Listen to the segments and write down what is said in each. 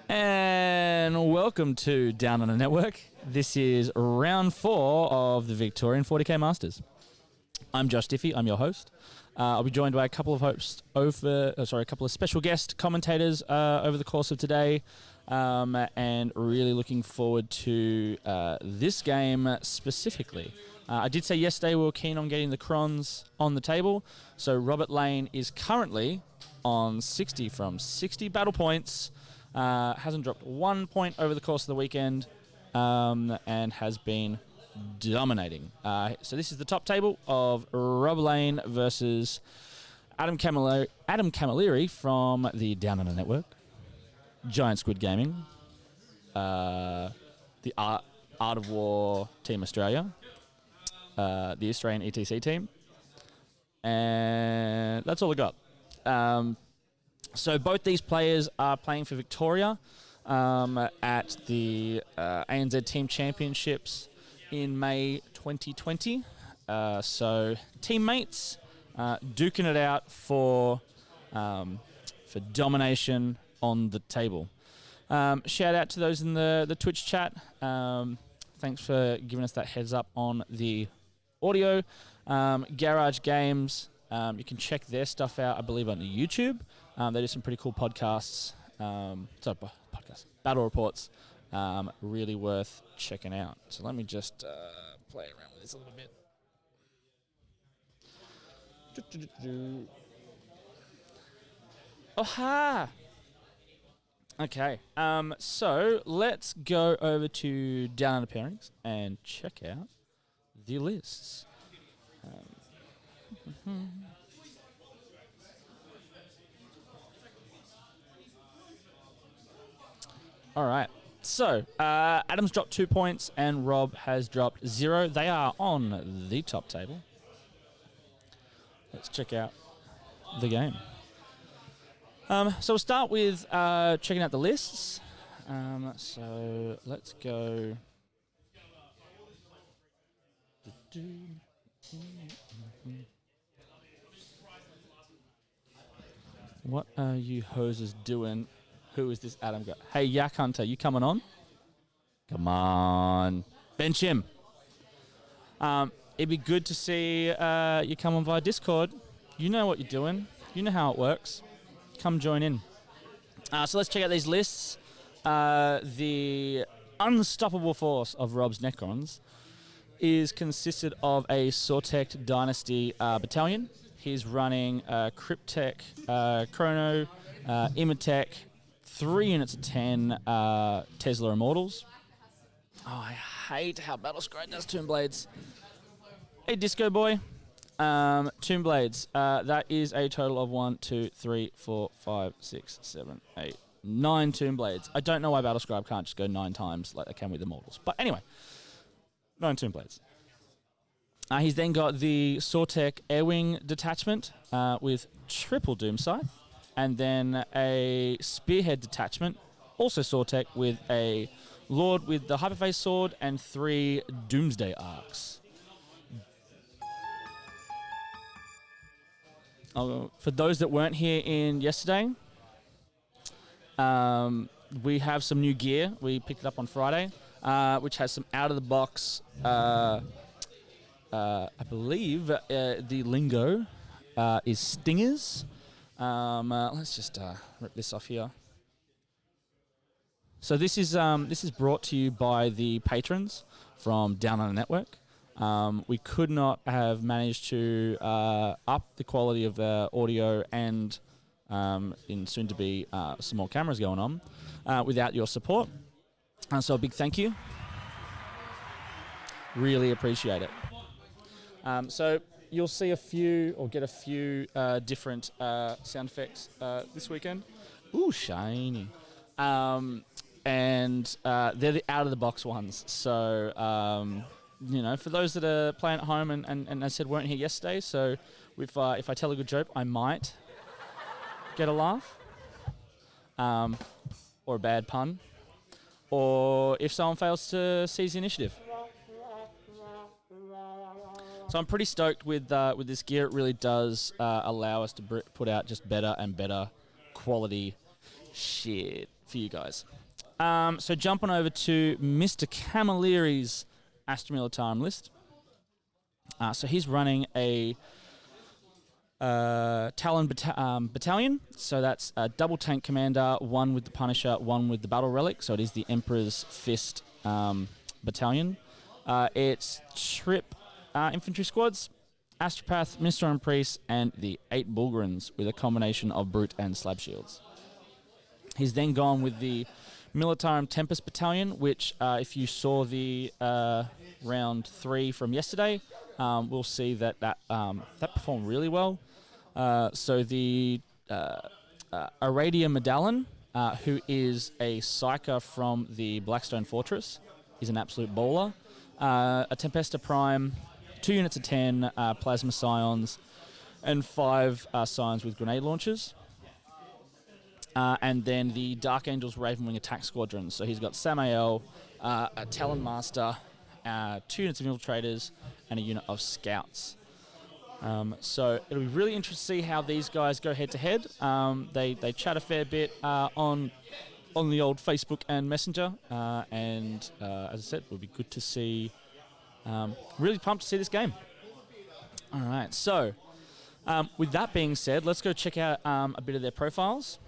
And welcome to Down Under Network. This is round 4 of the Victorian 40k Masters. I'm Josh Diffie. I'm your host. I'll be joined by a couple of a couple of special guest commentators over the course of today, and really looking forward to this game specifically. I did say yesterday we were keen on getting the crons on the table, so Robert Lane is currently on 60 from 60 battle points. Hasn't dropped 1 point over the course of the weekend, and has been dominating. So this is the top table of Rob Lane versus Adam Camilleri from the Down Under Network, Giant Squid Gaming, the Art of War Team Australia, the Australian ETC team, and that's all I got. So both these players are playing for Victoria at the ANZ Team Championships in May 2020. So teammates duking it out for domination on the table. Shout out to those in the Twitch chat. Thanks for giving us that heads up on the audio. Garage Games, you can check their stuff out, I believe, on the YouTube. They do some pretty cool podcasts. Battle reports. Really worth checking out. So let me just play around with this a little bit. Aha! Okay, so let's go over to Down Under Pairings and check out the lists. All right. So, Adam's dropped 2 points and Rob has dropped 0. They are on the top table. Let's check out the game. So we'll start with checking out the lists. So let's go. What are you hoses doing? Who is this Adam got? Hey, Yak Hunter, you coming on? Come on. Bench him. It'd be good to see you come on via Discord. You know what you're doing. You know how it works. Come join in. So let's check out these lists. The unstoppable force of Rob's Necrons is consisted of a Sortek Dynasty battalion. He's running Cryptek, Chrono, Imatech, 3 units of 10 Tesla Immortals. Oh, I hate how Battlescribe does Tomb Blades. Hey, Disco Boy. Tomb Blades. That is a total of 1, 2, 3, 4, 5, 6, 7, 8, 9 Tomb Blades. I don't know why Battlescribe can't just go 9 times like they can with Immortals. But anyway, 9 Tomb Blades. He's then got the Sortek Airwing detachment with triple Doomscythe, and then a Spearhead detachment, also Sortek, with a Lord with the Hyperphase Sword and 3 Doomsday Arcs. For those that weren't here in yesterday, we have some new gear. We picked it up on Friday, which has some out-of-the-box... I believe the lingo is stingers. Let's just rip this off here. So this is brought to you by the patrons from Down Under Network. We could not have managed to up the quality of the audio and in soon to be some more cameras going on without your support. So a big thank you. Really appreciate it. So you'll see get a few different sound effects this weekend. Ooh, shiny. And they're the out-of-the-box ones. So, for those that are playing at home and as I said, weren't here yesterday, so if I tell a good joke, I might get a laugh. Or a bad pun. Or if someone fails to seize the initiative. So I'm pretty stoked with this gear. It really does allow us to put out just better and better quality shit for you guys. So jumping over to Mr. Camilleri's Astra Militarum list. So he's running a Talon battalion. So that's a double tank commander, one with the Punisher, one with the Battle Relic. So it is the Emperor's Fist battalion. It's trip infantry squads, Astropath, Minister and Priest, and the 8 Bulgarins with a combination of Brute and Slab Shields. He's then gone with the Militarum Tempest Battalion, which if you saw the round 3 from yesterday, we'll see that performed really well. So the Aradia Medallion, who is a Psyker from the Blackstone Fortress, is an absolute baller. A Tempesta Prime, 2 units of 10 Plasma Scions, and 5 Scions with grenade launchers. And then the Dark Angels Ravenwing Attack Squadron. So he's got Samael, a Talon Master, 2 units of Infiltrators, and a unit of Scouts. So it'll be really interesting to see how these guys go head-to-head. They chat a fair bit on the old Facebook and Messenger. And as I said, it will be good to see. Really pumped to see this game. All right, so with that being said, let's go check out a bit of their profiles.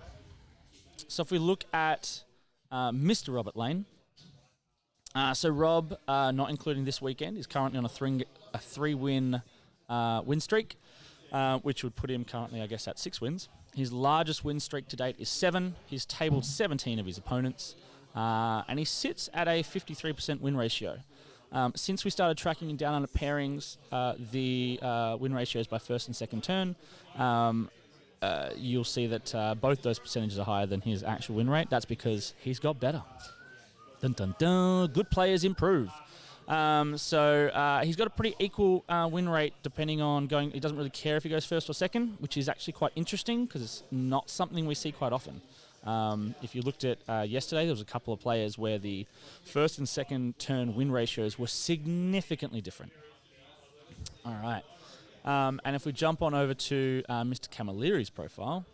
So if we look at Mr. Robert Lane, so Rob, not including this weekend, is currently on a 3-win win streak, which would put him currently, I guess, at 6 wins. His largest win streak to date is 7. He's tabled 17 of his opponents, and he sits at a 53% win ratio. Since we started tracking in Down Under Pairings, the win ratios by first and second turn, you'll see that both those percentages are higher than his actual win rate. That's because he's got better. Dun, dun, dun. Good players improve. So he's got a pretty equal win rate depending on going. He doesn't really care if he goes first or second, which is actually quite interesting because it's not something we see quite often. If you looked at yesterday, there was a couple of players where the first and second turn win ratios were significantly different. All right. And if we jump on over to Mr. Camilleri's profile,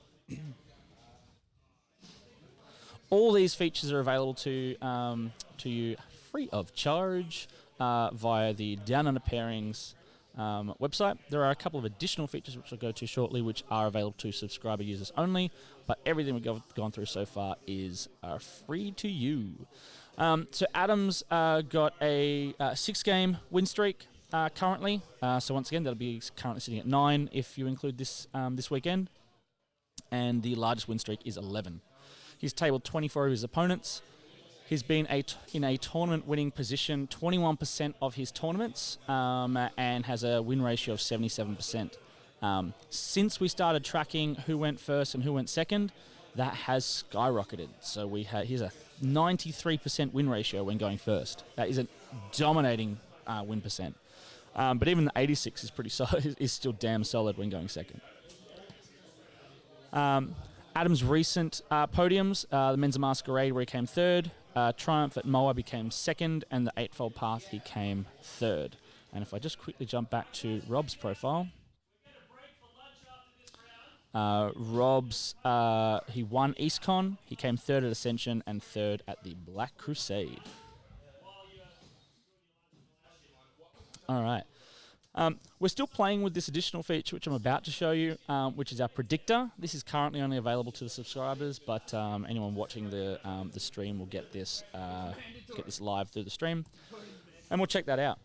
all these features are available to you free of charge via the Down Under Pairings website. There are a couple of additional features which I'll go to shortly, which are available to subscriber users only, but everything we've gone through so far is free to you. So Adam's got a 6-game win streak currently. So once again, that'll be currently sitting at 9 if you include this this weekend. And the largest win streak is 11. He's tabled 24 of his opponents. He's been in a tournament-winning position 21% of his tournaments and has a win ratio of 77%. Since we started tracking who went first and who went second, that has skyrocketed. So here's a 93% win ratio when going first. That is a dominating win percent. But even the 86 is pretty solid. Is still damn solid when going second. Adam's recent podiums, the Men's Masquerade where he came third, Triumph at Moa became second, and the Eightfold Path he came third. And if I just quickly jump back to Rob's profile, Rob's he won EastCon, he came third at Ascension and third at the Black Crusade. All right. We're still playing with this additional feature, which I'm about to show you, which is our predictor. This is currently only available to the subscribers, but anyone watching the stream will get this live through the stream, and we'll check that out.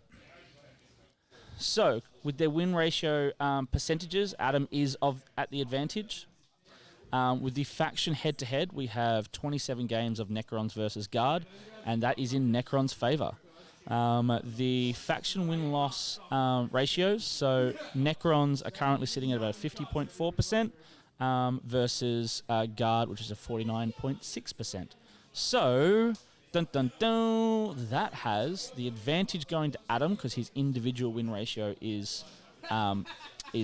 So, with their win ratio percentages, Adam is at the advantage. With the faction head-to-head, we have 27 games of Necrons versus Guard, and that is in Necron's favour. The faction win-loss ratios, so Necrons are currently sitting at about 50.4% versus Guard, which is a 49.6%. So, dun dun dun, that has the advantage going to Adam because his individual win ratio is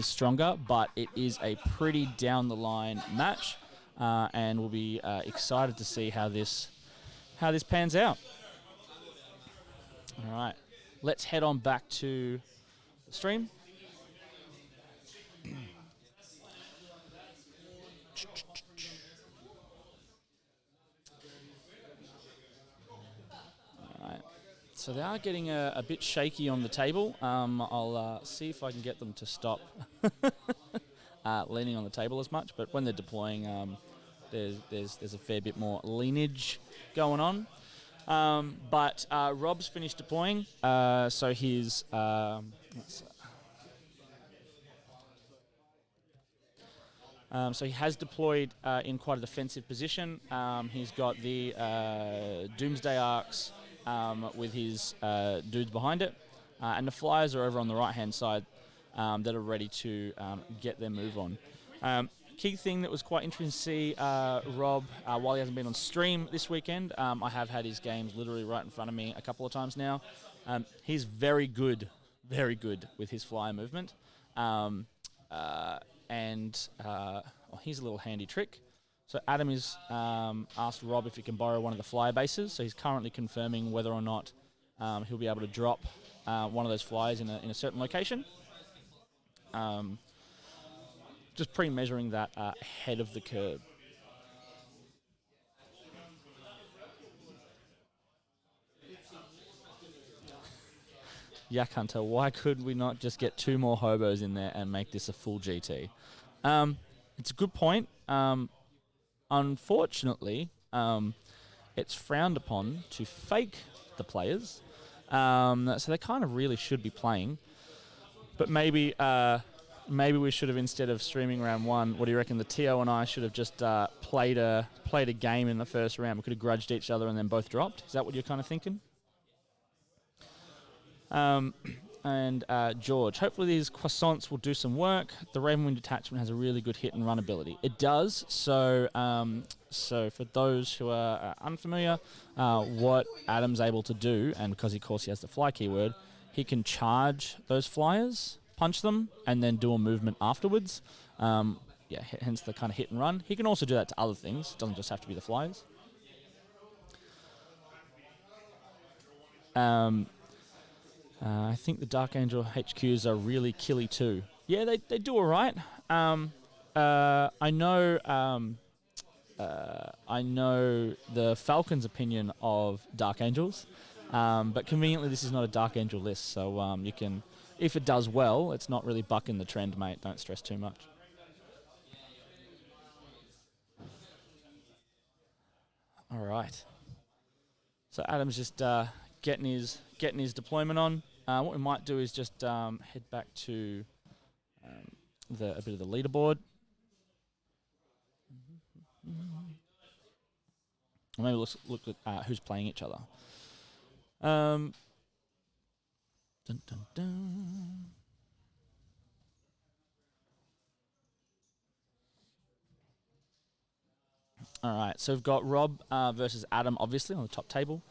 stronger, but it is a pretty down-the-line match, and we'll be excited to see how this pans out. All right, let's head on back to the stream. So they are getting a bit shaky on the table. I'll see if I can get them to stop leaning on the table as much. But when they're deploying, there's a fair bit more leanage going on. But Rob's finished deploying, so he's so he has deployed in quite a defensive position. He's got the Doomsday Arcs with his dudes behind it, and the Flyers are over on the right-hand side that are ready to get their move on. Key thing that was quite interesting to see Rob, while he hasn't been on stream this weekend, I have had his games literally right in front of me a couple of times now. He's very good with his flyer movement. Here's a little handy trick. So Adam has asked Rob if he can borrow one of the flyer bases. So he's currently confirming whether or not he'll be able to drop one of those flyers in a certain location. Just pre-measuring that ahead of the curve. Yak Hunter, why could we not just get 2 more hobos in there and make this a full GT? It's a good point. Unfortunately, it's frowned upon to fake the players. So they kind of really should be playing. But maybe we should have, instead of streaming round 1, what do you reckon? The TO and I should have just played a game in the first round. We could have grudged each other and then both dropped. Is that what you're kind of thinking? George, hopefully these croissants will do some work. The Ravenwind detachment has a really good hit and run ability. It does. So for those who are unfamiliar, what Adam's able to do, and because of course he has the fly keyword, he can charge those flyers, punch them, and then do a movement afterwards. Hence the kind of hit and run. He can also do that to other things. It doesn't just have to be the flyers. I think the Dark Angel HQs are really killy too. Yeah, they do all right. I know the Falcons' opinion of Dark Angels, but conveniently this is not a Dark Angel list, so you can, if it does well, it's not really bucking the trend, mate. Don't stress too much. All right. So Adam's just getting his deployment on. What we might do is just head back to a bit of the leaderboard. Maybe let's look at who's playing each other. Dun, dun, dun. All right, so we've got Rob versus Adam, obviously, on the top table.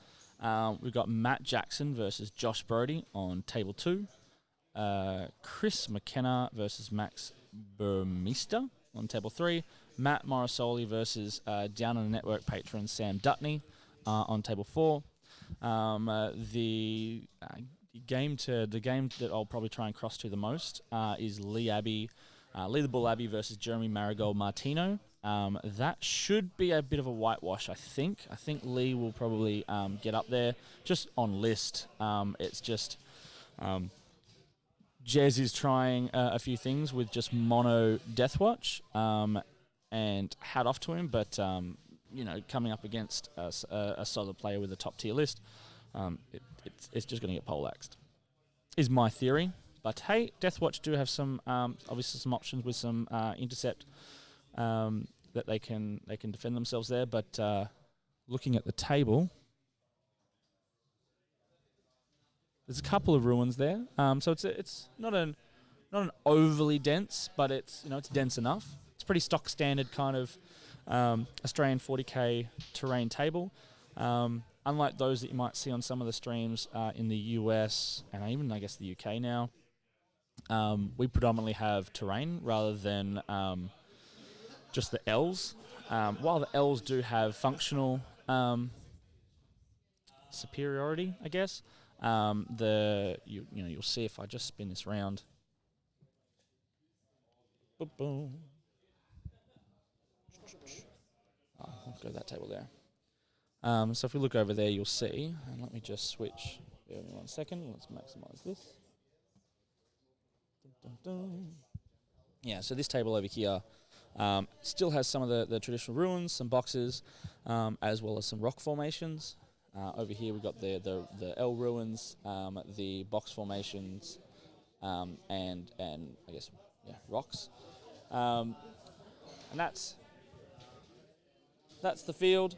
We've got Matt Jackson versus Josh Brody on table 2. Chris McKenna versus Max Burmeister on table 3. Matt Morrisoli versus Down Under Network patron Sam Dutney on table 4. The game that I'll probably try and cross to the most is Lee the Bull Abbey versus Jeremy Marigold Martino. That should be a bit of a whitewash, I think. I think Lee will probably get up there just on list. It's just Jez is trying a few things with just mono Deathwatch, and hat off to him, but coming up against a solid player with a top tier list, it's just going to get poleaxed, is my theory. But hey, Deathwatch do have some obviously some options with some intercept that they can defend themselves there. But looking at the table, there's a couple of ruins there. So it's not an overly dense, but it's dense enough. It's pretty stock standard kind of Australian 40k terrain table. Unlike those that you might see on some of the streams in the US and even I guess the UK now, we predominantly have terrain rather than just the L's. While the L's do have functional superiority, I guess, you'll see if I just spin this round. Boom. I'll go to that table there. So if we look over there, you'll see, and let me just switch Bear with me 1 second. Let's maximize this. Dun, dun, dun. Yeah, so this table over here still has some of the traditional ruins, some boxes, as well as some rock formations. Over here we've got the L ruins, the box formations, and I guess rocks. And that's the field.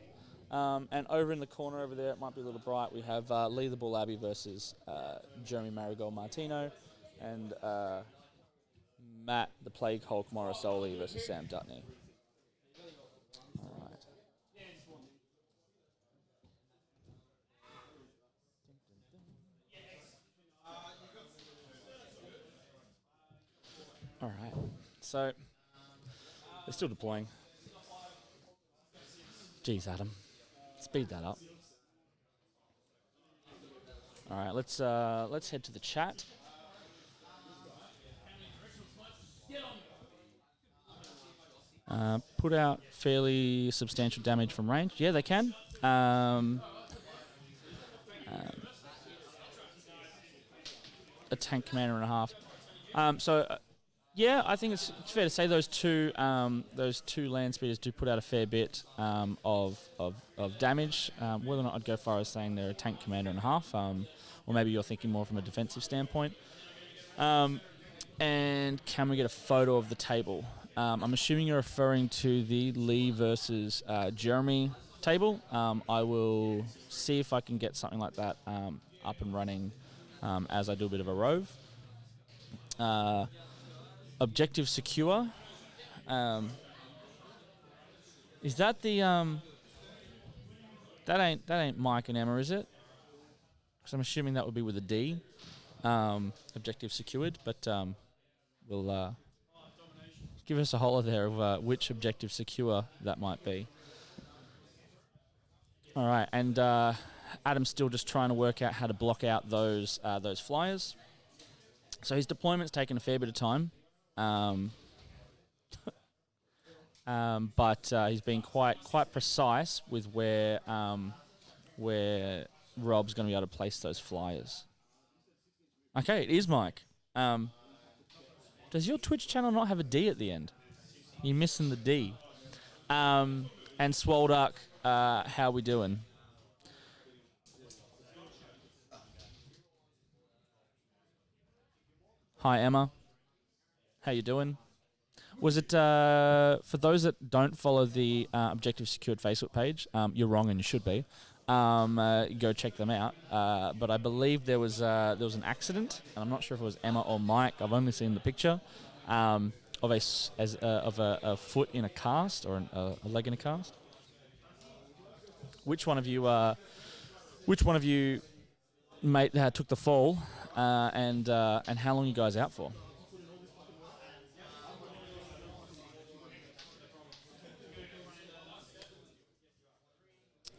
And over in the corner over there, it might be a little bright, we have Lee the Bull Abbey versus Jeremy Marigold Martino, and Matt the Plague Hulk Morrisoli versus Sam Dutney. All right. All right. So they're still deploying. Jeez, Adam, speed that up. All right, let's head to the chat. Put out fairly substantial damage from range. Yeah, they can. A tank commander and a half. Yeah, I think it's fair to say those two land speeders do put out a fair bit of damage. Whether or not I'd go far as saying they're a tank commander and a half, or maybe you're thinking more from a defensive standpoint. And can we get a photo of the table? I'm assuming you're referring to the Lee versus Jeremy table. I will see if I can get something like that up and running as I do a bit of a rove. Objective secure. Is that the that ain't Mike and Emma, is it? Because I'm assuming that would be with a D. Objective secured, but we'll give us a holler there of which objective secure that might be. All right, and Adam's still just trying to work out how to block out those flyers. So his deployment's taken a fair bit of time, but he's been quite precise with where Rob's going to be able to place those flyers. Okay, it is Mike. Does your Twitch channel not have a D at the end? You're missing the D. And Swolduck, how we doing? Hi, Emma. How you doing? Was it, for those that don't follow the Objective Secured Facebook page, you're wrong and you should be. Go check them out. But I believe there was an accident, and I'm not sure if it was Emma or Mike. I've only seen the picture of a foot in a cast or a leg in a cast. Which one of you mate took the fall, and how long are you guys out for?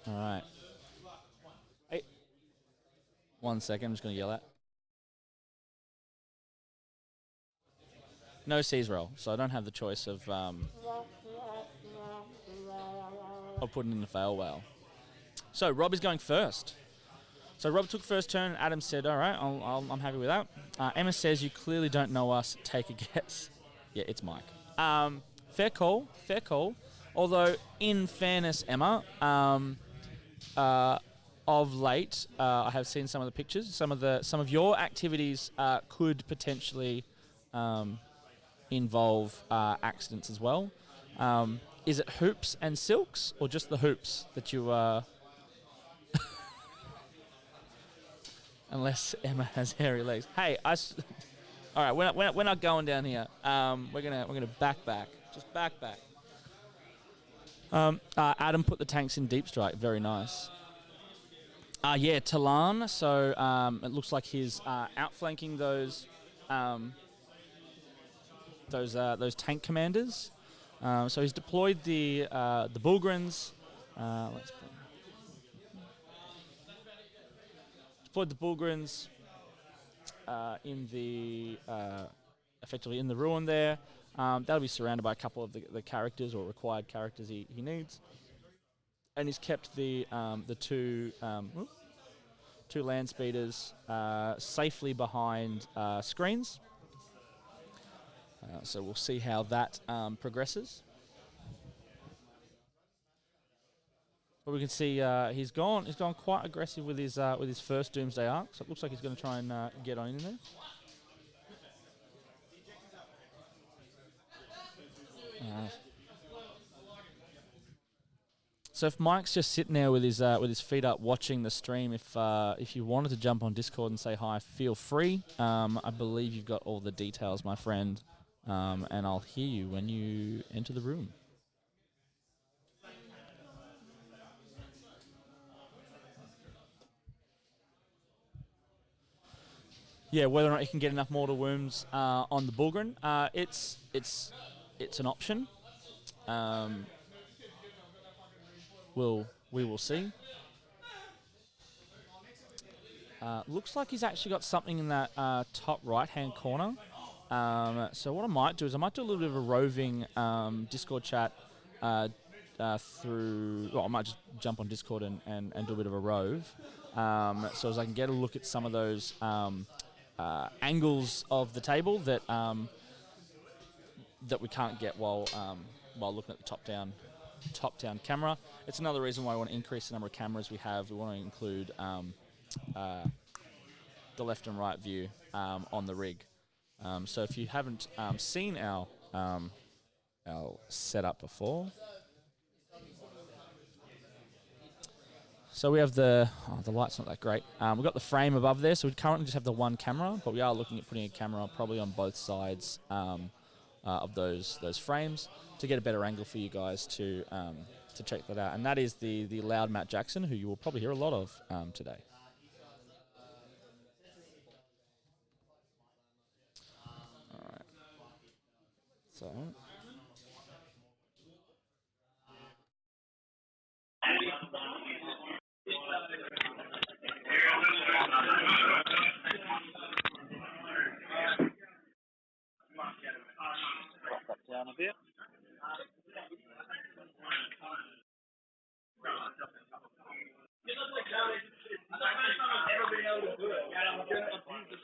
All right. Hey, 1 second. I'm just going to yell at. No C's roll, so I don't have the choice of putting in the fail whale. So Rob is going first. So Rob took first turn. Adam said, "All right, I'm happy with that." Emma says, "You clearly don't know us. Take a guess." Yeah, it's Mike. Fair call. Although, in fairness, Emma, of late, I have seen some of the pictures. Some of your activities could potentially involve accidents as well. Is it hoops and silks, or just the hoops that you? Unless Emma has hairy legs. Hey, all right. We're not going down here. We're gonna back. Just back. Adam put the tanks in deep strike. Very nice. Yeah, Talan. So it looks like he's outflanking those tank commanders. So he's deployed the Bullgrins. Deployed the Bullgrins in the effectively in the ruin there. That'll be surrounded by a couple of the characters or required characters he needs, and he's kept the two land speeders safely behind screens. So we'll see how that progresses. But we can see he's gone quite aggressive with his first Doomsday Arc. So it looks like he's going to try and get on in there. So if Mike's just sitting there with his feet up watching the stream, if you wanted to jump on Discord and say hi, feel free. I believe you've got all the details, my friend, and I'll hear you when you enter the room. Yeah, whether or not you can get enough mortal wounds on the Bullgren, it's an option. We will see. Looks like he's actually got something in that top right-hand corner. So what I might do is I might do a little bit of a roving Discord chat through... Well, I might just jump on Discord and do a bit of a rove. So as I can get a look at some of those angles of the table that we can't get while looking at the top-down camera. It's another reason why I want to increase the number of cameras we have. We want to include the left and right view on the rig. So if you haven't seen our setup before, so we have the light's not that great. We've got the frame above there, so we currently just have the one camera, but we are looking at putting a camera probably on both sides of those frames to get a better angle for you guys to check that out. And that is the loud Matt Jackson, who you will probably hear a lot of today. All right. So. Drop that down a bit.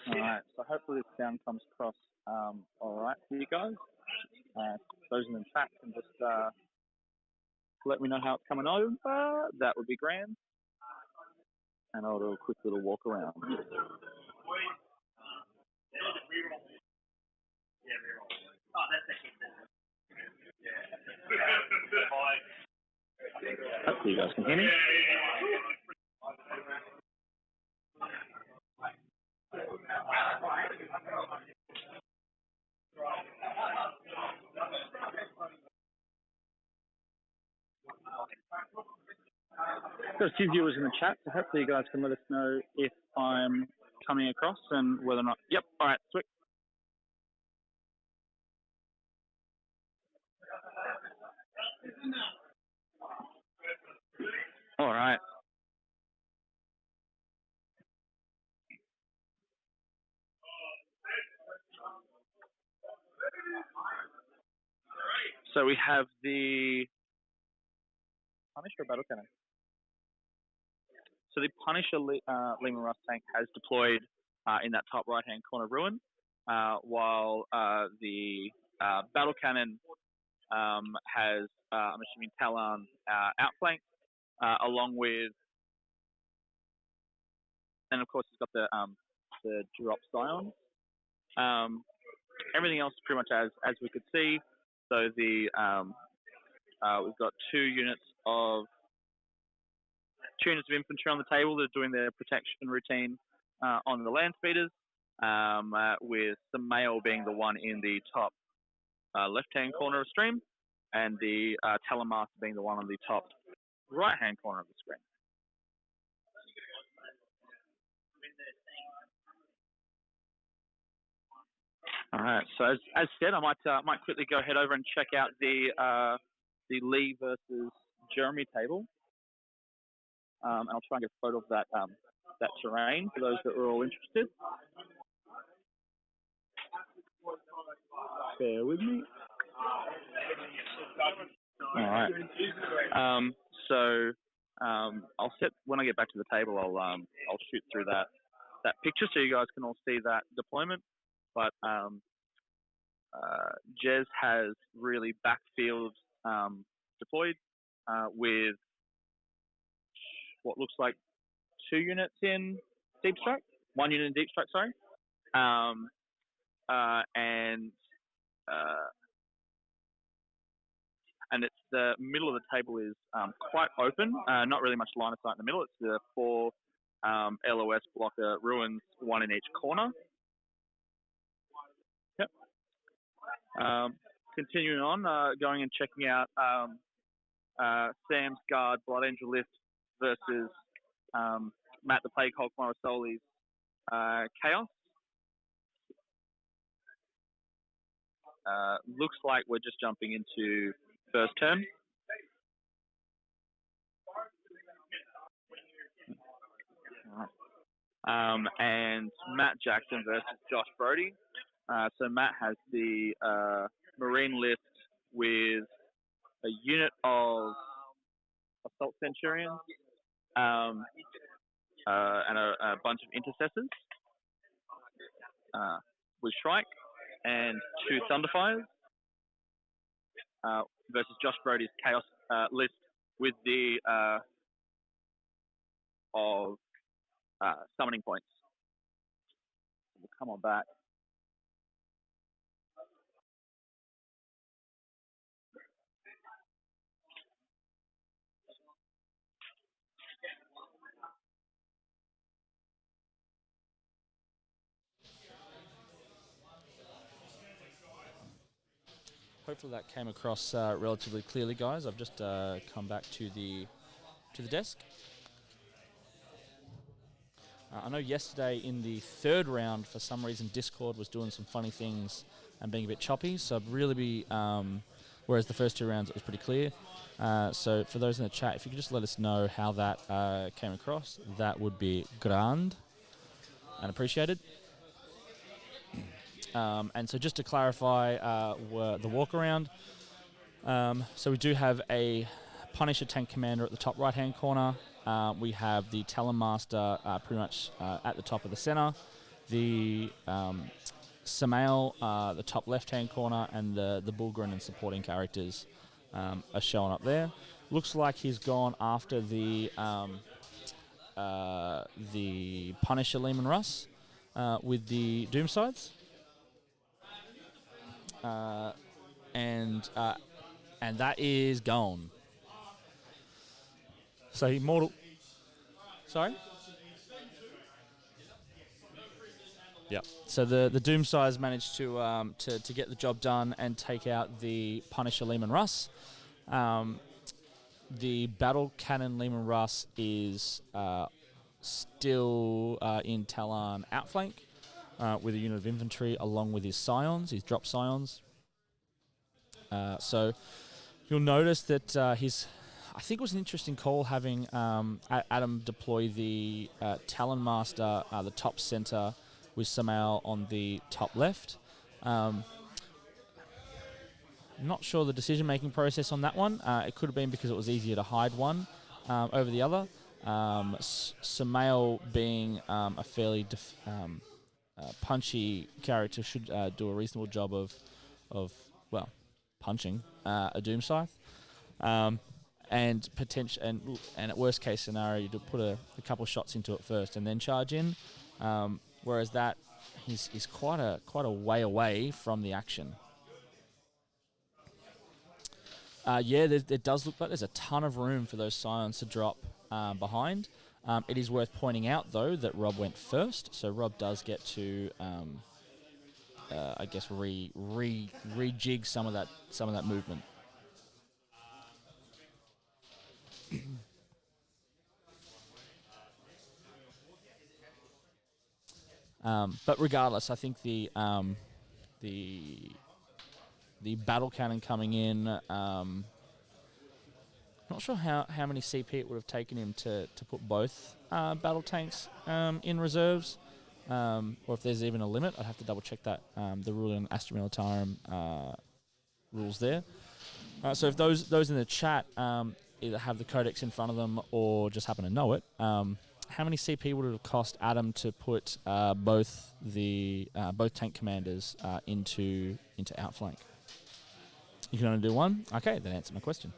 Alright, so hopefully this sound comes across alright for you guys. Those in the chat can just let me know how it's coming over. That would be grand. And I'll do a quick little walk around. Hopefully you guys can hear me. Got a few viewers in the chat, so hopefully you guys can let us know if I'm coming across and whether or not. Yep, all right, sweet. All right. So we have the Punisher battle cannon. So the Punisher Lehman Russ tank has deployed in that top right-hand corner ruin, while the battle cannon has, I'm assuming, Talon outflanked, along with, and of course, it's got the drop Scion. Everything else is pretty much as we could see. So the we've got two units of infantry on the table that are doing their protection routine on the land speeders, with the male being the one in the top left-hand corner of the stream, and the Talonmaster being the one on the top right-hand corner of the screen. All right. So as said, I might quickly go head over and check out the Lee versus Jeremy table. I'll try and get a photo of that terrain for those that are all interested. Bear with me. All right. So I'll set when I get back to the table. I'll shoot through that picture so you guys can all see that deployment. But Jez has really backfield deployed with what looks like 2 units in deep strike, 1 unit in deep strike, sorry, and it's the middle of the table is quite open, not really much line of sight in the middle. It's the 4 LOS blocker ruins, 1 in each corner. Yep. Continuing on, going and checking out Sam's Guard Blood Angel Lift versus Matt the Plague Hulk Morrisoli's Chaos. Looks like we're just jumping into first turn. And Matt Jackson versus Josh Brody. So Matt has the Marine Lift with a unit of Assault Centurions and a bunch of Intercessors with Shrike and 2 Thunderfires versus Josh Brody's Chaos list with the of summoning points. We'll come on back. Hopefully that came across relatively clearly, guys. I've just come back to the desk. I know yesterday in the 3rd round, for some reason, Discord was doing some funny things and being a bit choppy. So I'd really be, whereas the first 2 rounds it was pretty clear. So for those in the chat, if you could just let us know how that came across, that would be grand and appreciated. And so just to clarify the walk around, so we do have a Punisher Tank Commander at the top right-hand corner. We have the Talon Master pretty much at the top of the center. The Samael, the top left-hand corner, and the Bullgren and supporting characters are showing up there. Looks like he's gone after the Punisher Lehman Russ with the Doomsides. And that is gone. So Immortal. Sorry? Yeah. So the Doomsides managed to get the job done and take out the Punisher Lehman Russ. The Battle Cannon Lehman Russ is still in Talon outflank with a unit of infantry along with his Scions, his drop Scions. So you'll notice that I think it was an interesting call having Adam deploy the Talon Master, the top center, with Samael on the top left. Not sure the decision-making process on that one. It could have been because it was easier to hide one over the other. Samael being a fairly punchy character should do a reasonable job of punching a Doom Scythe. And at worst case scenario, you put a couple shots into it first and then charge in. Whereas that he's quite a way away from the action. It does look like there's a ton of room for those Scions to drop behind. It is worth pointing out though that Rob went first, so Rob does get to I guess rejig some of that movement. But regardless, I think the battle cannon coming in. Not sure how many CP it would have taken him to put both battle tanks in reserves, or if there's even a limit. I'd have to double check that the ruling on Astra Militarum rules there. So if those in the chat, either have the codex in front of them or just happen to know it, how many CP would it have cost Adam to put both tank commanders into outflank? You can only do one? Okay, then answer my question.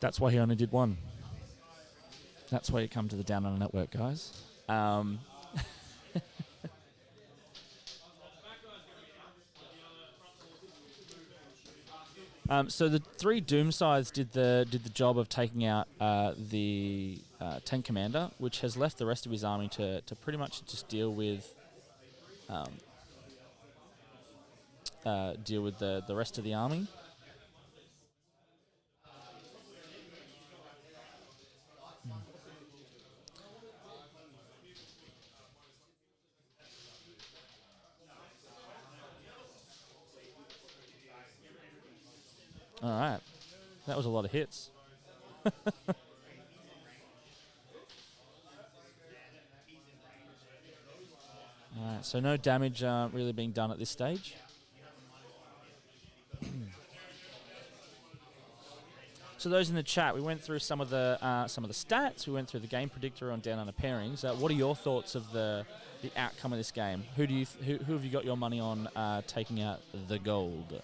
That's why he only did one. That's why you come to the Down Under Network, guys. So the 3 Doomsides did the job of taking out the tank commander, which has left the rest of his army to pretty much just deal with the rest of the army. All right, that was a lot of hits. All right, so no damage really being done at this stage. So those in the chat, we went through some of the stats. We went through the game predictor on Down Under Pairings. What are your thoughts of the outcome of this game? Who have you got your money on taking out the gold?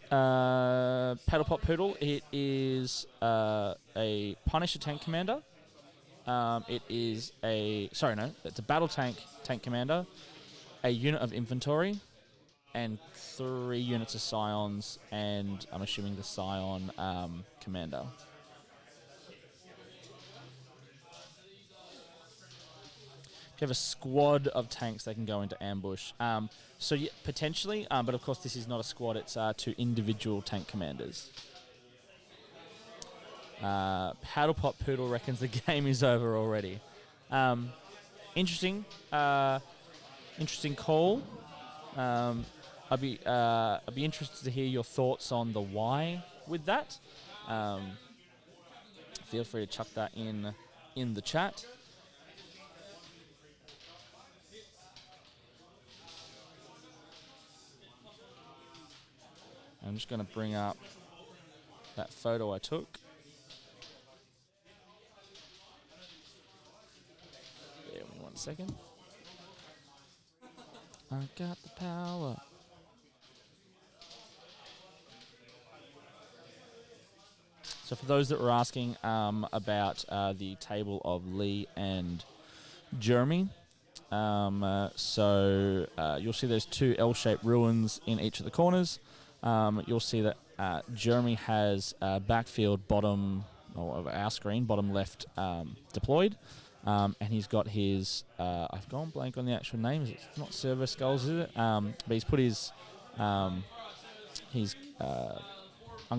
Paddlepot Poodle. It is a Punisher tank commander. It's a battle tank commander, a unit of inventory, and 3 units of scions, and I'm assuming the scion commander. If you have a squad of tanks, they can go into ambush. Potentially, but of course this is not a squad, it's 2 individual tank commanders. Paddlepot Poodle reckons the game is over already. Interesting call. I'd be interested to hear your thoughts on the why with that. Feel free to chuck that in the chat. I'm just going to bring up that photo I took. Bear with me 1 second. I got the power. So for those that were asking about the table of Lee and Jeremy, you'll see there's 2 L-shaped ruins in each of the corners. You'll see that Jeremy has backfield bottom, or our screen, bottom left deployed. And he's got his, I've gone blank on the actual name. It's not servo skulls, is it? But he's put his I'm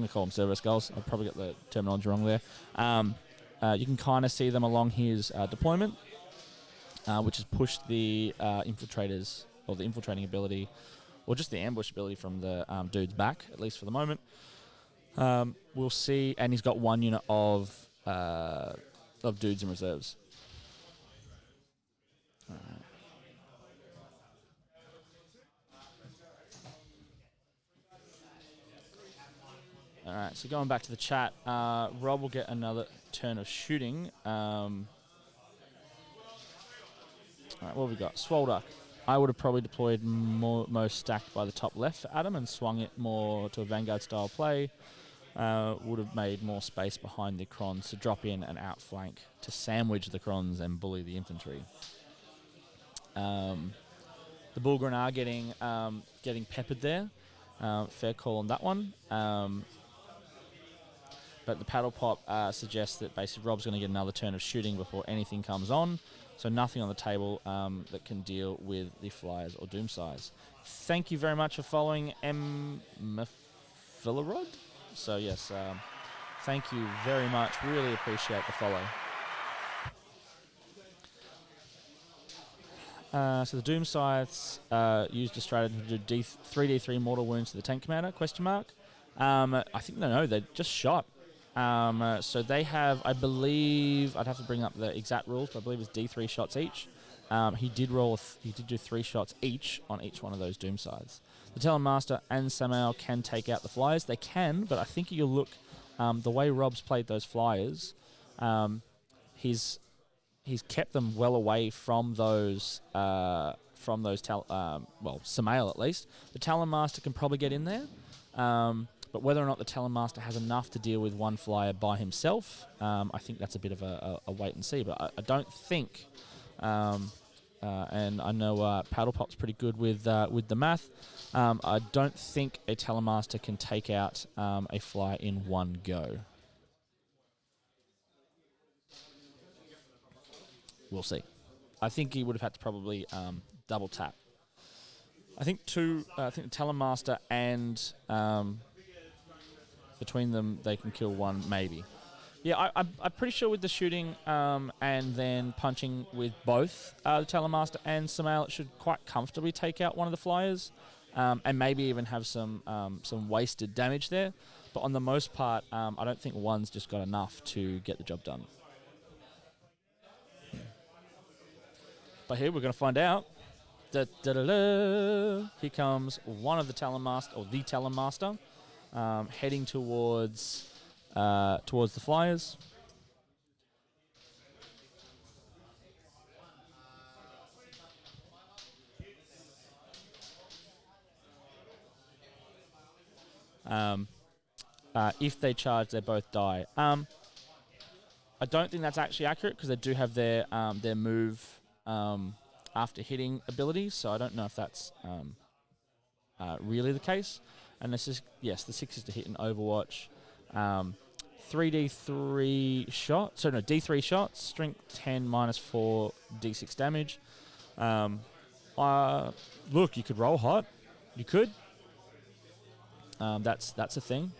going to call them servo skulls. I've probably got the terminology wrong there. You can kind of see them along his deployment, which has pushed the infiltrators, or the infiltrating ability, or just the ambush ability from the dudes back, at least for the moment. We'll see, and he's got 1 unit of dudes in reserves. All right, so going back to the chat, Rob will get another turn of shooting. All right, what have we got? Swolduck. I would have probably deployed most stacked by the top left for Adam and swung it more to a Vanguard style play. Would have made more space behind the Crons to drop in and outflank to sandwich the Crons and bully the infantry. The Bullgren are getting peppered there. Fair call on that one. But the paddle pop suggests that basically Rob's going to get another turn of shooting before anything comes on. So nothing on the table that can deal with the Flyers or Doomsides. Thank you very much for following Mephilarod. So yes, thank you very much. Really appreciate the follow. So the Doomsides used a strategy to do 3d3 mortal wounds to the tank commander, question mark. I think, no, they just shot. So they have, I believe, I'd have to bring up the exact rules, but I believe it's D3 shots each. He did do 3 shots each on each one of those doom sides. The Telemaster and Samael can take out the flyers. They can, but I think you look, the way Rob's played those flyers, he's kept them well away from those Samael at least. The Talonmaster can probably get in there, but whether or not the Talonmaster has enough to deal with one flyer by himself, I think that's a bit of a wait and see. But I don't think, and I know Paddlepop's pretty good with the math. I don't think a Talonmaster can take out a flyer in one go. We'll see. I think he would have had to probably double tap. I think the Talonmaster and between them they can kill one maybe. Yeah, I'm pretty sure with the shooting and then punching with both the Talonmaster and Samael, it should quite comfortably take out one of the flyers and maybe even have some wasted damage there. But on the most part, I don't think one's just got enough to get the job done. But here we're going to find out. Here comes one of the Talonmaster, or the Talonmaster, heading towards the flyers. If they charge, they both die. I don't think that's actually accurate because they do have their move after hitting abilities, so I don't know if that's really the case. And this is, yes, the 6 is to hit in Overwatch. 3d3 shots, so no, d3 shots, strength 10 minus 4 d6 damage. Look, you could roll hot. You could. That's a thing.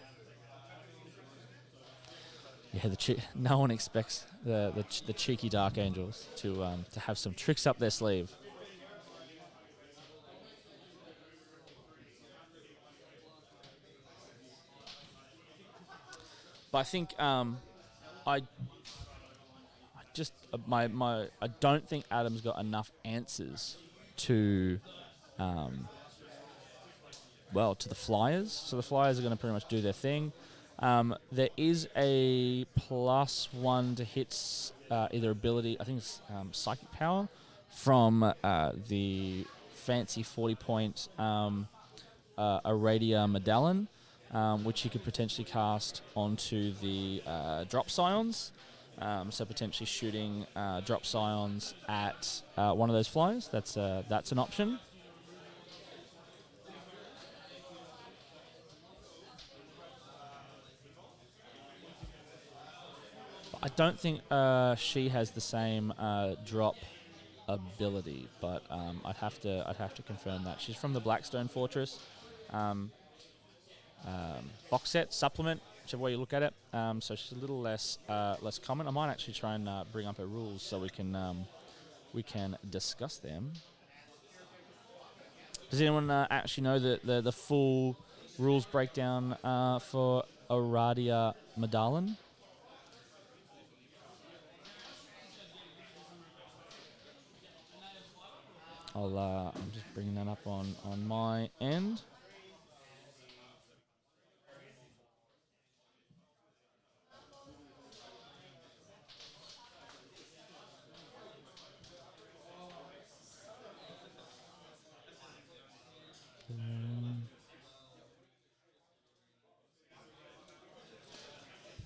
Yeah, no one expects the cheeky Dark Angels to have some tricks up their sleeve. But I think I don't think Adam's got enough answers to to the flyers. So the flyers are going to pretty much do their thing. There is a +1 to hits either ability, I think it's psychic power, from the fancy 40-point Aradia Medallion, which you could potentially cast onto the drop scions. So potentially shooting drop scions at one of those flyers. That's an option. I don't think she has the same drop ability, but I'd have to confirm that. She's from the Blackstone Fortress box set supplement, whichever way you look at it. So she's a little less common. I might actually try and bring up her rules so we can discuss them. Does anyone actually know the full rules breakdown for Aradia Medallion? I'm just bringing that up on my end.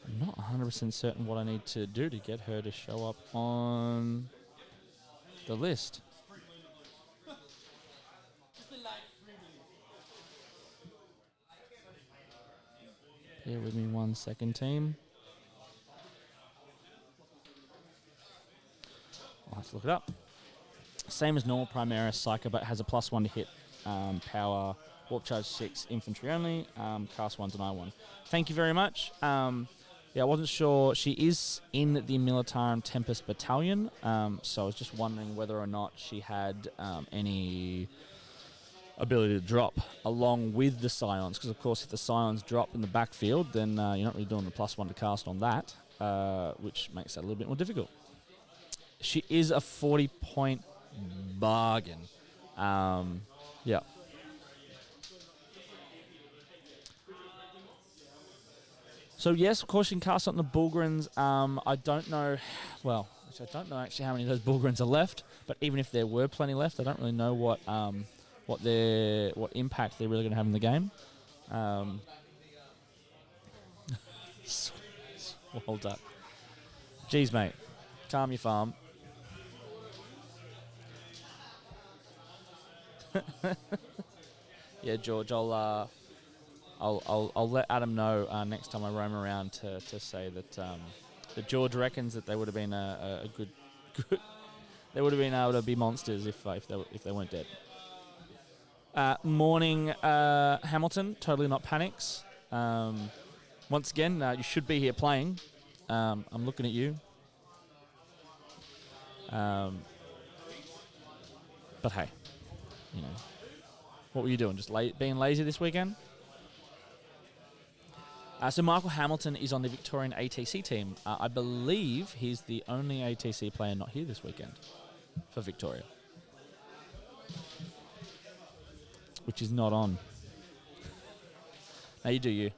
I'm not 100% certain what I need to do to get her to show up on the list. Bear with me 1 second, team. I'll have to look it up. Same as normal Primaris Psycho, but has a +1 to hit, power, warp charge 6, infantry only, cast 1, deny 1. Thank you very much. I wasn't sure. She is in the Militarum Tempest Battalion, so I was just wondering whether or not she had any ability to drop along with the Scions, because of course if the Scions drop in the backfield, then you're not really doing the +1 to cast on that, which makes that a little bit more difficult. She is a 40-point bargain. Yeah. So yes, of course you can cast on the Bullgrins. I don't know, well, I don't know actually how many of those Bullgrins are left, but even if there were plenty left, I don't really know what impact they're really going to have in the game. Hold up. Jeez, mate. Calm your farm. Yeah, George, I'll let Adam know next time I roam around to say that George reckons that they would have been a good they would have been able to be monsters if they weren't dead. Morning, Hamilton. Totally not panics. Once again, you should be here playing. I'm looking at you. But hey, you know, what were you doing? Just being lazy this weekend? So Michael Hamilton is on the Victorian ATC team. I believe he's the only ATC player not here this weekend for Victoria, which is not on. Now you do you.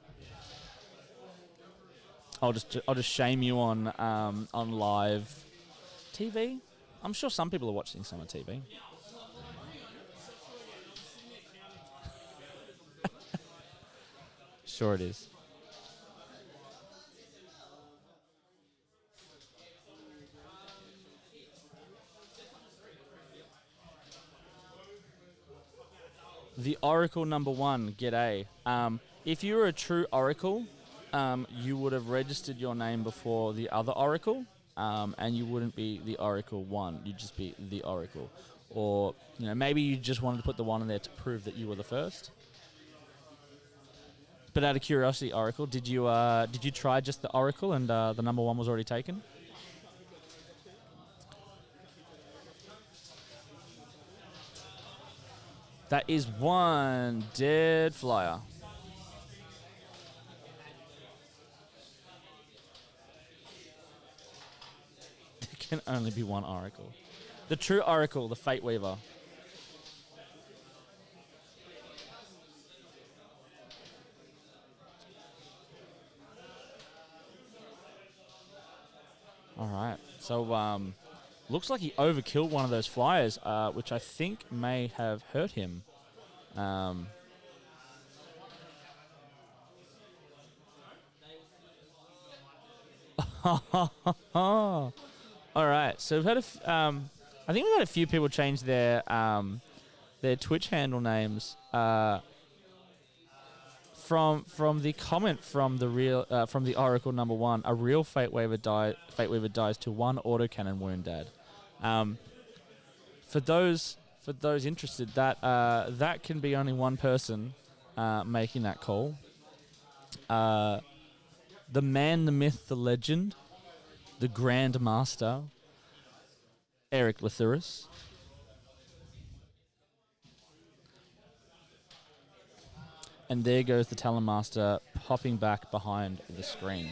I'll just shame you on live TV. I'm sure some people are watching some on TV. Sure it is. The Oracle #1, g'day. If you were a true Oracle, you would have registered your name before the other Oracle, and you wouldn't be the Oracle 1. You'd just be the Oracle. Or, you know, maybe you just wanted to put the 1 in there to prove that you were the first. But out of curiosity, Oracle, did you try just the Oracle and the #1 was already taken? That is one dead flyer. There can only be one Oracle. The true Oracle, the Fate Weaver. All right. So, looks like he overkilled one of those flyers, which I think may have hurt him. All right. So we've had I think we've had a few people change their Twitch handle names. From the comment from the Oracle #1, a real Fate Weaver dies to 1 autocannon wound, Dad. For those interested, that can be only one person making that call. The man, the myth, the legend, the Grand Master, Eric Lathuris. And there goes the Talon Master popping back behind the screen.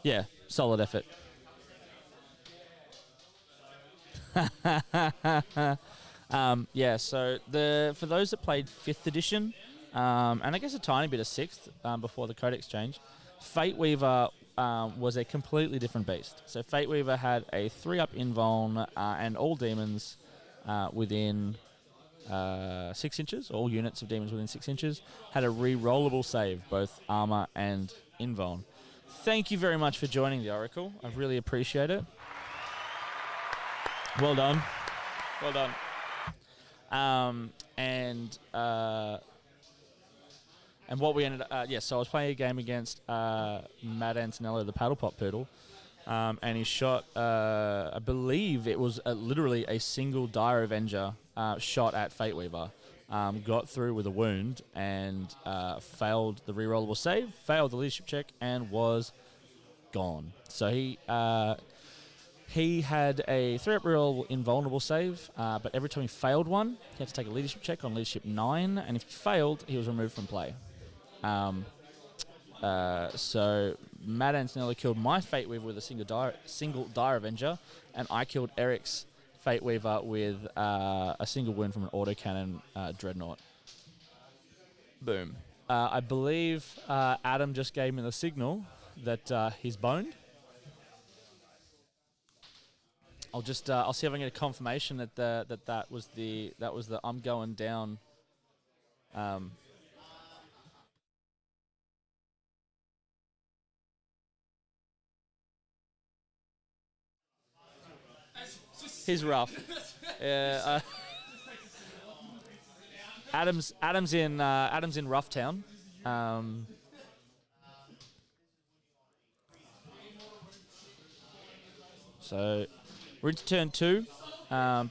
Yeah, solid effort. Yeah, so for those that played 5th edition, and I guess a tiny bit of 6th before the Codex change, Fate Weaver was a completely different beast. So Fate Weaver had a 3-up invuln, and all demons within 6 inches, all units of demons within 6 inches, had a re-rollable save, both armor and invuln. Thank you very much for joining the Oracle. I really appreciate it. Well done. Well done. And what we ended up... so I was playing a game against Matt Antonello, the Paddlepop Poodle, and he shot, I believe it was literally a single Dire Avenger shot at Fate Weaver. Got through with a wound and failed the rerollable save, failed the leadership check, and was gone. So he He had a 3-up reroll invulnerable save, but every time he failed one, he had to take a leadership check on leadership 9, and if he failed, he was removed from play. So Matt Antonelli killed my Fate Weaver with a single Dire Avenger, and I killed Eric's Fate Weaver with a single wound from an autocannon Dreadnought. Boom. I believe Adam just gave me the signal that he's boned. I'll see if I can get a confirmation that that was the I'm going down. He's rough. Yeah. Adam's in Roughtown. So we're into turn 2.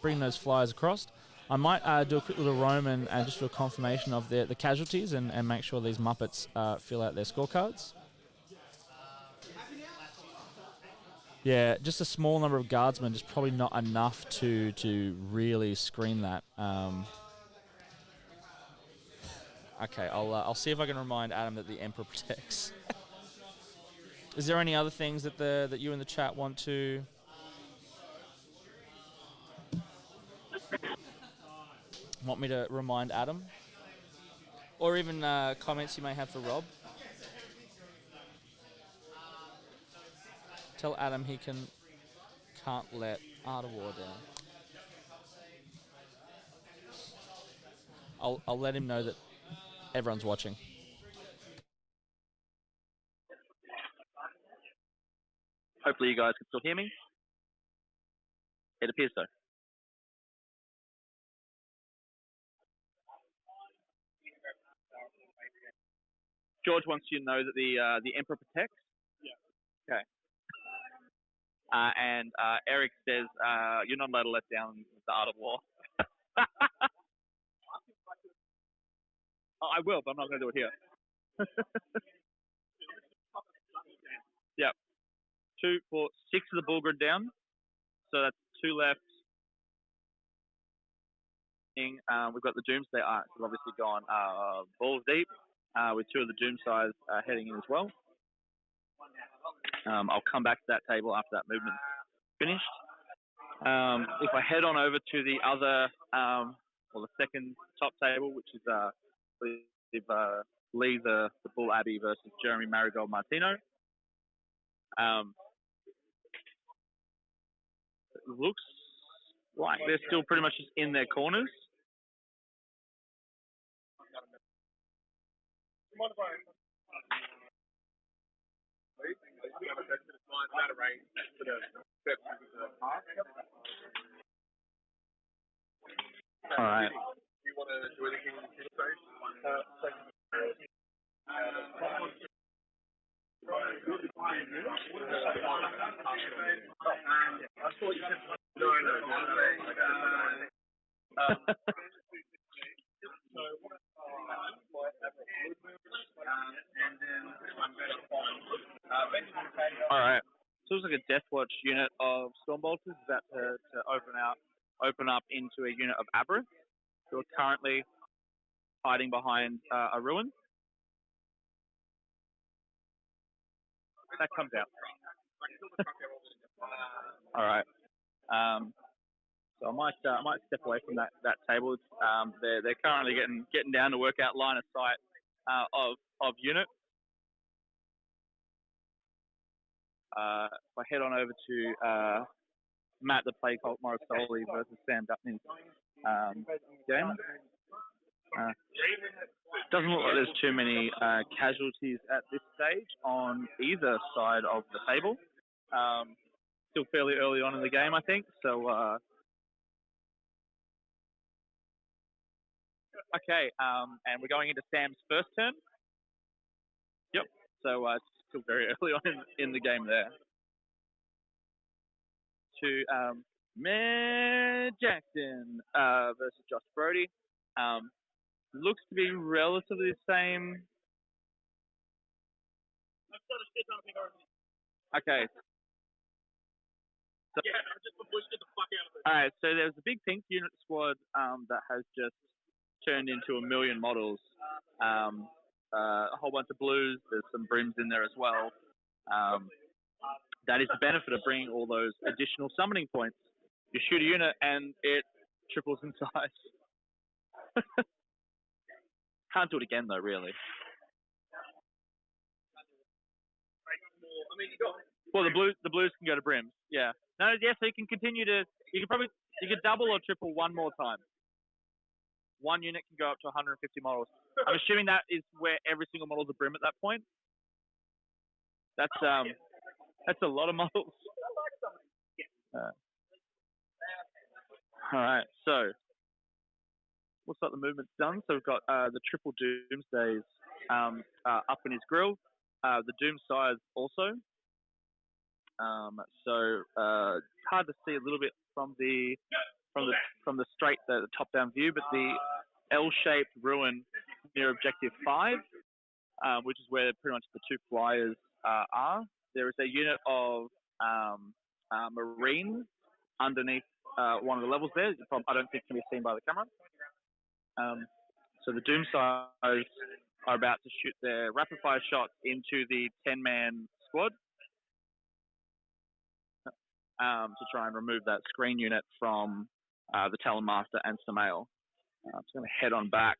Bring those flyers across. I might do a quick little roam and just do a confirmation of the casualties and make sure these Muppets fill out their scorecards. Yeah, just a small number of guardsmen, just probably not enough to really screen that. Okay, I'll see if I can remind Adam that the Emperor protects. Is there any other things that you in the chat want to? Want me to remind Adam? Or even comments you may have for Rob? Tell Adam he can't let Art of War down. I'll let him know that everyone's watching. Hopefully you guys can still hear me. It appears so. George wants you to know that the Emperor protects. Yeah. Okay. And Eric says you're not allowed to let down the Art of War. I will, but I'm not going to do it here. Yep. 2, 4, 6 of the Bullgrid down. So that's 2 left. We've got the Doomsday Arcs have obviously gone balls deep, with 2 of the Doomsides heading in as well. I'll come back to that table after that movement's finished. If I head on over to the other, the second top table, which is Lee the Bull Abbey versus Jeremy Marigold Martino. It looks like they're still pretty much just in their corners. All right. Do you want to do anything in the stage? All right. So it looks like a Death Watch unit of Stormbolters is about to open up into a unit of Aberrants who are currently hiding behind a ruin. That comes out. All right. So I might step away from that table. They're currently getting down to work out line of sight of unit. If I head on over to Matt the Plague Cult Morrisoli versus Sam Dutton's game. Doesn't look like there's too many casualties at this stage on either side of the table. Still fairly early on in the game, I think. So, okay, and we're going into Sam's first turn. Yep. So it's still very early on in the game there. To Matt Jackson versus Josh Brody. Looks to be relatively the same. Okay. All right, so there's a big pink unit squad that has just turned into 1 million models. A whole bunch of blues. There's some brims in there as well. That is the benefit of bringing all those additional summoning points. You shoot a unit and it triples in size. Can't do it again though, really. Well, the blues can go to brims. Yeah. No, yes, so you can continue to. You could double or triple one more time. One unit can go up to 150 models. I'm assuming that is where every single model is a brim at that point. That's a lot of models. All right, so looks like the movement's done. So we've got the triple Doomsdays up in his grill. The Doom size also. So hard to see a little bit from the straight the top down view, but the L-shaped ruin near objective 5, which is where pretty much the two flyers are. There is a unit of Marines underneath one of the levels there. I don't think can be seen by the camera. So the Doom size are about to shoot their rapid fire shots into the 10-man squad to try and remove that screen unit from the Talon Master and Samael. I'm just going to head on back.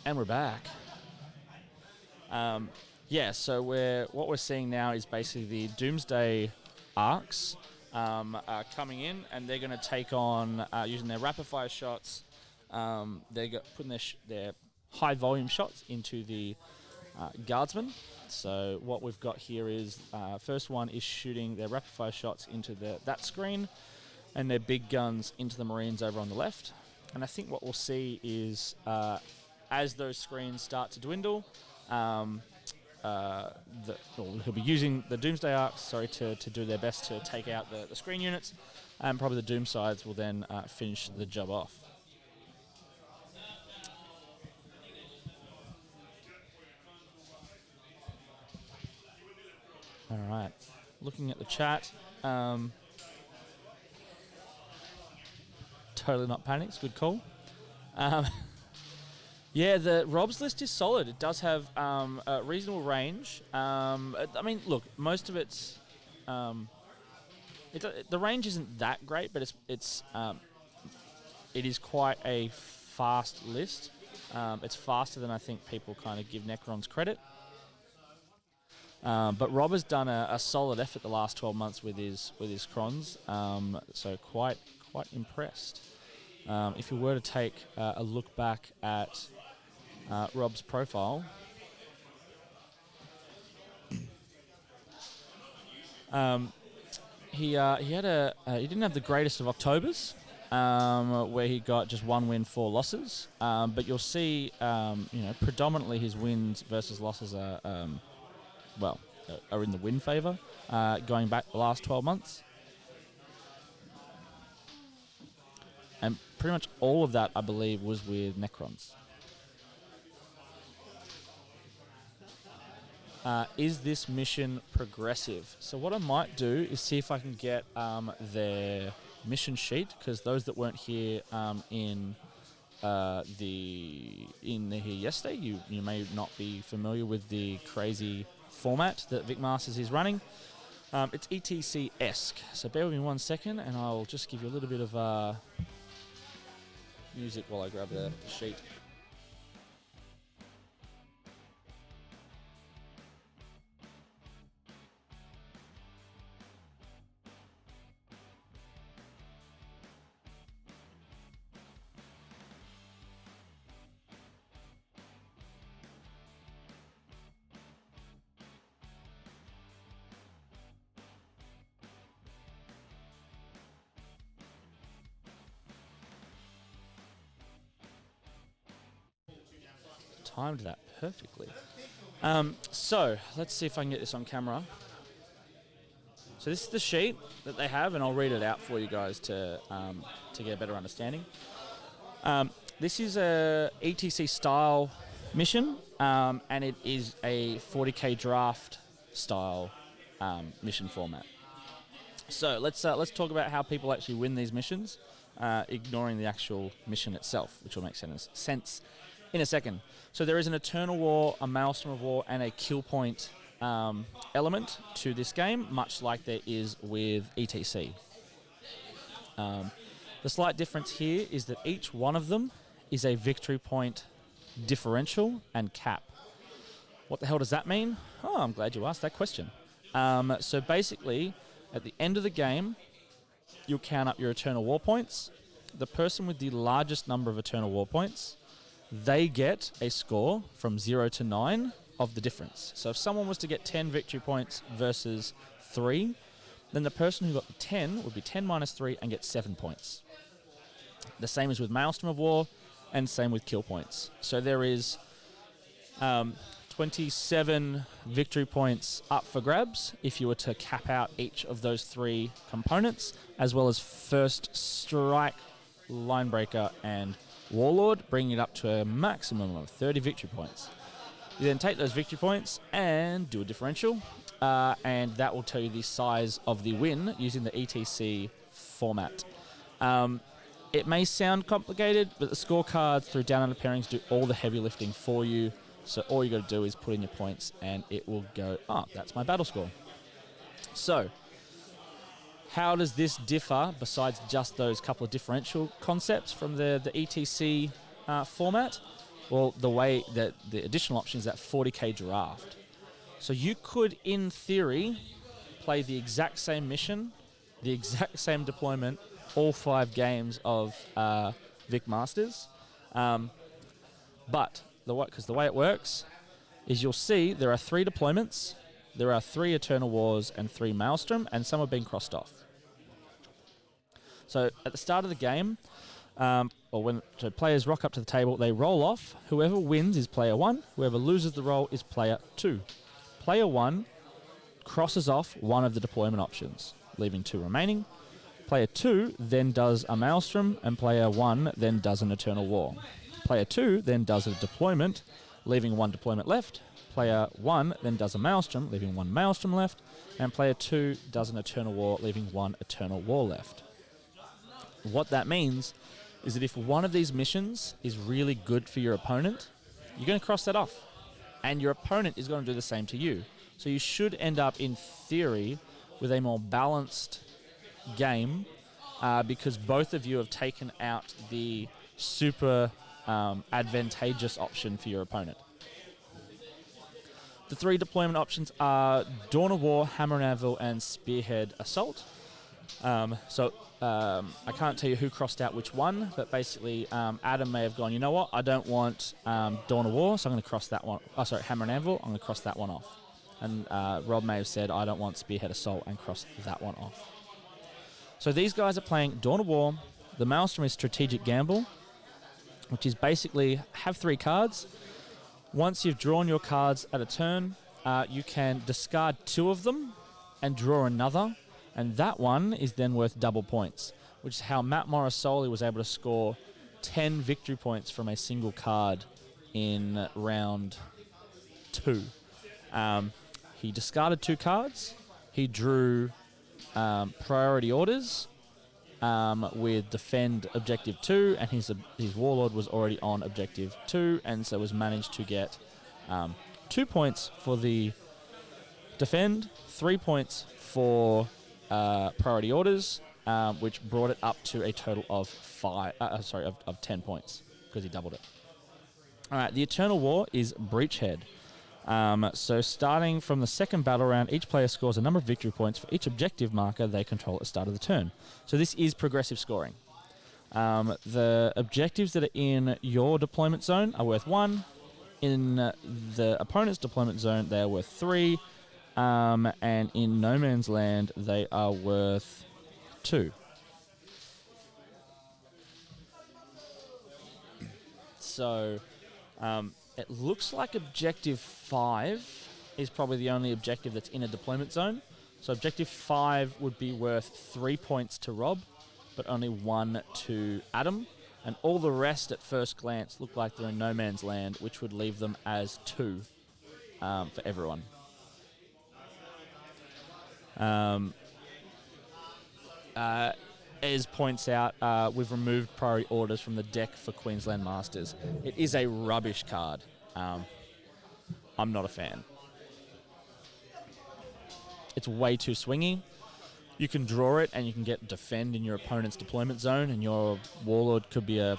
And we're back. So what we're seeing now is basically the Doomsday arcs are coming in, and they're going to take on using their rapid fire shots. They're putting their high volume shots into the guardsmen. So what we've got here is first one is shooting their rapid fire shots into that screen, and their big guns into the Marines over on the left. And I think what we'll see is as those screens start to dwindle, he'll be using the Doomsday arcs, to do their best to take out the screen units, and probably the Doom sides will then finish the job off. All right, looking at the chat, totally not panicked, good call. Yeah, the Rob's list is solid. It does have a reasonable range. I mean, look, most of it's the range isn't that great, but it is quite a fast list. It's faster than I think people kind of give Necrons credit. But Rob has done a solid effort the last 12 months with his crons, so quite impressed. If you were to take a look back at Rob's profile, he didn't have the greatest of Octobers, where he got just 1 win, 4 losses. But you'll see, predominantly his wins versus losses are in the win favour, going back the last 12 months. And pretty much all of that, I believe, was with Necrons. Is this mission progressive? So what I might do is see if I can get their mission sheet, because those that weren't here in here yesterday, you may not be familiar with the crazy format that Vic Masters is running. It's ETC-esque. So bear with me 1 second, and I'll just give you a little bit of music while I grab the sheet. Timed that perfectly. So let's see if I can get this on camera. So this is the sheet that they have, and I'll read it out for you guys to get a better understanding. This is a ETC style mission. and it is a 40k draft style mission format. So let's talk about how people actually win these missions, ignoring the actual mission itself, which will make sense in a second. So there is an Eternal War, a Maelstrom of War, and a kill point element to this game, much like there is with ETC. The slight difference here is that each one of them is a victory point differential and cap. What the hell does that mean? Oh, I'm glad you asked that question. So basically, at the end of the game, you'll count up your Eternal War points. The person with the largest number of Eternal War points, they get a score from 0 to 9 of the difference. So if someone was to get 10 victory points versus 3, then the person who got the 10 would be 10 minus 3 and get 7 points. The same is with Maelstrom of War, and same with kill points. So there is 27 victory points up for grabs if you were to cap out each of those 3 components, as well as First Strike, Linebreaker, and Warlord, bringing it up to a maximum of 30 victory points. You then take those victory points and do a differential, and that will tell you the size of the win using the ETC format. It may sound complicated, but the scorecards through Down Under Pairings do all the heavy lifting for you. So all you got to do is put in your points, and it will go, that's my battle score. So how does this differ, besides just those couple of differential concepts from the ETC format? Well, the way that the additional option is that 40k draft. So you could, in theory, play the exact same mission, the exact same deployment, all 5 games of Vic Masters. But because the way it works is you'll see there are 3 deployments, there are 3 Eternal Wars and 3 Maelstrom, and some have been crossed off. So at the start of the game, when players rock up to the table, they roll off. Whoever wins is player 1. Whoever loses the roll is player 2. Player 1 crosses off one of the deployment options, leaving 2 remaining. Player 2 then does a Maelstrom, and player 1 then does an Eternal War. Player 2 then does a deployment, leaving 1 deployment left. Player 1 then does a Maelstrom, leaving 1 Maelstrom left. And player 2 does an Eternal War, leaving 1 Eternal War left. What that means is that if one of these missions is really good for your opponent, you're going to cross that off. And your opponent is going to do the same to you. So you should end up, in theory, with a more balanced game, because both of you have taken out the super advantageous option for your opponent. The 3 deployment options are Dawn of War, Hammer and Anvil, and Spearhead Assault. I can't tell you who crossed out which one, but basically Adam may have gone, you know what, I don't want Dawn of War, so I'm going to cross that one. Oh, sorry, Hammer and Anvil, I'm going to cross that one off. And Rob may have said, I don't want Spearhead Assault, and cross that one off. So these guys are playing Dawn of War. The Maelstrom is Strategic Gamble, which is basically have 3 cards. Once you've drawn your cards at a turn, you can discard 2 of them and draw another, and that one is then worth double points, which is how Matt Morrisoli was able to score 10 victory points from a single card in round 2. He discarded 2 cards. He drew priority orders with defend objective 2, and his warlord was already on objective 2, and so was managed to get 2 points for the defend, 3 points for priority orders, which brought it up to a total of 10 points, because he doubled it. All right, the Eternal War is Breachhead. So starting from the second battle round, each player scores a number of victory points for each objective marker they control at the start of the turn. So this is progressive scoring. The objectives that are in your deployment zone are worth 1. In the opponent's deployment zone, they are worth 3. And in No Man's Land, they are worth 2. So it looks like objective 5 is probably the only objective that's in a deployment zone. So objective 5 would be worth 3 points to Rob, but only 1 to Adam. and all the rest at first glance look like they're in no man's land, which would leave them as 2 for everyone. As points out, we've removed priority orders from the deck for Queensland Masters. It is a rubbish card. I'm not a fan. It's way too swingy. You can draw it and you can get defend in your opponent's deployment zone, and your warlord could be a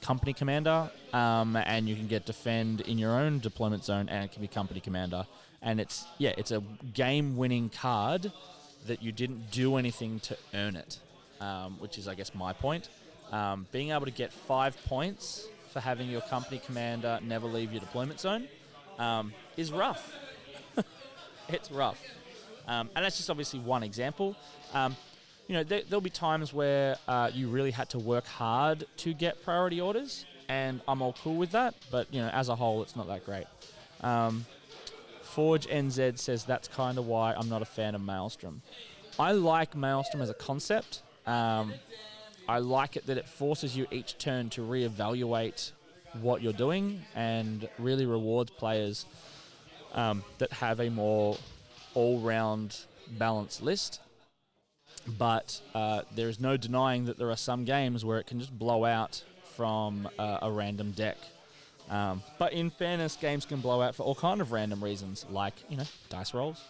company commander, and you can get defend in your own deployment zone and it can be company commander. And it's a game-winning card that you didn't do anything to earn it, which is, I guess, my point. Being able to get 5 points for having your company commander never leave your deployment zone is rough. It's rough. And that's just obviously one example. There'll be times where you really had to work hard to get priority orders, and I'm all cool with that, but, as a whole, it's not that great. Forge NZ says that's kind of why I'm not a fan of Maelstrom. I like Maelstrom as a concept. I like it that it forces you each turn to reevaluate what you're doing and really rewards players that have a more all-round balanced list. But there is no denying that there are some games where it can just blow out from a random deck. But in fairness, games can blow out for all kind of random reasons, like, dice rolls.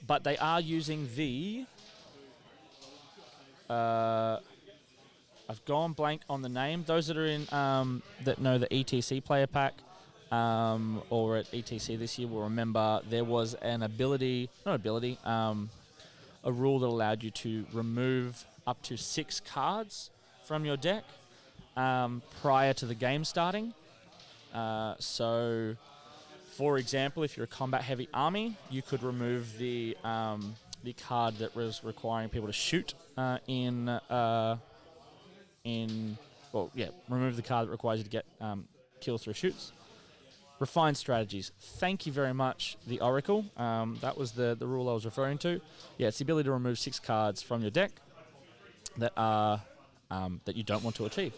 But they are using the... I've gone blank on the name. Those that are in that know the ETC player pack or at ETC this year will remember there was a rule that allowed you to remove up to 6 cards from your deck prior to the game starting. So, for example, if you're a combat-heavy army, you could remove the card that was requiring people to shoot remove the card that requires you to get kills through shoots. Refined strategies. Thank you very much, the Oracle. That was the rule I was referring to. Yeah, it's the ability to remove 6 cards from your deck that are that you don't want to achieve.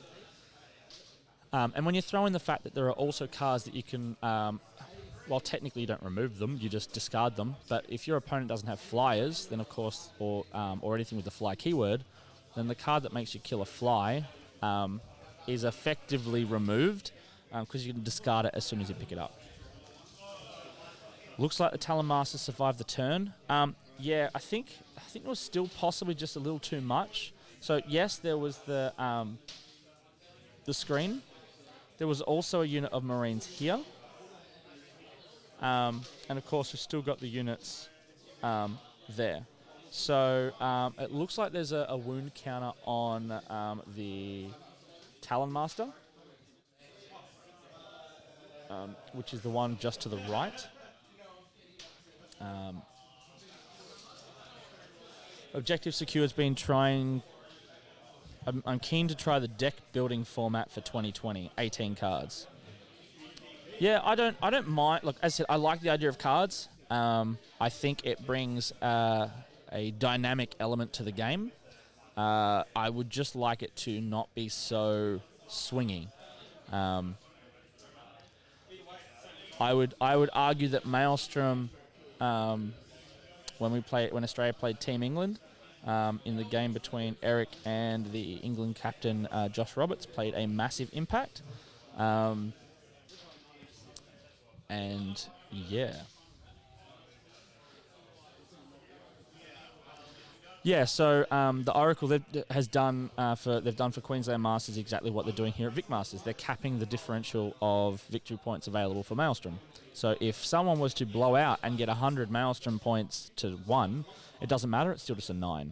And when you throw in the fact that there are also cards that you can, well, technically you don't remove them, you just discard them. But if your opponent doesn't have flyers, then of course, or anything with the fly keyword, then the card that makes you kill a fly is effectively removed because you can discard it as soon as you pick it up. Looks like the Talon Master survived the turn. Yeah, I think it was still possibly just a little too much. So yes, there was the screen. There was also a unit of Marines here. And of course, we've still got the units there. So it looks like there's a wound counter on the Talon Master, which is the one just to the right. Objective Secure has been trying... I'm keen to try the deck building format for 2020, 18 cards. Yeah, I don't mind. Look, as I said, I like the idea of cards. I think it brings a dynamic element to the game. I would just like it to not be so swingy. I would argue that Maelstrom, when Australia played Team England, in the game between Eric and the England captain Josh Roberts, played a massive impact. And yeah. Yeah, so the Oracle they've done for Queensland Masters exactly what they're doing here at Vic Masters. They're capping the differential of victory points available for Maelstrom. So if someone was to blow out and get 100 Maelstrom points to 1, it doesn't matter, it's still just a 9.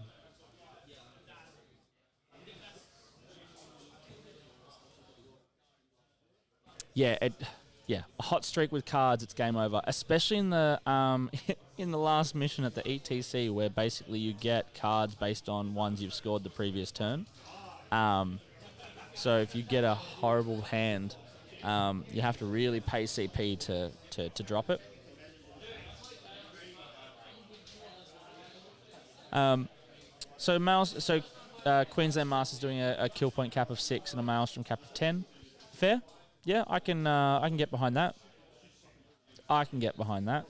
Yeah, a hot streak with cards, it's game over. Especially in the in the last mission at the ETC, where basically you get cards based on ones you've scored the previous turn. So if you get a horrible hand, you have to really pay CP to drop it. So Queensland Masters doing a kill point cap of 6 and a Maelstrom cap of 10. Fair? Yeah, I can get behind that. I can get behind that.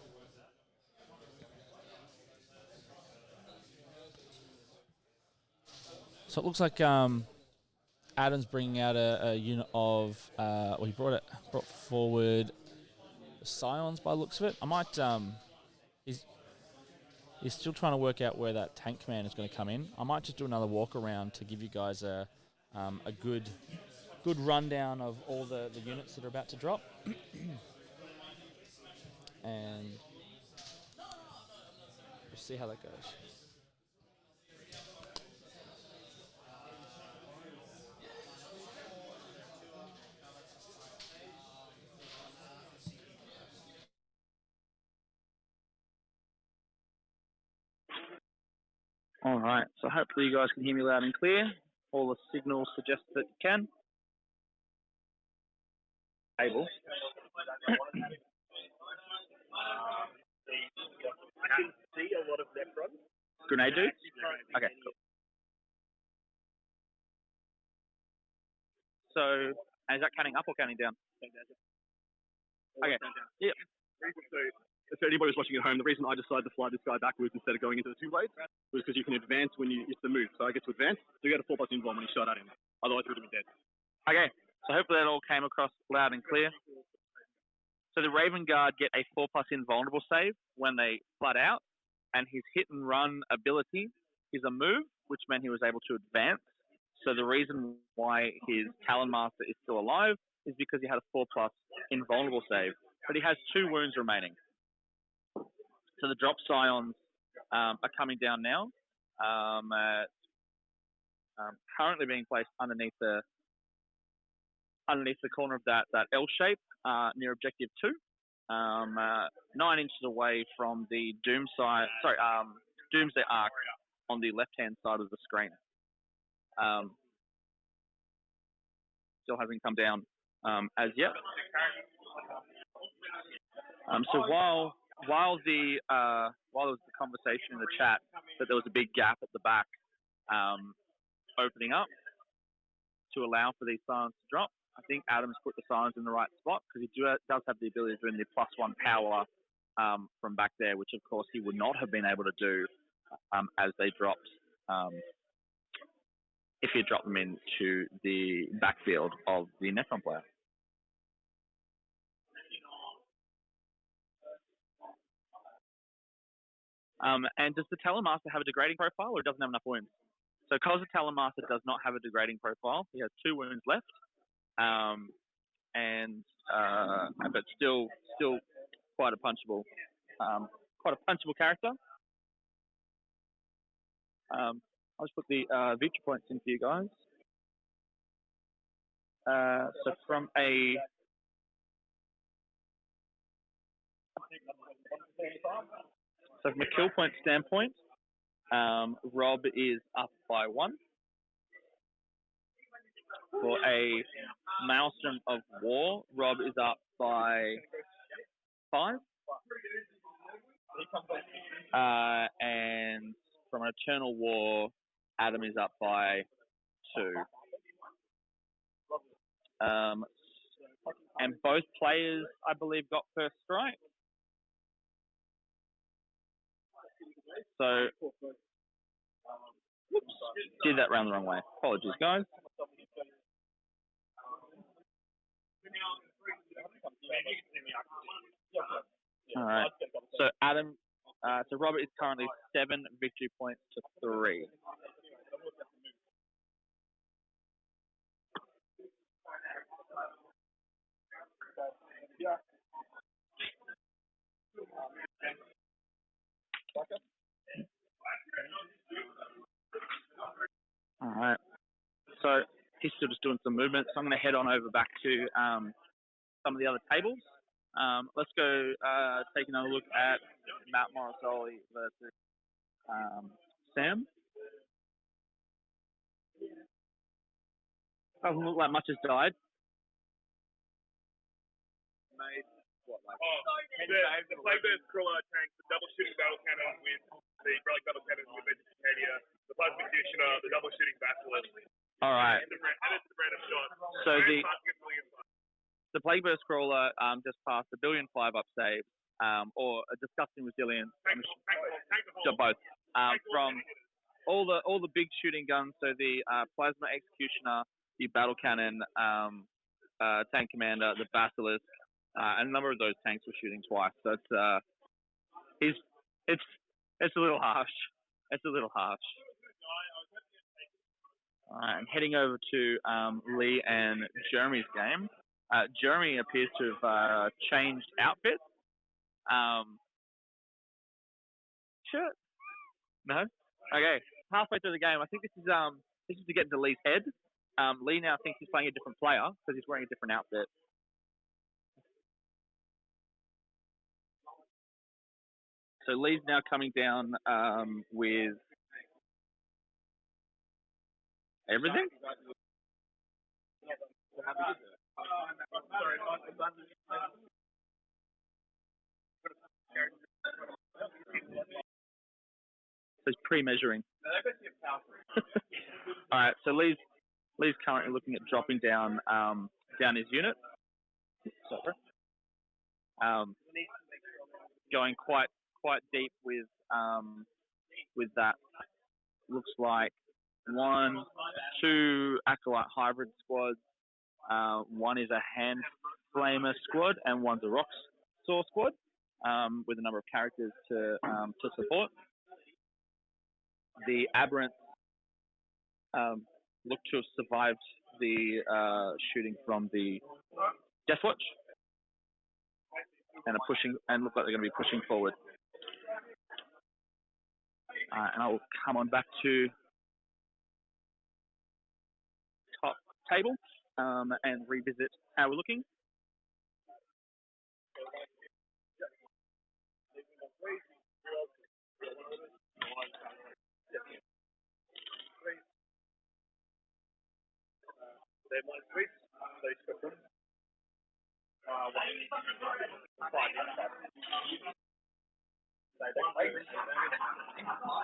So it looks like Adam's bringing out a unit of. He brought forward Scions by the looks of it. I might. He's still trying to work out where that tank command is going to come in. I might just do another walk around to give you guys a good rundown of all the units that are about to drop. And we'll see how that goes. All right, so hopefully you guys can hear me loud and clear. All the signals suggest that you can. Table. I can see a lot of left front. Grenade dudes? Okay, cool. So, is that counting up or counting down? Okay, yeah. So anybody who's watching at home, the reason I decided to fly this guy backwards instead of going into the two blades was because you can advance when it's the move. So I get to advance, so you get a 4+ invuln when you shot at him. Otherwise, he would have been dead. Okay, so hopefully that all came across loud and clear. So the Raven Guard get a 4+ invulnerable save when they flood out, and his hit and run ability is a move, which meant he was able to advance. So the reason why his Talon Master is still alive is because he had a 4+ invulnerable save, but he has 2 wounds remaining. So the drop Scions are coming down now, currently being placed underneath the corner of that L shape near objective 2, 9 inches away from the Doomsday Arc on the left-hand side of the screen. Still hasn't come down as yet. So while there was the conversation in the chat that there was a big gap at the back opening up to allow for these Scions to drop, I think Adam's put the Scions in the right spot because he does have the ability to do the +1 power from back there, which of course he would not have been able to do as they dropped if he dropped them into the backfield of the Necron player. And does the Talon Master have a degrading profile or doesn't have enough wounds? So because the Talon Master does not have a degrading profile, he has 2 wounds left, but still quite a punchable character. I'll just put the victory points in for you guys. So from a kill point standpoint, Rob is up by 1. For a Maelstrom of War, Rob is up by 5. And from an Eternal War, Adam is up by 2. And both players, I believe, got first strike. So, whoops, did that round the wrong way. Apologies, guys. All right. So Adam, so Robert is currently 7 victory points to 3. All right. So he's still just doing some movement. So I'm going to head on over back to some of the other tables. Let's go take another look at Matt Morrisoli versus Sam. Doesn't look like much has died. Made what, like? The Flameburst Crawler tank, the double shooting battle cannon with the relic battle cannon with Vegetation, the plasma conditioner, the double shooting bat All right. So the Plague Burst Crawler just passed a 1,000,000,005 up save, or a disgusting resilience, both, from all the big shooting guns. So the Plasma Executioner, the Battle Cannon, Tank Commander, the Basilisk, and a number of those tanks were shooting twice. So it's a little harsh. It's a little harsh. All right, I'm heading over to Lee and Jeremy's game. Jeremy appears to have changed outfits. Shirt? No? Okay. Halfway through the game, I think this is to get into Lee's head. Lee now thinks he's playing a different player because he's wearing a different outfit. So Lee's now coming down with everything. So he's pre-measuring. All right. So Lee's currently looking at dropping down his unit. Sorry. Going quite deep with that. Looks like 1, 2 Acolyte Hybrid squads. One is a Hand Flamer squad, and one's a Rock Saw squad, with a number of characters to support. The Aberrants look to have survived the shooting from the Deathwatch, and are pushing, and look like they're going to be pushing forward. And I will come on back to top table and revisit how we're looking.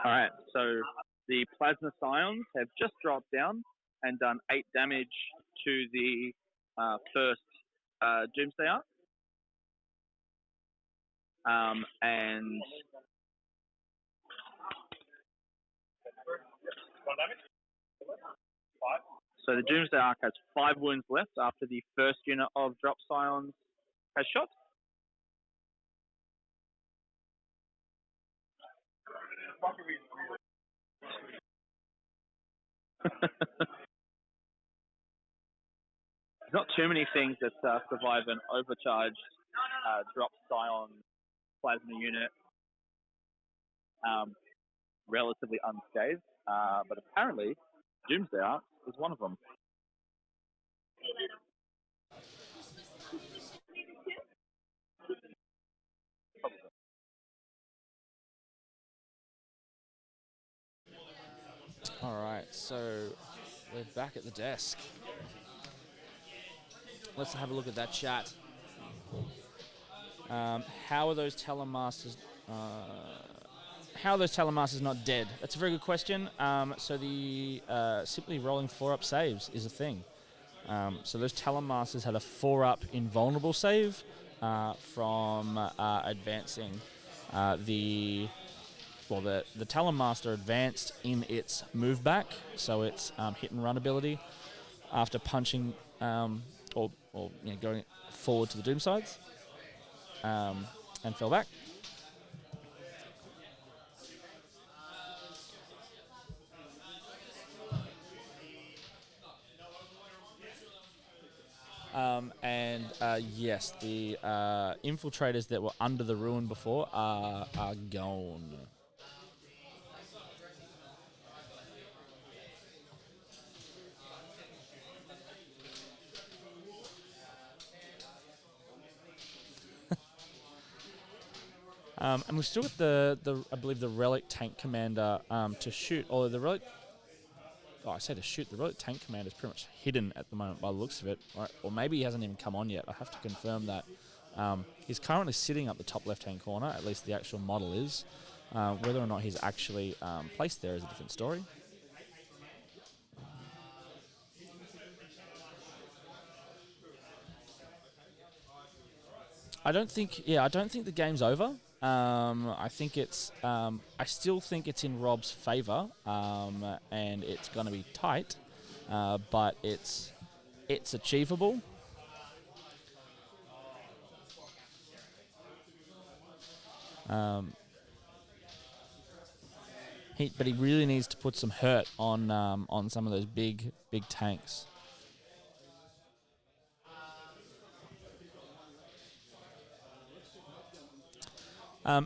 All right, so the Plasma Scions have just dropped down and done 8 damage to the first Doomsday Ark. And so the Doomsday Ark has 5 wounds left after the first unit of Drop Scions has shot. There's not too many things that survive an overcharged Drop Scion plasma unit relatively unscathed, but apparently Doomsday Ark is one of them. All right, so we're back at the desk. Let's have a look at that chat. How are those Telemasters? How are those Telemasters not dead? That's a very good question. So the simply rolling 4-up saves is a thing. So those Telemasters had a 4-up invulnerable save from advancing the Telemaster advanced in its move back, so its hit and run ability after punching or going forward to the doom sides and fell back. Yes, the infiltrators that were under the ruin before are gone. And we've still got the I believe the Relic Tank Commander to shoot, although the Relic... Oh, I say to shoot. The Relic Tank Commander is pretty much hidden at the moment by the looks of it. Or maybe he hasn't even come on yet. I have to confirm that. He's currently sitting up the top left-hand corner, at least the actual model is. Whether or not he's actually placed there is a different story. I don't think the game's over. I think it's. I still think it's in Rob's favour, and it's going to be tight, but it's achievable. But he really needs to put some hurt on some of those big tanks.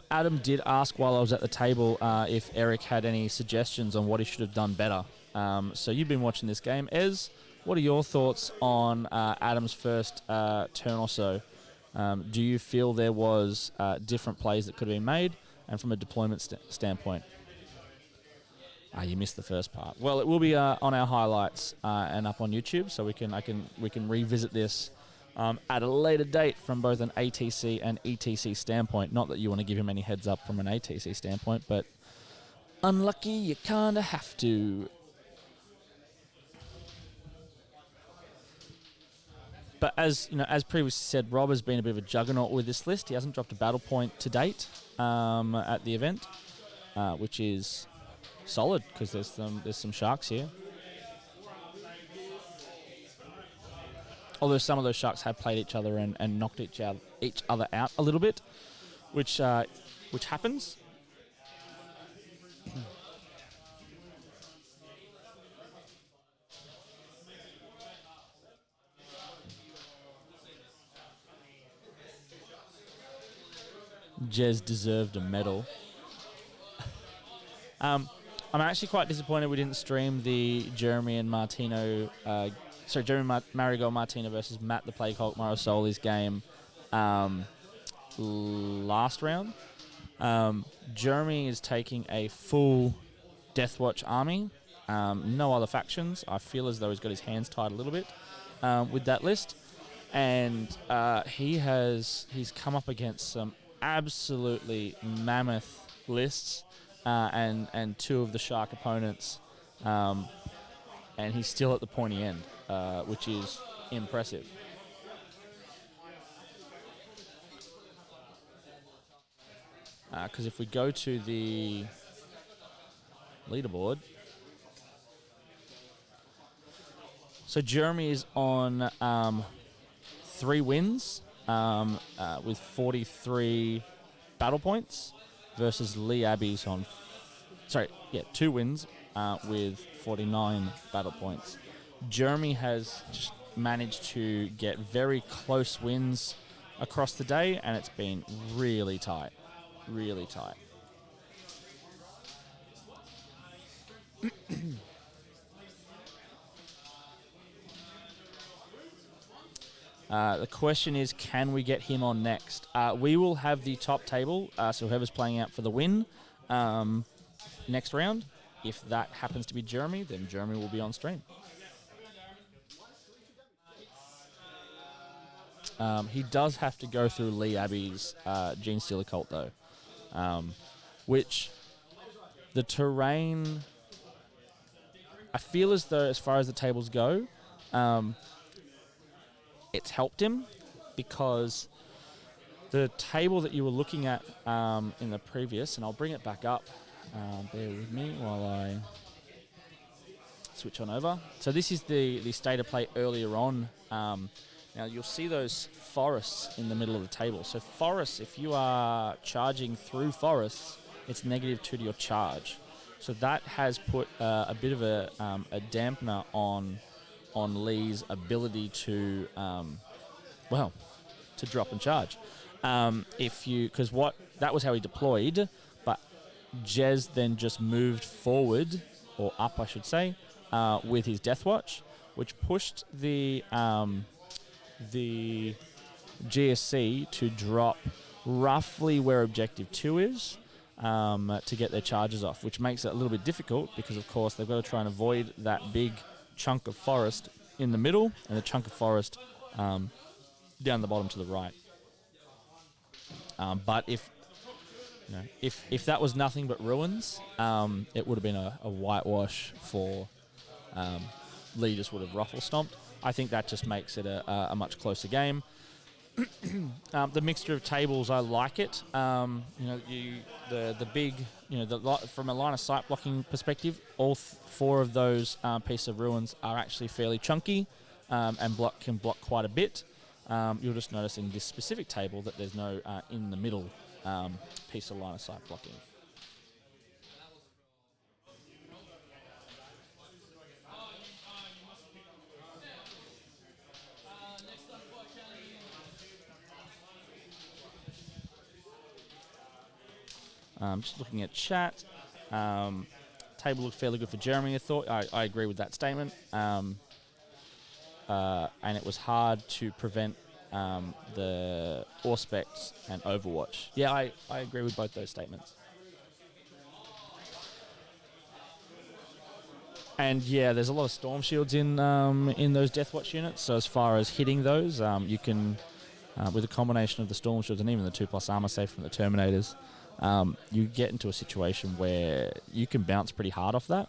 Adam did ask while I was at the table if Eric had any suggestions on what he should have done better. So you've been watching this game. Ez, what are your thoughts on Adam's first turn or so? Do you feel there was different plays that could have been made? And from a deployment standpoint? You missed the first part. Well, it will be on our highlights and up on YouTube, so we can revisit this at a later date from both an ATC and ETC standpoint. Not that you want to give him any heads up from an ATC standpoint, but unlucky, you kind of have to. But as you know, as previously said, Rob has been a bit of a juggernaut with this list. He hasn't dropped a battle point to date at the event, which is solid because there's some sharks here. Although some of those sharks have played each other and knocked each other out a little bit, which happens. Jez deserved a medal. I'm actually quite disappointed we didn't stream the Jeremy Marigold Martino versus Matt the Plague Hulk Morosoli's game last round. Jeremy is taking a full Deathwatch army, no other factions. I feel as though he's got his hands tied a little bit with that list, and he's come up against some absolutely mammoth lists and two of the shark opponents, and he's still at the pointy end, which is impressive. Because if we go to the leaderboard, so Jeremy is on 3 wins with 43 battle points versus Lee Abbey's on 2 wins with 49 battle points. Jeremy has just managed to get very close wins across the day, and it's been really tight. Really tight. The question is, can we get him on next? We will have the top table, so whoever's playing out for the win next round. If that happens to be Jeremy, then Jeremy will be on stream. He does have to go through Lee Abbey's Gene Stealer cult, though, which the terrain, I feel as though, as far as the tables go, it's helped him, because the table that you were looking at in the previous, and I'll bring it back up, bear with me while I switch on over. So this is the state of play earlier on. Now you'll see those forests in the middle of the table. So forests, if you are charging through forests, it's -2 to your charge. So that has put a bit of a dampener on Lee's ability to drop and charge. Because that was how he deployed, but Jez then just moved forward, or up I should say, with his Deathwatch, which pushed the GSC to drop roughly where Objective 2 is to get their charges off, which makes it a little bit difficult because, of course, they've got to try and avoid that big chunk of forest in the middle and the chunk of forest down the bottom to the right. But if that was nothing but ruins, it would have been a whitewash for Lee. Just would have ruffle stomped. I think that just makes it a much closer game. The mixture of tables, I like it. The big, from a line of sight blocking perspective, all four of those pieces of ruins are actually fairly chunky, and can block quite a bit. You'll just notice in this specific table that there's no in the middle piece of line of sight blocking. Just looking at chat, table looked fairly good for Jeremy. I agree with that statement. And it was hard to prevent the Auspex and Overwatch. Yeah, I agree with both those statements. And yeah, there's a lot of storm shields in those Deathwatch units. So as far as hitting those, you can, with a combination of the storm shields and even the 2+ armor save from the Terminators, you get into a situation where you can bounce pretty hard off that.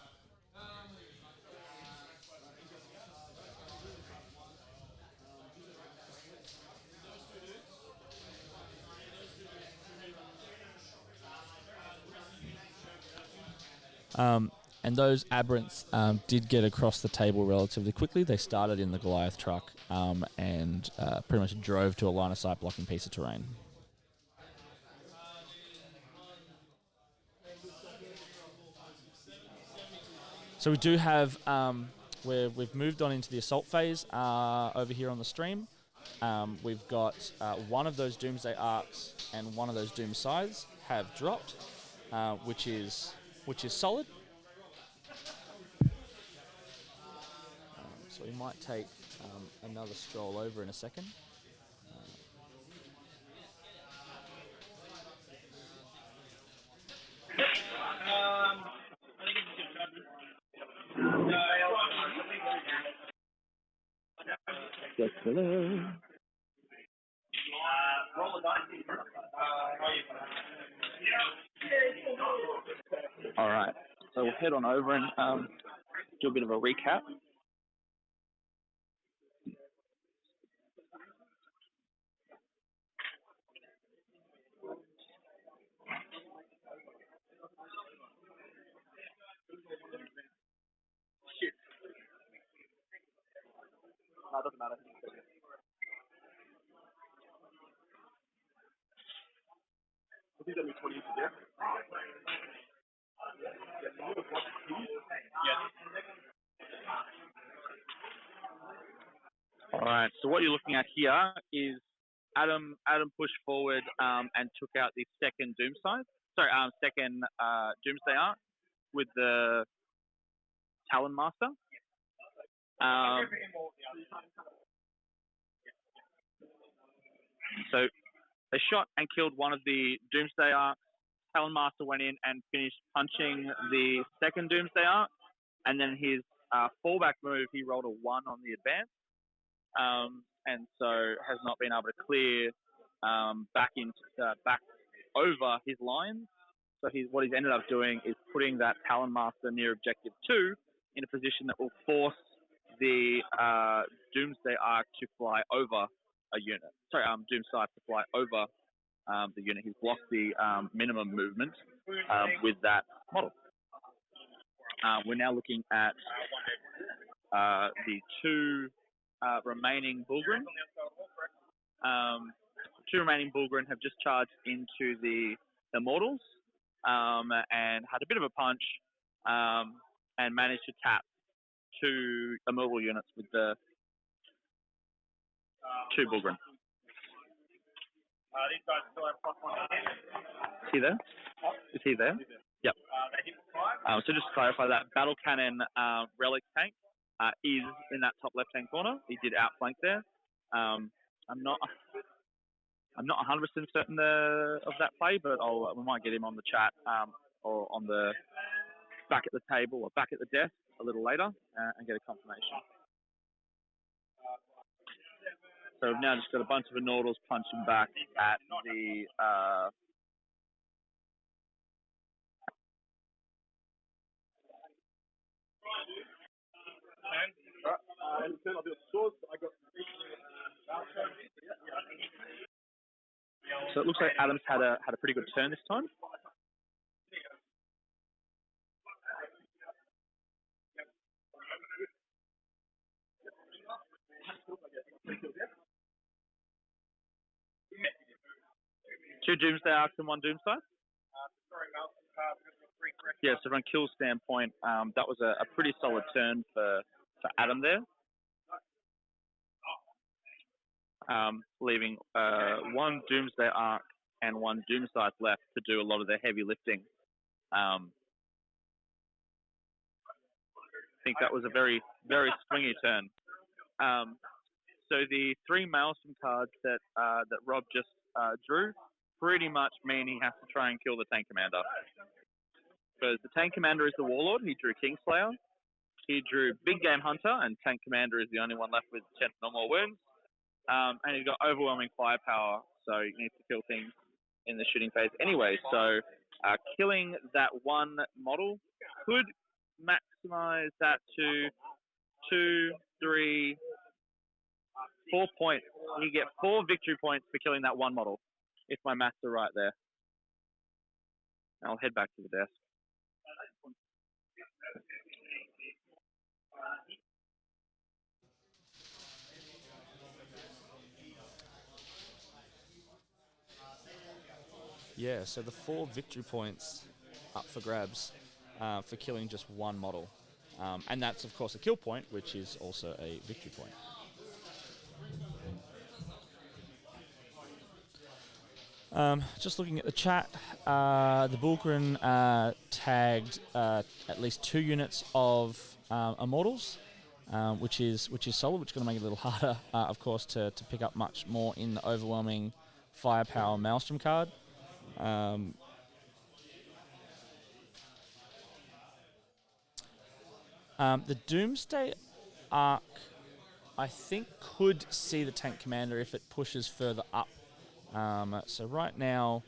And those aberrants did get across the table relatively quickly. They started in the Goliath truck and pretty much drove to a line of sight blocking piece of terrain. So we do have, we've moved on into the assault phase over here on the stream. We've got one of those Doomsday Arcs and one of those Doom Scythes have dropped, which is solid. So we might take another stroll over in a second. Yes, hello. All right, so we'll head on over and do a bit of a recap. No, it doesn't matter. I think that means 20 there. All right. So what you're looking at here is Adam pushed forward and took out the second second Doomsday Arc with the Talon Master. So they shot and killed one of the Doomsday Arcs. Talon Master went in and finished punching the second Doomsday Arc, and then his fallback move, he rolled a 1 on the advance, and so has not been able to clear back over his lines. So what he's ended up doing is putting that Talon Master near objective 2 in a position that will force the Doomsday Arc to fly over a unit. Sorry, Doomsday to fly over the unit. He's blocked the minimum movement with that model. We're now looking at the two remaining Bulgren. Two remaining Bulgren have just charged into the Immortals and had a bit of a punch and managed to tap 2 Immortal units with the 2 Bulgren. These guys still have +1. Is he there? Is he there? Yep. So just to clarify that, Battle Cannon Relic Tank is in that top left-hand corner. He did outflank there. I'm not 100% certain of that play, but we might get him on the chat or on the back at the table or back at the desk a little later and get a confirmation. So we've now just got a bunch of Immortals punching back at the So it looks like Adam's had a pretty good turn this time. Two Doomsday Arcs and one Doomsday. Yeah, so from a kill standpoint, that was a pretty solid turn for Adam there. Leaving one Doomsday Arc and one Doomsday left to do a lot of the heavy lifting. I think that was a very, very swingy turn. So the 3 Maelstrom cards that Rob just drew pretty much mean he has to try and kill the Tank Commander. Because the Tank Commander is the Warlord, he drew Kingslayer. He drew Big Game Hunter, and Tank Commander is the only one left with 10 or more wounds. And he's got overwhelming firepower, so he needs to kill things in the shooting phase anyway. So killing that one model could maximize that to 2, 3, 4 points. You get 4 victory points for killing that one model, if my maths are right there. I'll head back to the desk. Yeah, so the 4 victory points up for grabs for killing just one model. And that's, of course, a kill point, which is also a victory point. Just looking at the chat, the Bulgren tagged at least 2 units of Immortals, which is solid, which is going to make it a little harder, of course, to pick up much more in the overwhelming firepower Maelstrom card. The Doomsday Arc, I think, could see the Tank Commander if it pushes further up. So right now,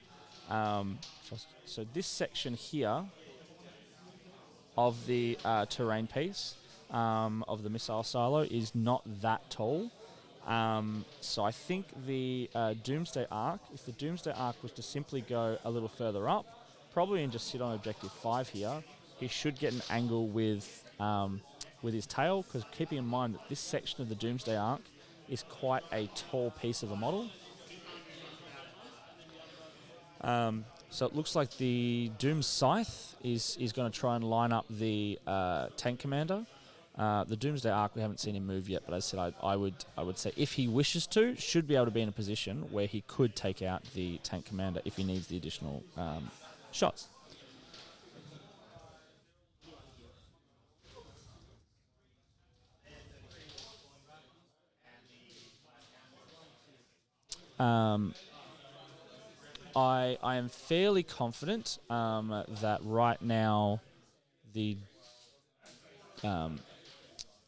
so this section here of the terrain piece of the missile silo is not that tall. So I think the Doomsday Arc, if the Doomsday Arc was to simply go a little further up, probably and just sit on objective 5 here, he should get an angle with his tail, because keeping in mind that this section of the Doomsday Arc is quite a tall piece of a model. So it looks like the Doom Scythe is going to try and line up the Tank Commander. The Doomsday Arc, we haven't seen him move yet, but as I said, I would say if he wishes to, should be able to be in a position where he could take out the Tank Commander if he needs the additional shots. I am fairly confident that right now the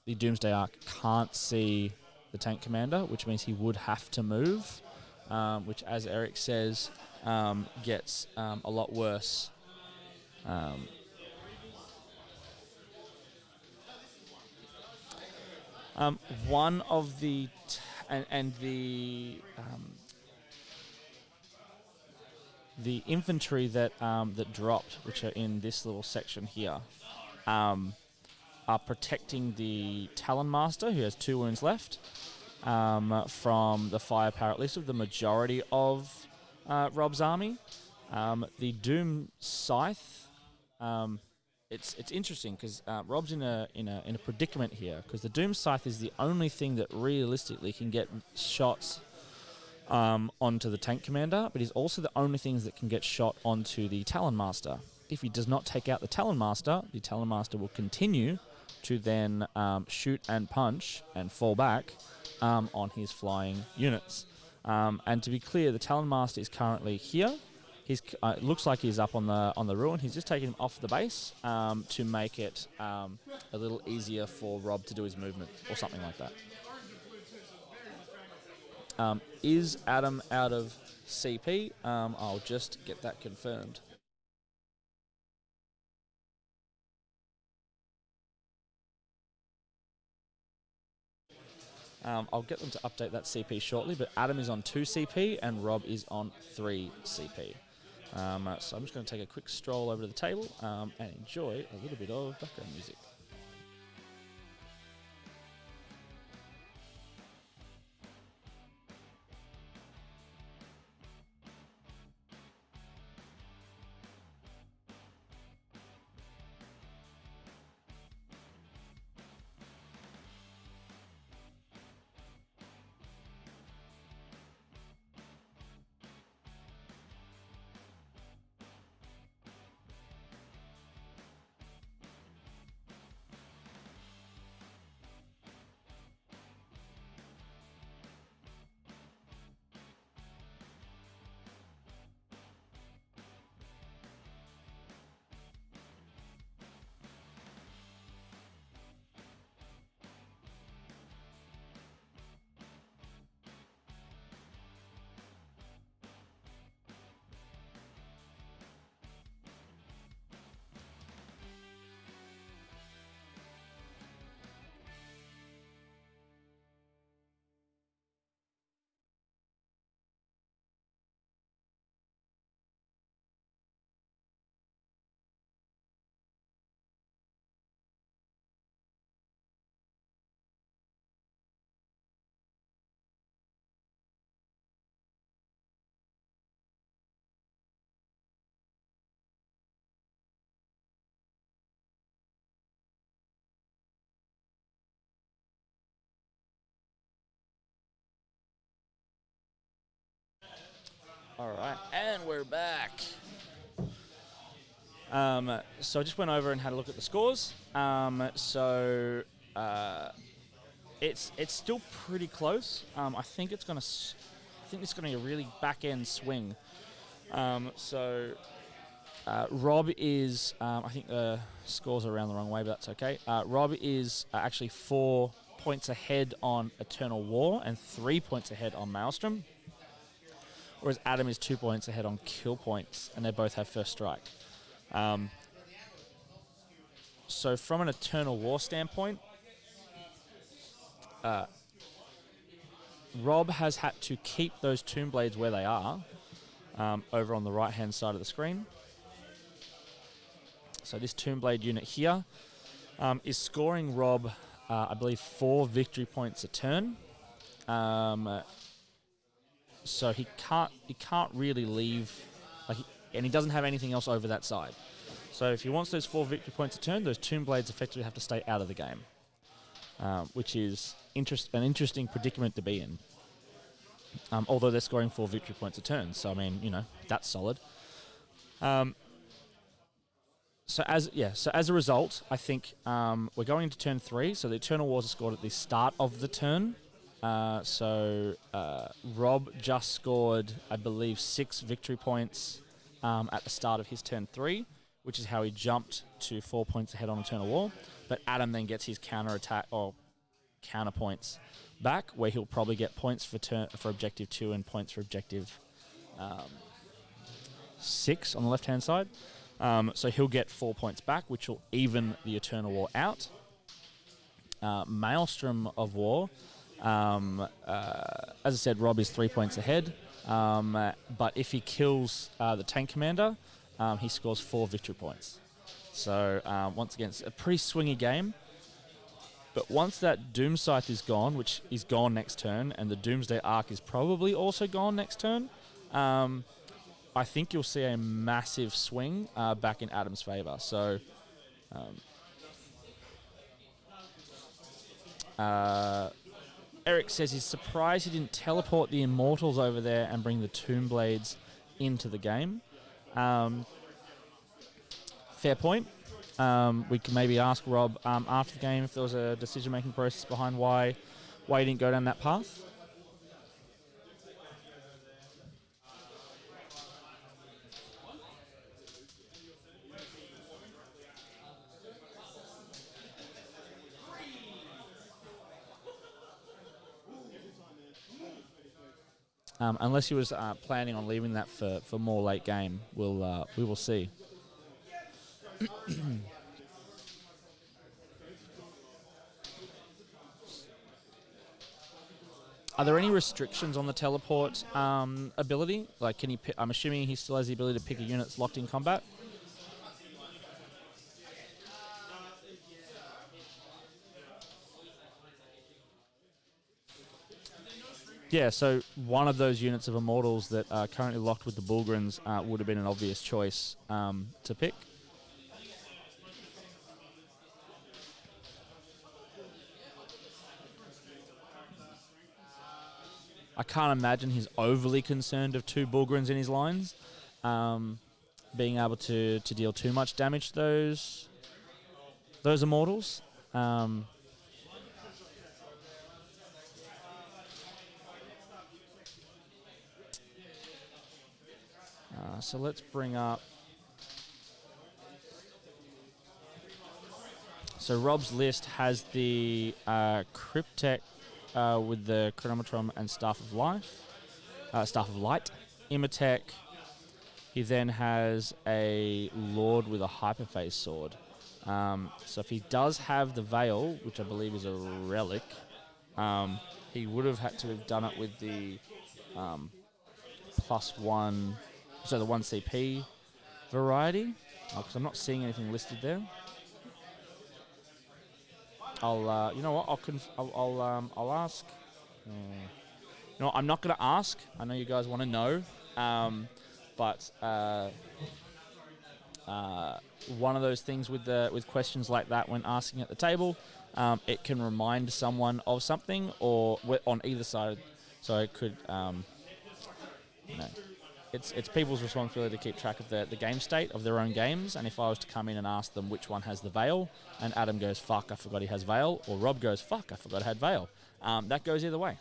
Doomsday Arc can't see the Tank Commander, which means he would have to move, which, as Eric says, gets a lot worse. One of the the infantry that dropped, which are in this little section here, are protecting the Talon Master, who has 2 wounds left, from the firepower, at least of the majority of Rob's army. The Doom Scythe, it's interesting because Rob's in a predicament here, because the Doom Scythe is the only thing that realistically can get shots onto the Tank Commander, but he's also the only things that can get shot onto the Talon Master. If he does not take out the Talon Master will continue to then shoot and punch and fall back on his flying units. And to be clear, the Talon Master is currently here. It looks like he's up on the ruin. He's just taken him off the base to make it a little easier for Rob to do his movement or something like that. Is Adam out of CP? I'll just get that confirmed. I'll get them to update that CP shortly, but Adam is on 2 CP and Rob is on 3 CP. So I'm just going to take a quick stroll over to the table and enjoy a little bit of background music. All right, and we're back. So I just went over and had a look at the scores. It's still pretty close. I think it's gonna be a really back end swing. Rob is I think the scores are around the wrong way, but that's okay. Rob is actually 4 points ahead on Eternal War and 3 points ahead on Maelstrom. Whereas Adam is 2 points ahead on kill points, and they both have first strike. So from an Eternal War standpoint, Rob has had to keep those Tomb Blades where they are, over on the right-hand side of the screen. So this Tomb Blade unit here is scoring Rob, I believe, 4 victory points a turn. So he can't really leave, and he doesn't have anything else over that side. So if he wants those 4 victory points a turn, those Tomb Blades effectively have to stay out of the game, which is an interesting predicament to be in. Although they're scoring 4 victory points a turn, so I mean, that's solid. So as a result, I think we're going into turn 3. So the Eternal Wars are scored at the start of the turn. Rob just scored, I believe, 6 victory points at the start of his turn 3, which is how he jumped to 4 points ahead on Eternal War. But Adam then gets his counter attack or counter points back, where he'll probably get points for objective 2 and points for objective 6 on the left hand side. So he'll get 4 points back, which will even the Eternal War out. Maelstrom of War. As I said, Rob is 3 points ahead, but if he kills the tank commander, he scores 4 victory points. So once again, it's a pretty swingy game. But once that Doom Scythe is gone, which is gone next turn, and the Doomsday Arc is probably also gone next turn, I think you'll see a massive swing back in Adam's favour. So Eric says he's surprised he didn't teleport the Immortals over there and bring the Tomb Blades into the game. Fair point. We can maybe ask Rob after the game if there was a decision-making process behind why he didn't go down that path. Unless he was planning on leaving that for more late game, we will see. Are there any restrictions on the teleport ability? Like, can he? I'm assuming he still has the ability to pick a unit that's locked in combat. Yeah, so one of those units of Immortals that are currently locked with the Bullgrins would have been an obvious choice to pick. I can't imagine he's overly concerned of 2 Bullgrins in his lines, being able to deal too much damage to those Immortals. So let's bring up... So Rob's list has the Cryptek with the Chronometron and Staff of Life, Staff of Light, Imatech. He then has a Lord with a Hyperphase Sword. So if he does have the Veil, which I believe is a relic, he would have had to have done it with the +1, so the 1 CP variety, because I'm not seeing anything listed there. I'll, you know what? I'll ask. No, I'm not going to ask. I know you guys want to know, but one of those things with questions like that, when asking at the table, it can remind someone of something, or on either side. So it could, it's people's responsibility to keep track of the game state of their own games. And if I was to come in and ask them which one has the Veil, and Adam goes, "Fuck, I forgot he has Veil," or Rob goes, "Fuck, I forgot I had Veil," that goes either way.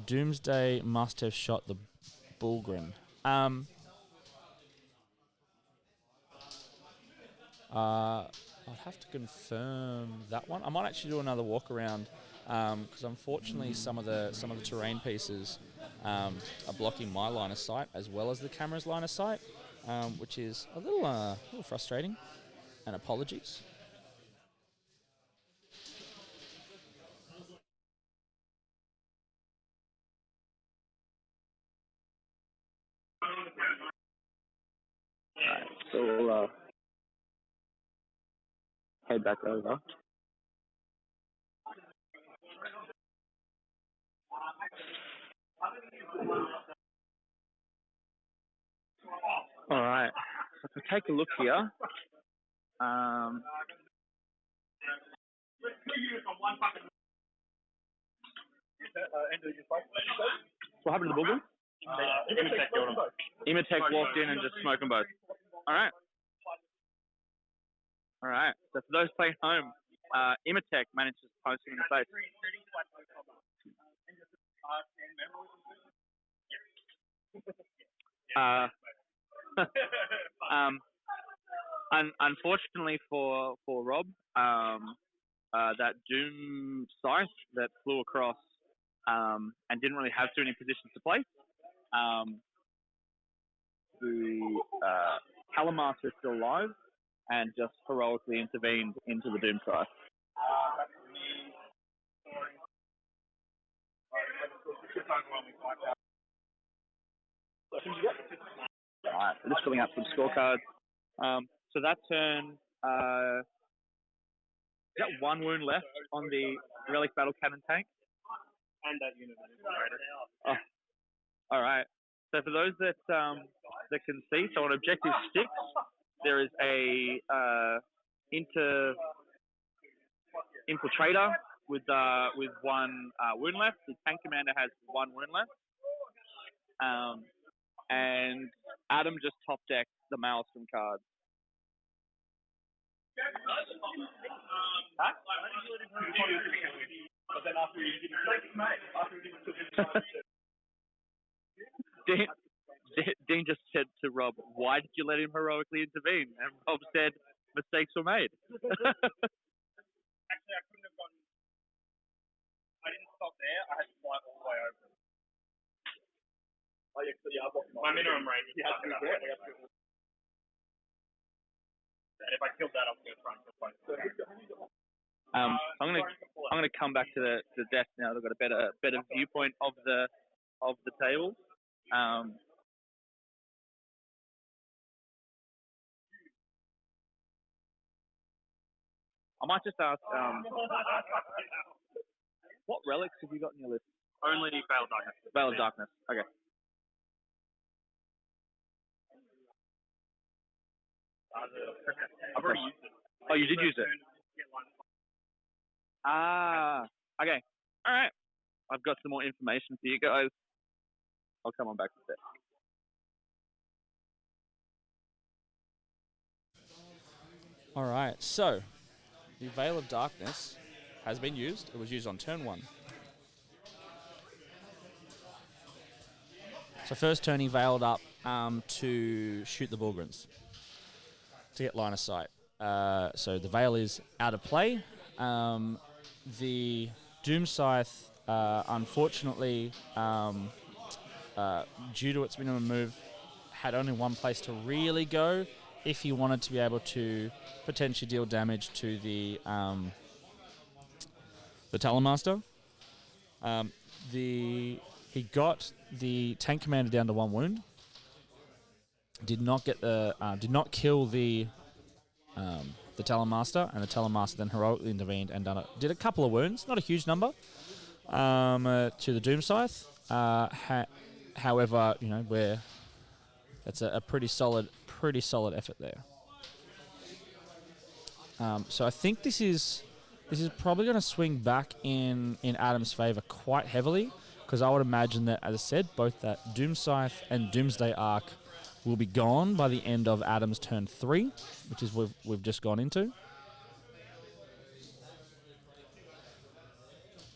Doomsday must have shot the Bullgrin. I'll have to confirm that one. I might actually do another walk around because unfortunately some of the terrain pieces are blocking my line of sight as well as the camera's line of sight, which is a little frustrating. And apologies. Alright, so we'll head back over. Alright, so if we take a look here, what happened to the Bullgrin? Imatech walked in and just smoked them both. Alright. Alright, so for those playing home, Imatech manages to punch him in the face. Unfortunately for Rob, that Doom Scythe that flew across and didn't really have too many positions to place. The Calamaster is still alive and just heroically intervened into the Doom Scythe. Alright, just filling up some scorecards. So that turn, is that 1 wound left on the Relic Battle Cannon tank? And that unit. Oh. Alright. So for those that can see, so on objective 6, there is a infiltrator with 1 wound left. The tank commander has 1 wound left. And Adam just top decked the Maelstrom card. Dean just said to Rob, "Why did you let him heroically intervene?" And Rob said, "Mistakes were made." Actually, I couldn't have gone. I didn't stop there. I had to fly all the way over. Oh, yeah, my minimum range. I'm gonna come back to the desk now. I've got a better viewpoint of the table. I might just ask, what relics have you got in your list? Only Veil of Darkness. Veil of Darkness. Okay. I've already used it. Oh, you did use it? Okay. All right. I've got some more information for you guys. I'll come on back to that. All right, so the Veil of Darkness has been used. It was used on turn 1. So first turn he veiled up to shoot the Bullgrins, to get line of sight. So the Veil is out of play. The Doom Scythe, unfortunately, due to its minimum move, had only one place to really go if he wanted to be able to potentially deal damage to the Talonmaster. He got the tank commander down to 1 wound. Did not kill the Talonmaster, and the Talonmaster then heroically intervened and did a couple of wounds, not a huge number, to the Doom Scythe. However, that's a pretty solid effort there. So I think this is probably going to swing back in Adam's favour quite heavily, because I would imagine that, as I said, both that Doom Scythe and Doomsday Arc will be gone by the end of Adam's turn 3, which is we've just gone into.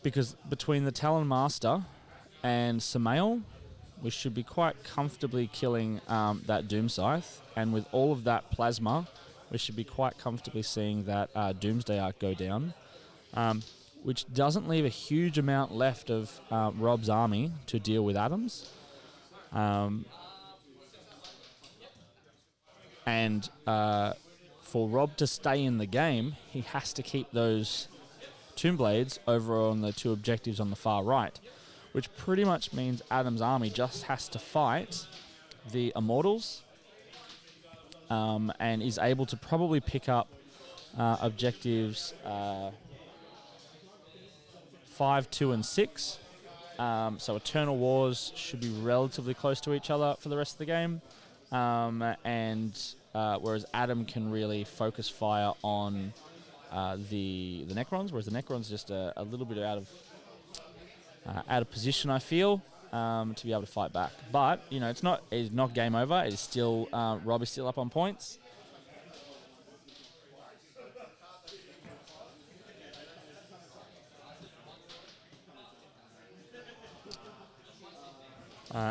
Because between the Talonmaster and Samael, we should be quite comfortably killing that Doom Scythe, and with all of that plasma, we should be quite comfortably seeing that Doomsday Arc go down, which doesn't leave a huge amount left of Rob's army to deal with Adams. And for Rob to stay in the game, he has to keep those Tomb Blades over on the 2 objectives on the far right, which pretty much means Adam's army just has to fight the Immortals, and is able to probably pick up objectives 5, 2, and 6. So Eternal Wars should be relatively close to each other for the rest of the game. Whereas Adam can really focus fire on the Necrons, whereas the Necrons just a little bit out of position, I feel, to be able to fight back. But it's not game over. It is still Rob is still up on points.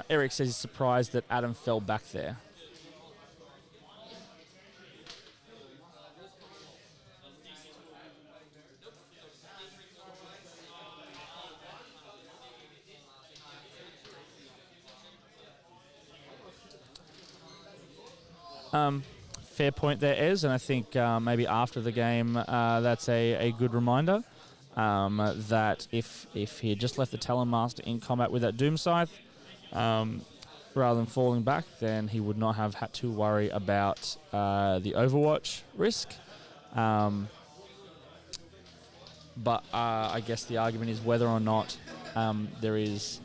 Eric says he's surprised that Adam fell back there. Fair point there, Ez, and I think maybe after the game that's a good reminder that if he had just left the Talonmaster in combat with that Doom Scythe, rather than falling back, then he would not have had to worry about the Overwatch risk. But I guess the argument is whether or not there is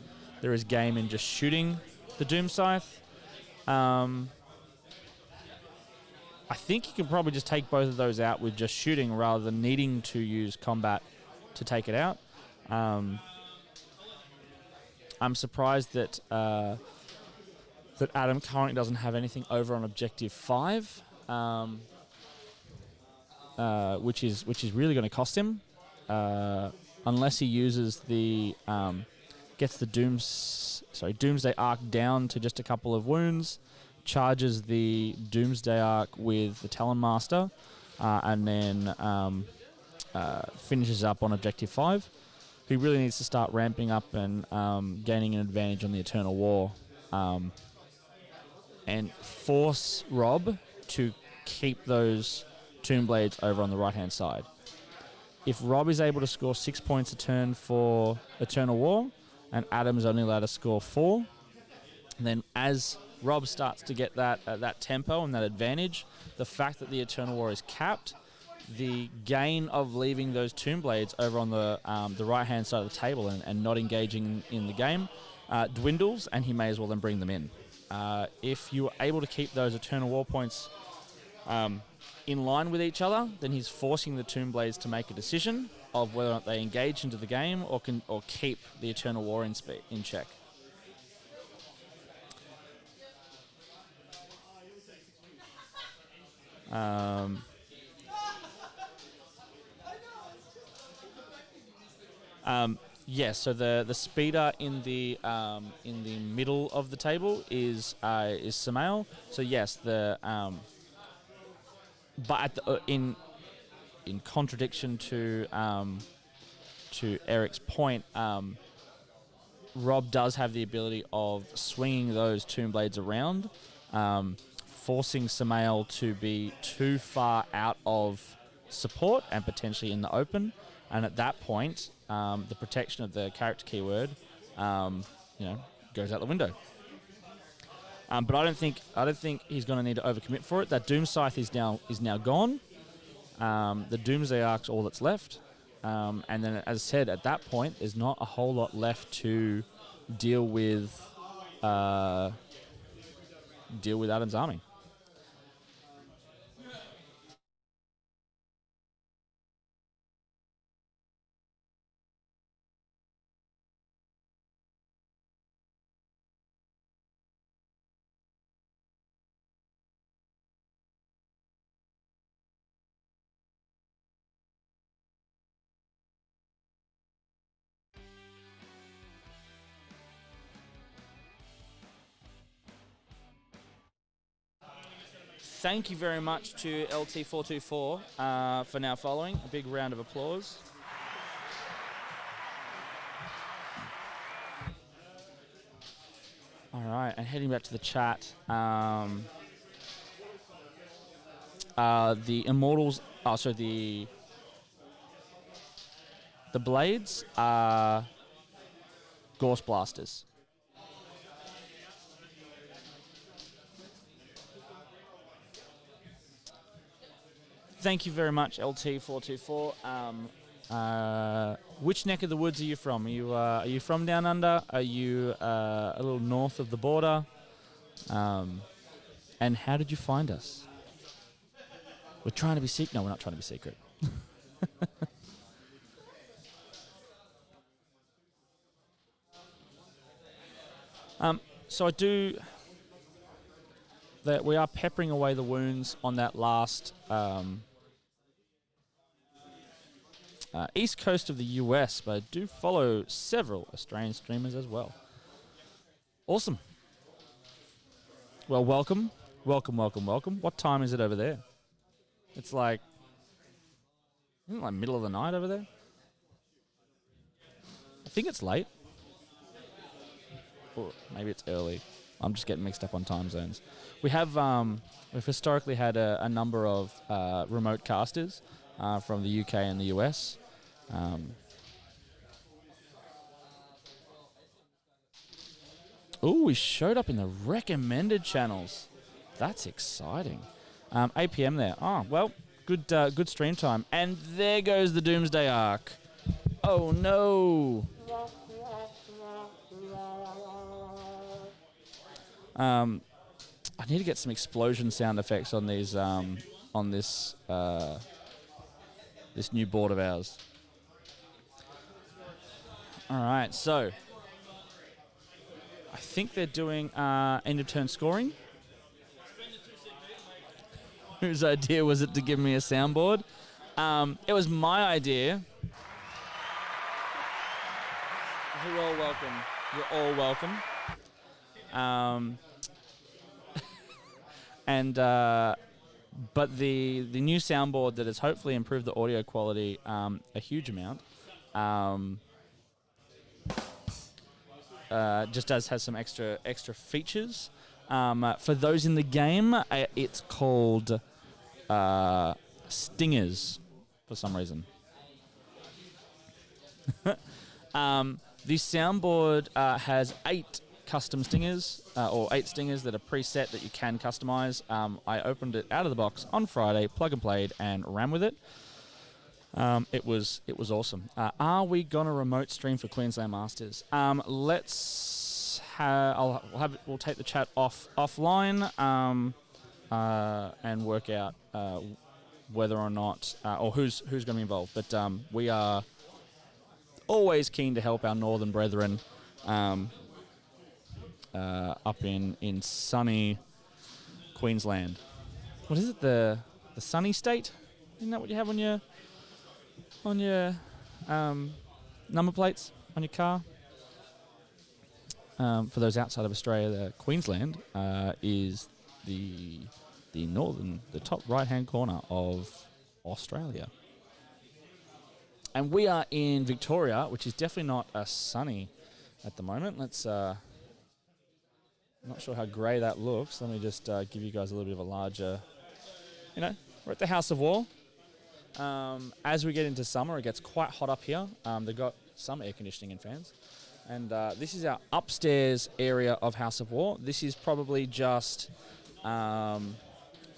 game in just shooting the Doom Scythe. I think you can probably just take both of those out with just shooting rather than needing to use combat to take it out. I'm surprised that Adam currently doesn't have anything over on objective 5, which is really going to cost him, unless he uses gets the Doomsday Arc down to just a couple of wounds, charges the Doomsday Arc with the Talonmaster, and then finishes up on objective 5. He really needs to start ramping up and gaining an advantage on the Eternal War, and force Rob to keep those Tomb Blades over on the right-hand side. If Rob is able to score 6 points a turn for Eternal War, and Adam's only allowed to score 4, and then as Rob starts to get that tempo and that advantage, the fact that the Eternal War is capped, the gain of leaving those Tomb Blades over on the right-hand side of the table and not engaging in the game dwindles, and he may as well then bring them in. If you are able to keep those Eternal War points in line with each other, then he's forcing the Tomb Blades to make a decision of whether or not they engage into the game or keep the Eternal War in check. Yes, so the speeder in the middle of the table is Samael. So yes, but in contradiction to Eric's point, Rob does have the ability of swinging those Tomb Blades around, forcing Samael to be too far out of support and potentially in the open, and at that point, the protection of the character keyword, goes out the window. But I don't think he's going to need to overcommit for it. That Doom Scythe is now gone. The Doomsday Ark's all that's left, and then, as I said, at that point, there's not a whole lot left to deal with Adam's army. Thank you very much to LT424 for now following. A big round of applause. All right, and heading back to the chat. The Immortals, the Blades are Gorse Blasters. Thank you very much, LT424. Which neck of the woods are you from? Are you from Down Under? Are you a little north of the border? And how did you find us? We're trying to be secret. No, we're not trying to be secret. So I do that. We are peppering away the wounds on that last east coast of the US, but I do follow several Australian streamers as well. Awesome. Well, welcome. What time is it over there? It's like middle of the night over there. I think it's late. Or maybe it's early. I'm just getting mixed up on time zones. We have we've historically had a number of remote casters from the UK and the US. We showed up in the recommended channels. That's exciting. 8 p.m. there. Oh, well, good stream time. And there goes the Doomsday Ark. Oh, no. I need to get some explosion sound effects on these on this new board of ours. All right, so I think they're doing end of turn scoring. Whose idea was it to give me a soundboard? It was my idea. You're all welcome. You're all welcome. And but the new soundboard that has hopefully improved the audio quality a huge amount. Just has some extra features. For those in the game, it's called stingers for some reason. This soundboard has 8 custom stingers, or 8 stingers that are preset that you can customize. I opened it out of the box on Friday, plug and played, and ran with it. It was awesome. Are we gonna remote stream for Queensland Masters? We'll take the chat offline and work out whether or not or who's going to be involved. But we are always keen to help our northern brethren up in sunny Queensland. What is it? The sunny state? Isn't that what you have on your number plates on your car? For those outside of Australia, Queensland is the top right-hand corner of Australia. And we are in Victoria, which is definitely not sunny at the moment. I'm not sure how grey that looks. Let me just give you guys a little bit of a larger, we're at the House of War. As we get into summer, it gets quite hot up here. They've got some air conditioning and fans. And this is our upstairs area of House of War. This is probably just a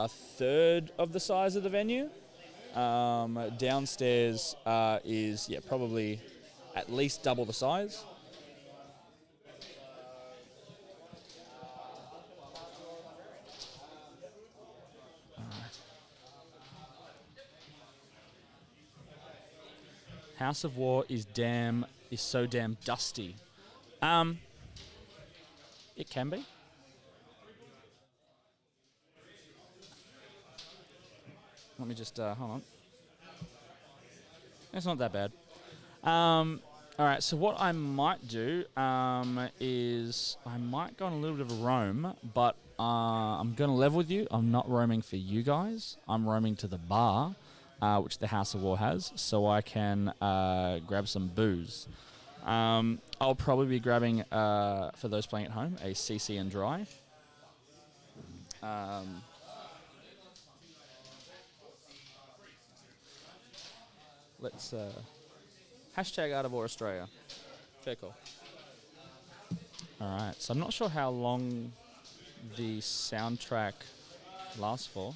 third of the size of the venue. Downstairs is probably at least double the size. House of War is so damn dusty. It can be. Let me just hold on. It's not that bad. All right. So what I might do is I might go on a little bit of a roam, but I'm going to level with you. I'm not roaming for you guys. I'm roaming to the bar, which the House of War has, so I can grab some booze. I'll probably be grabbing, for those playing at home, a CC and dry. Let's hashtag out of War Australia. Fair call. All right, so I'm not sure how long the soundtrack lasts for,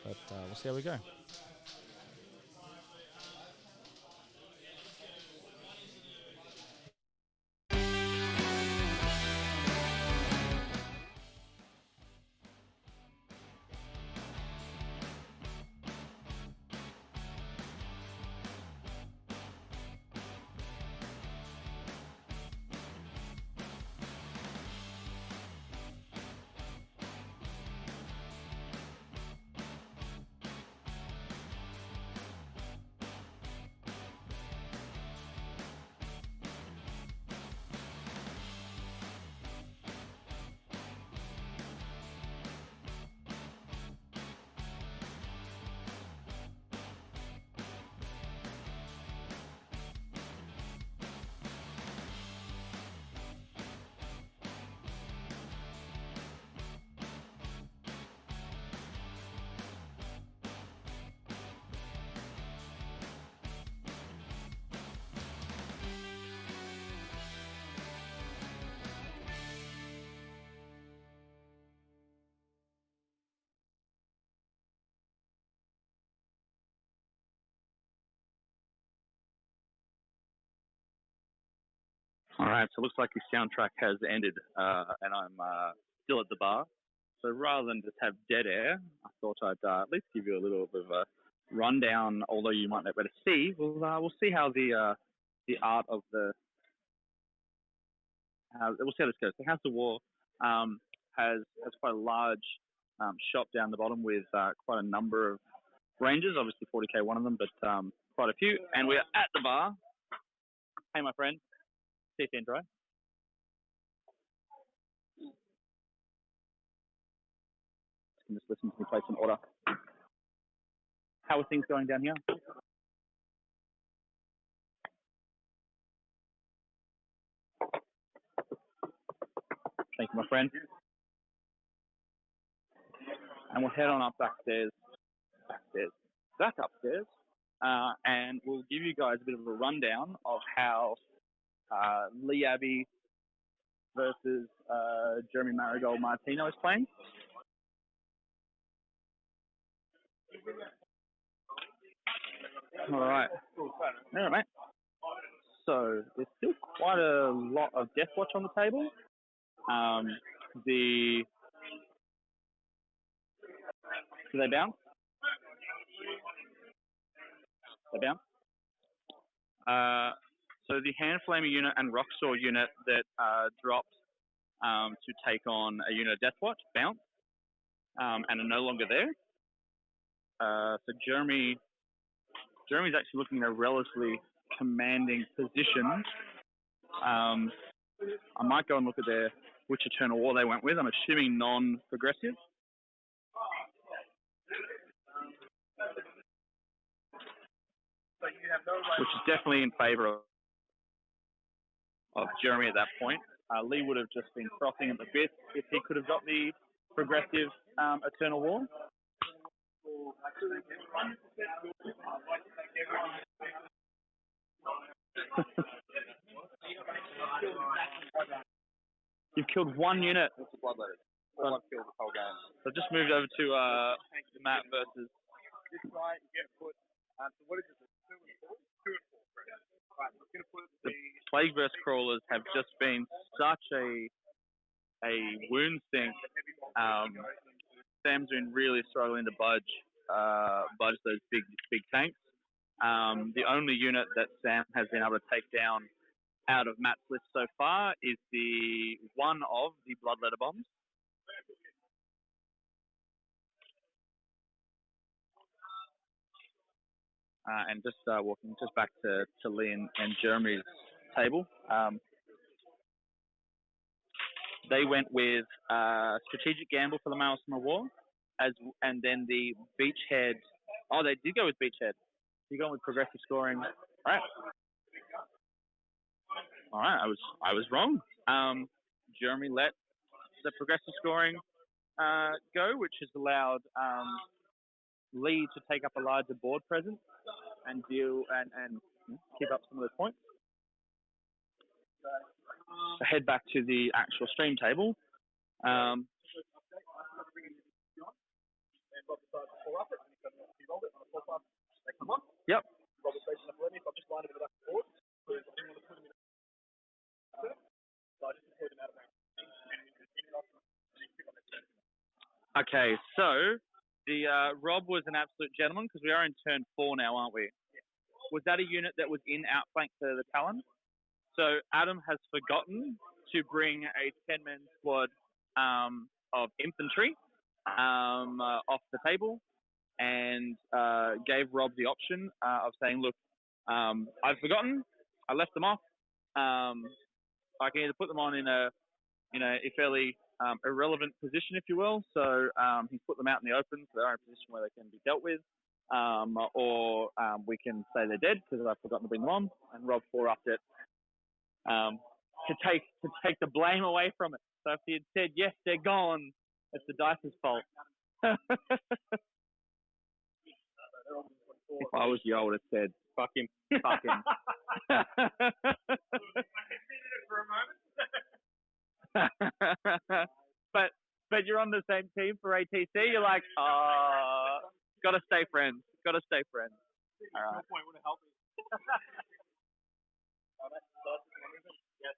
but we'll see how we go. All right, so it looks like the soundtrack has ended, and I'm still at the bar. So rather than just have dead air, I thought I'd at least give you a little bit of a rundown. Although you might not be able to see, we'll see how the art of we'll see how this goes. The House of War has quite a large shop down the bottom with quite a number of ranges. Obviously, 40k one of them, but quite a few. And we are at the bar. Hey, my friend. CC and dry. You can just listen to me place an order. How are things going down here? Thank you, my friend. And we'll head on up backstairs. back upstairs, and we'll give you guys a bit of a rundown of how Lee Abbey versus Jeremy Marigold Martino is playing. All right. Mate. So there's still quite a lot of Death Watch on the table. Do they bounce? They bounce. So the Hand Flamer unit and Rocksaw unit that dropped to take on a unit of Death Watch bounce and are no longer there. So Jeremy's actually looking at a relatively commanding position. I might go and look at which Eternal War they went with. I'm assuming non-progressive. Which is definitely in favour of Jeremy at that point. Lee would have just been frothing at the bit if he could have got the progressive Eternal War. You've killed one unit. What's the bloodletter? All I've killed the whole game. So I've just moved over to Matt versus. This guy, you get put. So what is it? 2 and 4? 2 and 4. Right. I'm going to put the Plagueverse Crawlers have just been such a wound sink. Sam's been really struggling to budge those big tanks. The only unit that Sam has been able to take down out of Matt's list so far is the one of the Bloodletter Bombs. And just walking just back to Lee and Jeremy's table. They went with Strategic Gamble for the Maelstrom of War, and then the Beachhead. Oh, they did go with Beachhead. You going with Progressive Scoring. All right, I was wrong. Jeremy let the Progressive Scoring go, which has allowed Lee to take up a larger board presence and deal and keep up some of those points. So head back to the actual stream table. Yep. Okay, so the Rob was an absolute gentleman because we are in turn 4 now, aren't we? Was that a unit that was in outflank to the Talon? So Adam has forgotten to bring a 10-man squad of infantry off the table and gave Rob the option of saying, look, I've forgotten. I left them off. I can either put them on in a fairly irrelevant position, if you will. So he's put them out in the open, so they're in a position where they can be dealt with. Or we can say they're dead because I've forgotten to bring them on. And Rob 4-upped it to take the blame away from it. So if he had said, yes, they're gone, it's the dice's fault. If I was you, I would have said, fuck him. Fuck him. But you're on the same team for ATC. You're like, gotta stay friends. Gotta stay friends. All right.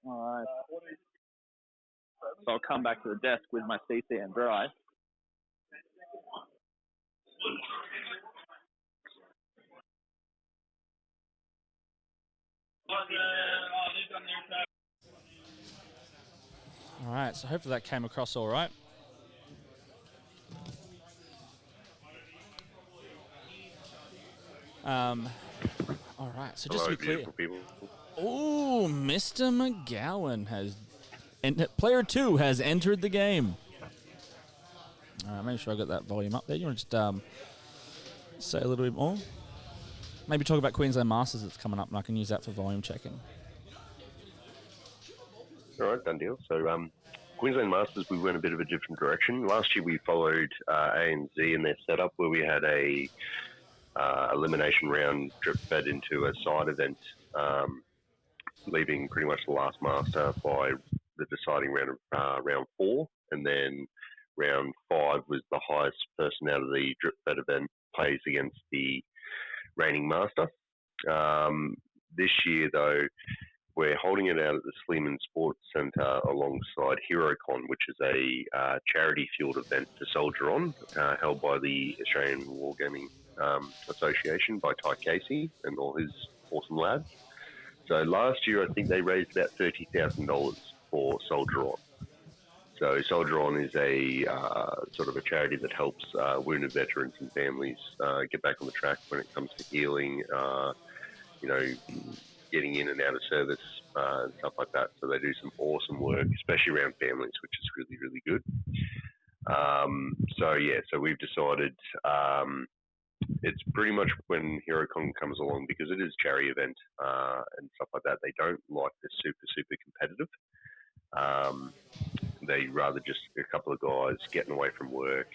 All right. So I'll come back to the desk with my CC and dry. All right, so hopefully that came across all right. All right, so just to be clear. Oh, Mr. McGowan has... player 2 has entered the game. Make sure I got that volume up there. You want to just say a little bit more? Maybe talk about Queensland Masters that's coming up, and I can use that for volume checking. All right, done deal. So Queensland Masters, we went a bit of a different direction. Last year we followed ANZ in their setup where we had a elimination round drip fed into a side event, leaving pretty much the last master by the deciding round of round 4, and then round 5 was the highest person out of the drip fed event plays against the reigning master. This year, though, we're holding it out at the Sleeman Sports Centre alongside HeroCon, which is a charity fueled event to soldier on, held by the Australian Wargaming Association by Ty Casey and all his awesome lads. So last year, I think they raised about $30,000 for Soldier On. So Soldier On is a sort of a charity that helps wounded veterans and families get back on the track when it comes to healing, getting in and out of service and stuff like that. So they do some awesome work, especially around families, which is really, really good. So we've decided it's pretty much when HeroCon comes along, because it is a charity event and stuff like that, they don't like the super competitive. They rather just a couple of guys getting away from work,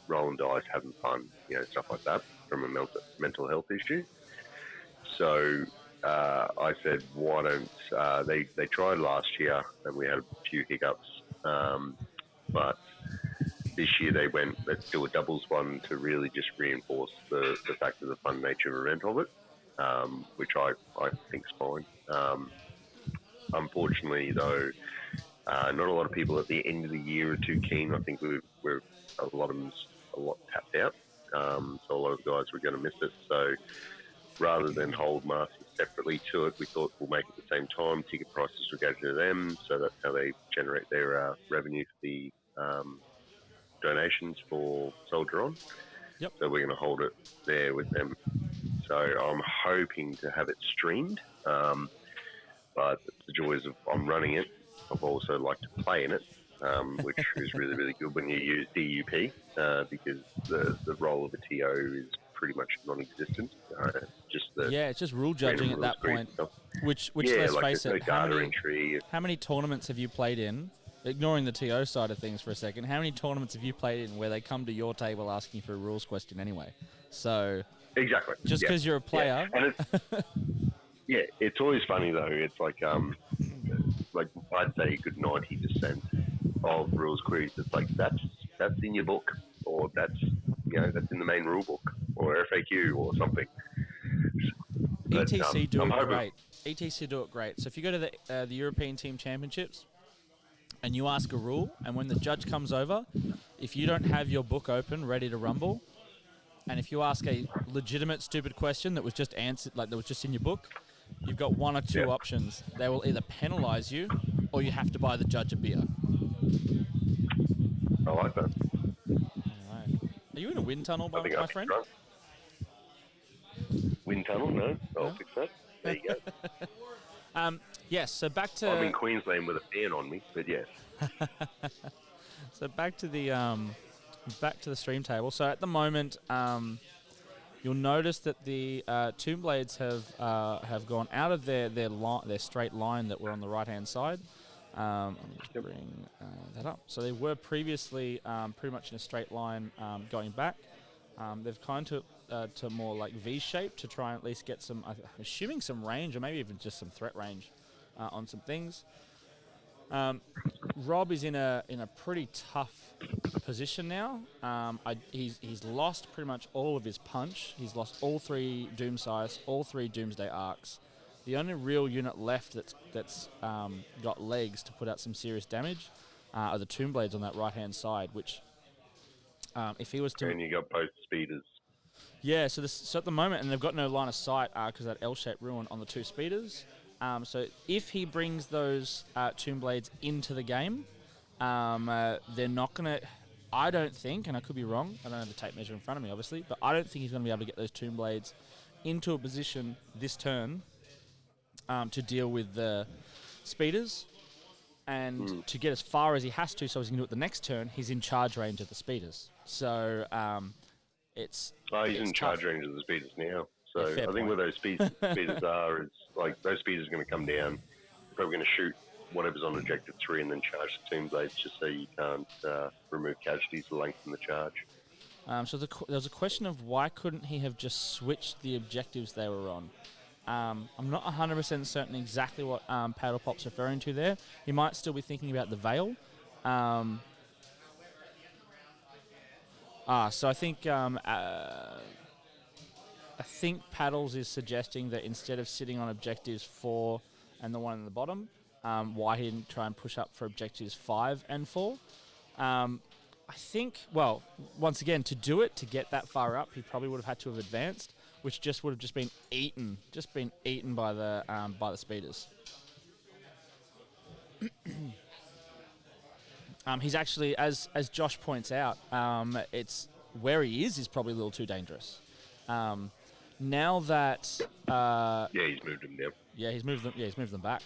rolling dice, having fun, stuff like that from a mental health issue. So I said, why don't they tried last year and we had a few hiccups, but this year they went, let's do a doubles one to really just reinforce the fact of the fun nature and event of it, which I think is fine. Unfortunately, though, not a lot of people at the end of the year are too keen. I think we're a lot of them's a lot tapped out, so a lot of guys were going to miss it. So rather than hold masters separately to it, we thought we'll make it at the same time. Ticket prices will go to them, so that's how they generate their revenue for the donations for Soldier On. Yep. So we're going to hold it there with them. So I'm hoping to have it streamed, but the joys of I'm running it. I've also liked to play in it, which is really, really good when you use DUP, because the role of a TO is pretty much non-existent. It's just rule judging at that point. Which let's face it, how many tournaments have you played in? Ignoring the TO side of things for a second, how many tournaments have you played in where they come to your table asking for a rules question anyway? So exactly, just because you're a player, it's always funny though. It's like I'd say a good 90% of rules queries. It's like that's in your book, or that's in the main rule book, or FAQ or something. But, ETC do it great. ETC do it great. So if you go to the European Team Championships and you ask a rule, and when the judge comes over, if you don't have your book open ready to rumble, and if you ask a legitimate stupid question that was just answered, like that was just in your book, you've got one or two options. They will either penalise you, or you have to buy the judge a beer. I like that. Right. Are you in a wind tunnel, my friend? Drunk. Wind tunnel? No, I'll fix that. There you go. Yes. So back to. I'm in Queensland with a fan on me, but yes. So back to the stream table. So at the moment, you'll notice that the Tomb Blades have gone out of their straight line that were on the right hand side. Let me just bring that up. So they were previously pretty much in a straight line going back. They've kind of to more like V shape to try and at least get some, I'm assuming some range, or maybe even just some threat range on some things. Rob is in a pretty tough position now. He's lost pretty much all of his punch. He's lost all 3 Doomsize, all 3 Doomsday Arcs. The only real unit left that's got legs to put out some serious damage are the Tomb Blades on that right hand side, which if he was to... And you got both speeders. Yeah, so at the moment, and they've got no line of sight because that L-shaped ruin on the 2 speeders. So if he brings those Tomb Blades into the game, they're not going to... I don't think, and I could be wrong, I don't have the tape measure in front of me, obviously, but I don't think he's going to be able to get those Tomb Blades into a position this turn to deal with the speeders. And to get as far as he has to, so he can do it the next turn, he's in charge range of the speeders. So he's in charge range of the speeders now. So I think where those speeders are, is like those speeders are going to come down. Probably going to shoot whatever's on objective 3 and then charge the Tomb Blades just so you can't remove casualties to lengthen the charge. So there was a question of why couldn't he have just switched the objectives they were on. I'm not 100% certain exactly what Paddlepop's referring to there. He might still be thinking about the Veil. So I think Paddles is suggesting that instead of sitting on objectives 4 and the one in the bottom, why he didn't try and push up for objectives 5 and 4. I think, well, once again, to do it, to get that far up, he probably would have had to have advanced, which just would have been eaten by the speeders. He's actually, as Josh points out, it's where he is probably a little too dangerous. Now that he's moved them down. He's moved them back.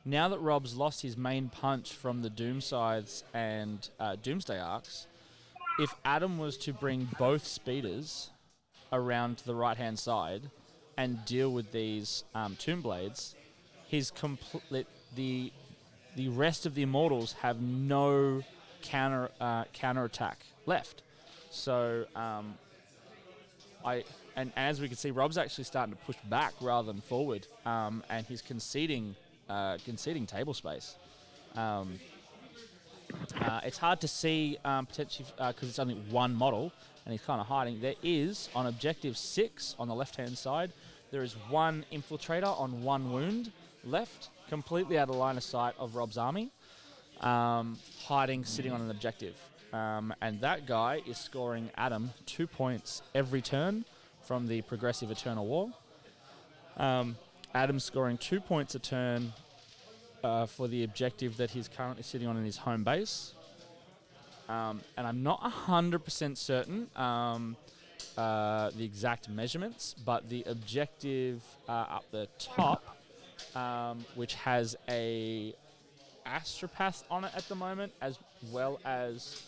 Now that Rob's lost his main punch from the Doom Scythes and Doomsday Arcs, if Adam was to bring both speeders around to the right-hand side and deal with these Tomb Blades, the rest of the Immortals have no counter attack left. So and as we can see, Rob's actually starting to push back rather than forward, and he's conceding table space. It's hard to see potentially because it's only one model and he's kind of hiding. There is, on objective 6 on the left-hand side, there is one infiltrator on one wound left, completely out of line of sight of Rob's army, hiding, sitting on an objective. And that guy is scoring Adam 2 points every turn from the progressive Eternal War. Adam's scoring 2 points a turn for the objective that he's currently sitting on in his home base. And I'm not 100% certain the exact measurements, but the objective up the top, which has a astropath on it at the moment, as well as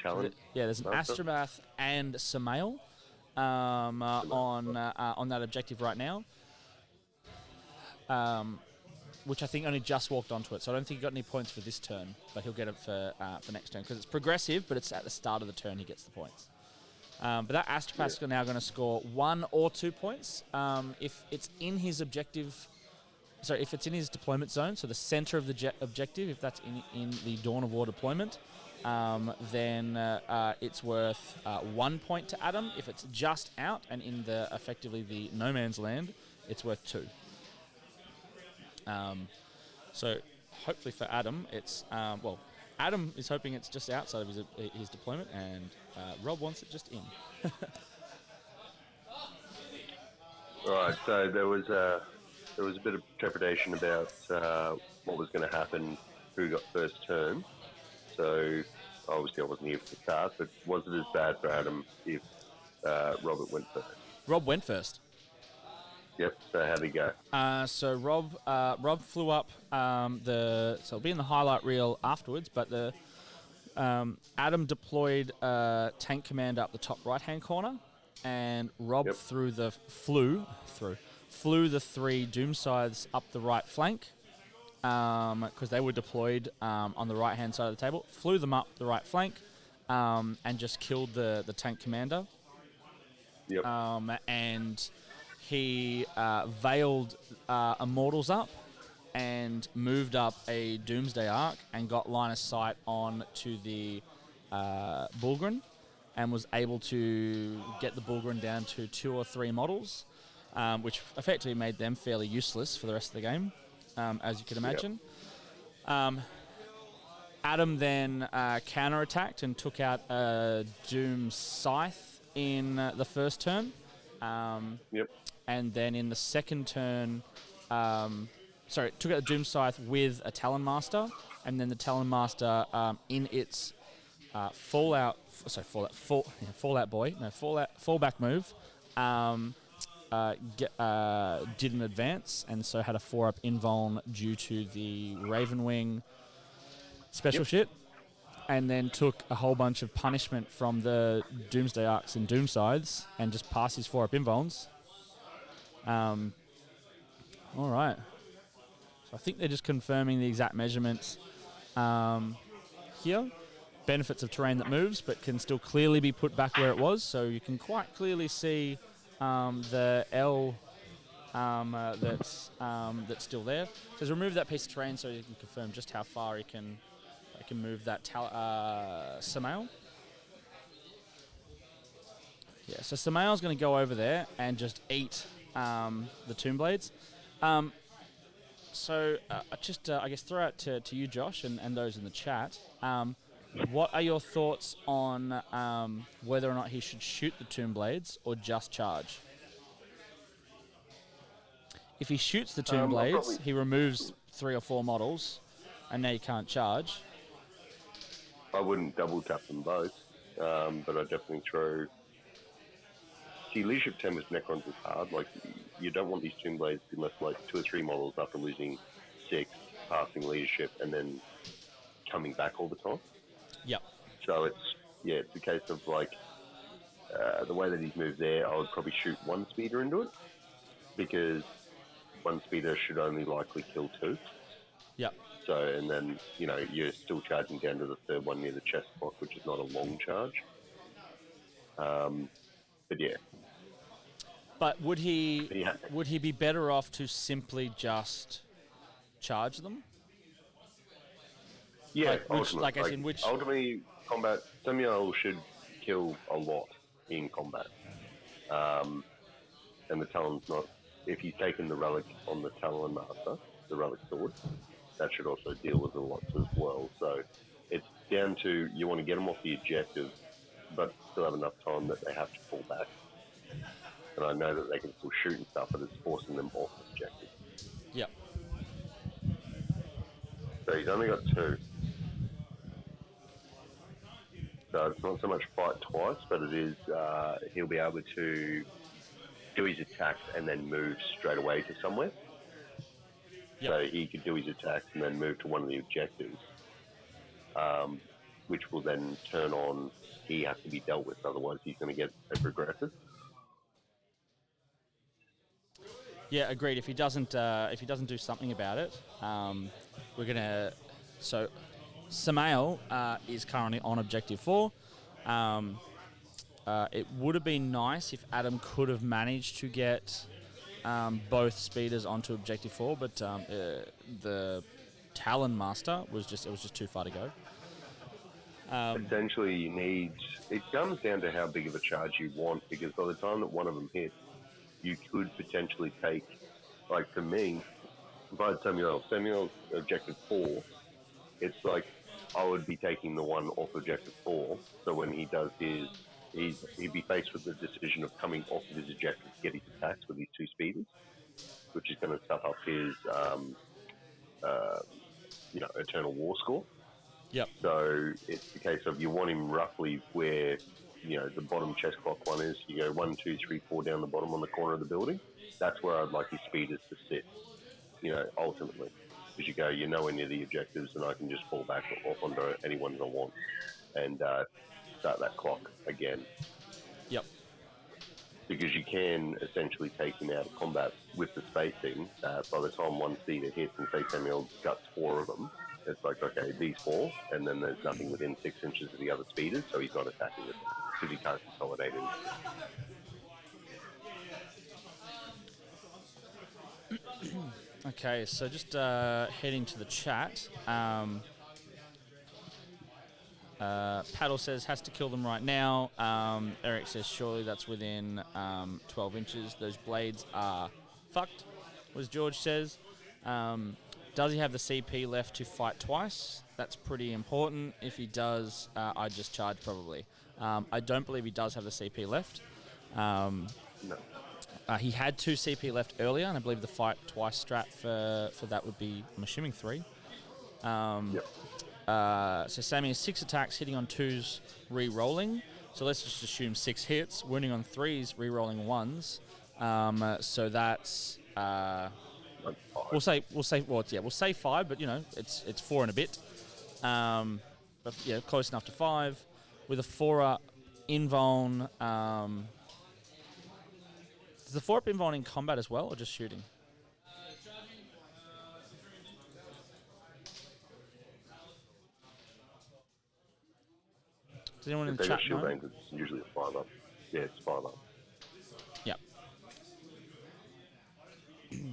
Talent. there's an astropath and Samael on that objective right now, which I think only just walked onto it, so I don't think he got any points for this turn, but he'll get it for next turn because it's progressive, but it's at the start of the turn he gets the points. But that astropath is now going to score 1 or 2 points if it's in his objective. So if it's in his deployment zone, so the center of the objective, if that's in the Dawn of War deployment, then it's worth 1 point to Adam. If it's just out and in effectively the no man's land, it's worth 2. So hopefully for Adam, it's Adam is hoping it's just outside of his deployment, and Rob wants it just in. Right. So there was a bit of trepidation about what was going to happen, who got first turn. So obviously I wasn't here for the start, but was it as bad for Adam if Robert went first? Rob went first. Yep. So how'd he go? So Rob flew up so it'll be in the highlight reel afterwards, but the Adam deployed tank commander up the top right-hand corner, and Rob flew the 3 Doom Scythes up the right flank, because they were deployed on the right-hand side of the table, flew them up the right flank, and just killed the tank commander. Yep. And he veiled Immortals up and moved up a Doomsday Arc and got line of sight on to the Bulgrin, and was able to get the Bulgrin down to 2 or 3 models, which effectively made them fairly useless for the rest of the game, as you can imagine. Yep. Adam then counterattacked and took out a Doom Scythe in the first turn. Yep. And then in the second turn, took out the Doom Scythe with a Talon Master, and then the Talon Master in its fallback move did an advance, and so had a 4-up invuln due to the Ravenwing special shit, and then took a whole bunch of punishment from the Doomsday Arcs and Doom Scythes and just passed his 4-up invulns. All right. So I think they're just confirming the exact measurements here. Benefits of terrain that moves, but can still clearly be put back where it was. So you can quite clearly see the L that's still there. So he's removed that piece of terrain so you can confirm just how far he can move that Samael. Yeah, so Samael's going to go over there and just eat the Tomb Blades. So I guess throw out to you, Josh, and those in the chat. What are your thoughts on whether or not he should shoot the Tomb Blades or just charge? If he shoots the Tomb Blades, he removes 3 or 4 models, and now you can't charge. I wouldn't double tap them both, but I'd definitely throw... See, Leadership 10 with Necrons is hard. Like, you don't want these Tomb Blades to be left like 2 or 3 models after losing 6, passing Leadership, and then coming back all the time. Yep. So it's a case of like the way that he's moved there, I would probably shoot 1 speeder into it, because 1 speeder should only likely kill 2. Yep. So, and then, you're still charging down to the 3rd one near the chest block, which is not a long charge. But yeah. But would he be better off to simply just charge them? Yeah, ultimately, combat, Samuel should kill a lot in combat. And the Talon's not... If he's taken the relic on the Talon Master, the relic sword, that should also deal with the lots as well. So it's down to, you want to get them off the objective, but still have enough time that they have to fall back. And I know that they can still shoot and stuff, but it's forcing them off the objective. Yep. So he's only got 2. So it's not so much fight twice, but it is he'll be able to do his attacks and then move straight away to somewhere. Yep. So he could do his attacks and then move to one of the objectives, which will then turn on. He has to be dealt with, otherwise he's going to get aggressive. Yeah, agreed. If he doesn't do something about it, we're gonna. So, Samael is currently on objective 4. It would have been nice if Adam could have managed to get both speeders onto objective 4, but the Talon Master was just too far to go. Essentially, you need... It comes down to how big of a charge you want, because by the time that one of them hits, you could potentially take... Like, for me, if I had Samuel's objective 4, it's like I would be taking the one off objective 4, so when he does his... He'd be faced with the decision of coming off of his objective to get his attacks with these 2 speeders, which is going to stuff up his, Eternal War score. Yep. So it's the case of you want him roughly where, the bottom chest clock one is. You go 1, 2, 3, 4 down the bottom on the corner of the building. That's where I'd like his speeders to sit, ultimately. Because you go, you're nowhere near the objectives, and I can just fall back off onto any ones I want and start that clock again. Yep. Because you can essentially take him out of combat with the spacing. By the time one speeder hits and say Samuel guts 4 of them, it's like, okay, these 4, and then there's nothing within 6 inches of the other speeders, so he's not attacking it because he can't consolidate it. Okay, so just heading to the chat. Paddle says has to kill them right now. Eric says surely that's within 12 inches. Those blades are fucked, as George says. Does he have the CP left to fight twice? That's pretty important. If he does, I'd just charge probably. I don't believe he does have the CP left. No. He had 2 CP left earlier, and I believe the fight twice strat for that would be, I'm assuming 3. Yep. So Sammy has 6 attacks, hitting on 2s, re-rolling. So let's just assume 6 hits, wounding on 3s, re-rolling 1s. So that's we'll say 5, but it's 4 and a bit. But yeah, close enough to 5 with a 4-up invuln. Does the 4-up invuln in combat as well, or just shooting? Does anyone in If the they got chat shield know? veins, it's usually a 5-up. Yeah, it's 5-up. Yep.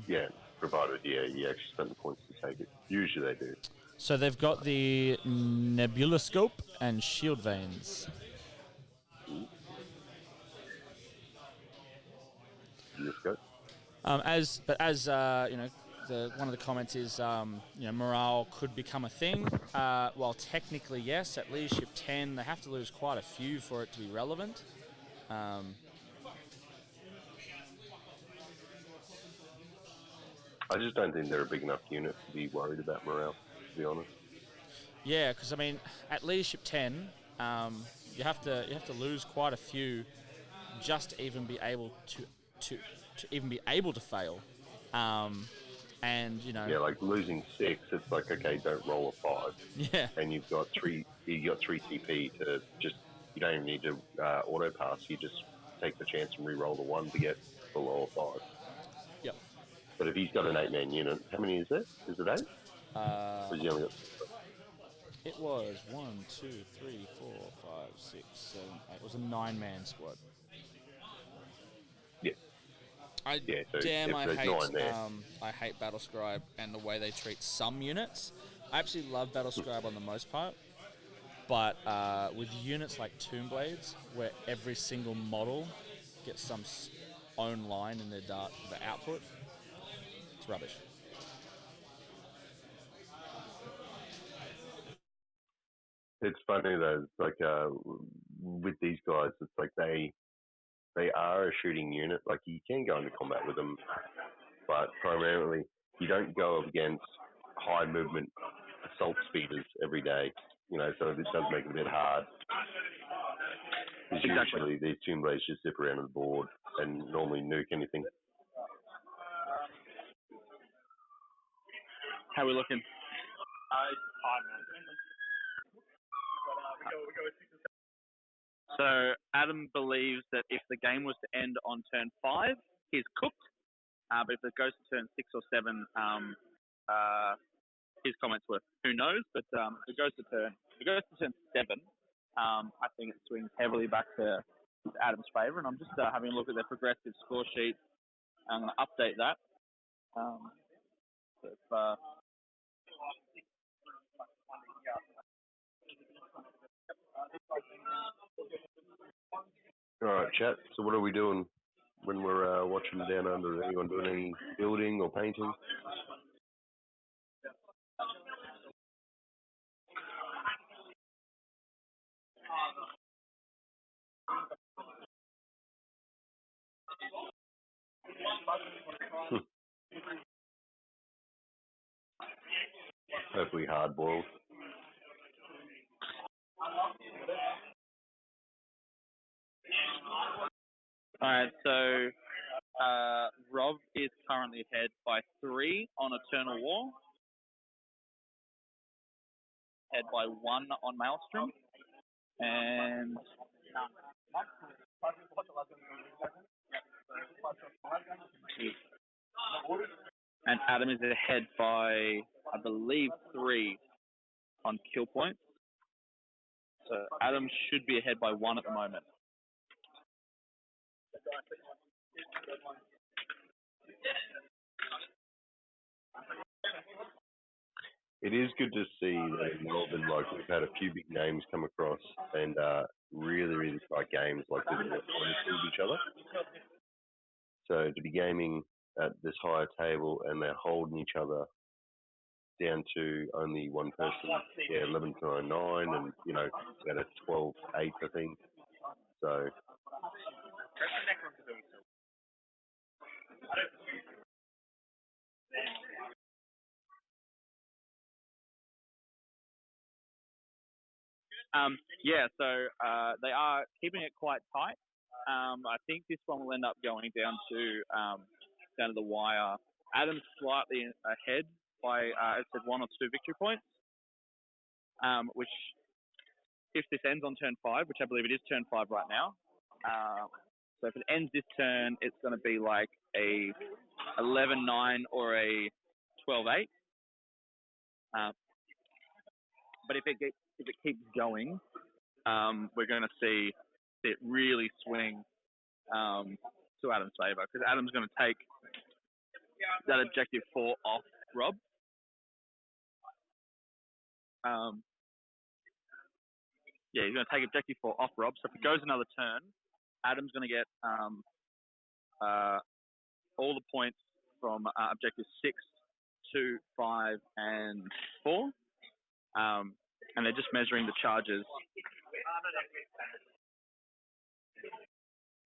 Yeah, provided, you actually spend the points to take it. Usually they do. So they've got the Nebuloscope and Shield Veins. Let's go. As you know, one of the comments is morale could become a thing. While technically yes, at leadership 10 they have to lose quite a few for it to be relevant. I just don't think they're a big enough unit to be worried about morale, to be honest. Yeah, because I mean, at leadership 10, you have to lose quite a few just to even be able to even be able to fail. And Yeah, like losing 6, it's like, okay, don't roll a 5. Yeah. And you've got 3 TP to just, you don't even need to auto pass, you just take the chance and re-roll the 1 to get below a 5. Yep. But if he's got an 8-man unit, how many is there? Is it 8? Or has he only got... It was 1, 2, 3, 4, 5, 6, 7, 8. It was a 9-man squad. Yeah. I hate Battlescribe and the way they treat some units. I absolutely love Battlescribe on the most part, but with units like Tombblades, where every single model gets some own line in their the output, it's rubbish. It's funny though, it's like with these guys, it's like they are a shooting unit. Like you can go into combat with them, but primarily you don't go up against high movement assault speeders every day. So it does make it a bit hard. Because usually these Tombblades just zip around the board and normally nuke anything. How are we looking? So Adam believes that if the game was to end on turn 5, he's cooked. But if it goes to turn 6 or 7, his comments were, who knows? But if it goes to turn 7, I think it swings heavily back to Adam's favour. And I'm just having a look at their progressive score sheet. I'm going to update that. All right, chat. So what are we doing when we're watching Down Under? Is anyone doing any building or painting? Hopefully hard boiled. All right, so Rob is currently ahead by 3 on Eternal War, ahead by 1 on Maelstrom, and Adam is ahead by, I believe, 3 on kill points. So Adam should be ahead by 1 at the moment. It is good to see that in Melbourne, like we've had a few big names come across and really, really tight games like this with each other. So to be gaming at this higher table and they're holding each other down to only one person, 11-9, and we had a 12-8, I think. So. So they are keeping it quite tight. I think this one will end up going down to the wire. Adam's slightly ahead by, it said 1 or 2 victory points, which if this ends on turn 5, which I believe it is turn 5 right now, so if it ends this turn, it's going to be like a 11-9 or a 12-8. But if it keeps going, we're going to see it really swing to Adam's favour, because Adam's going to take that objective 4 off Rob. He's going to take objective 4 off Rob. So if it goes another turn, Adam's going to get all the points from objectives 6, 2, 5, and 4. And they're just measuring the charges.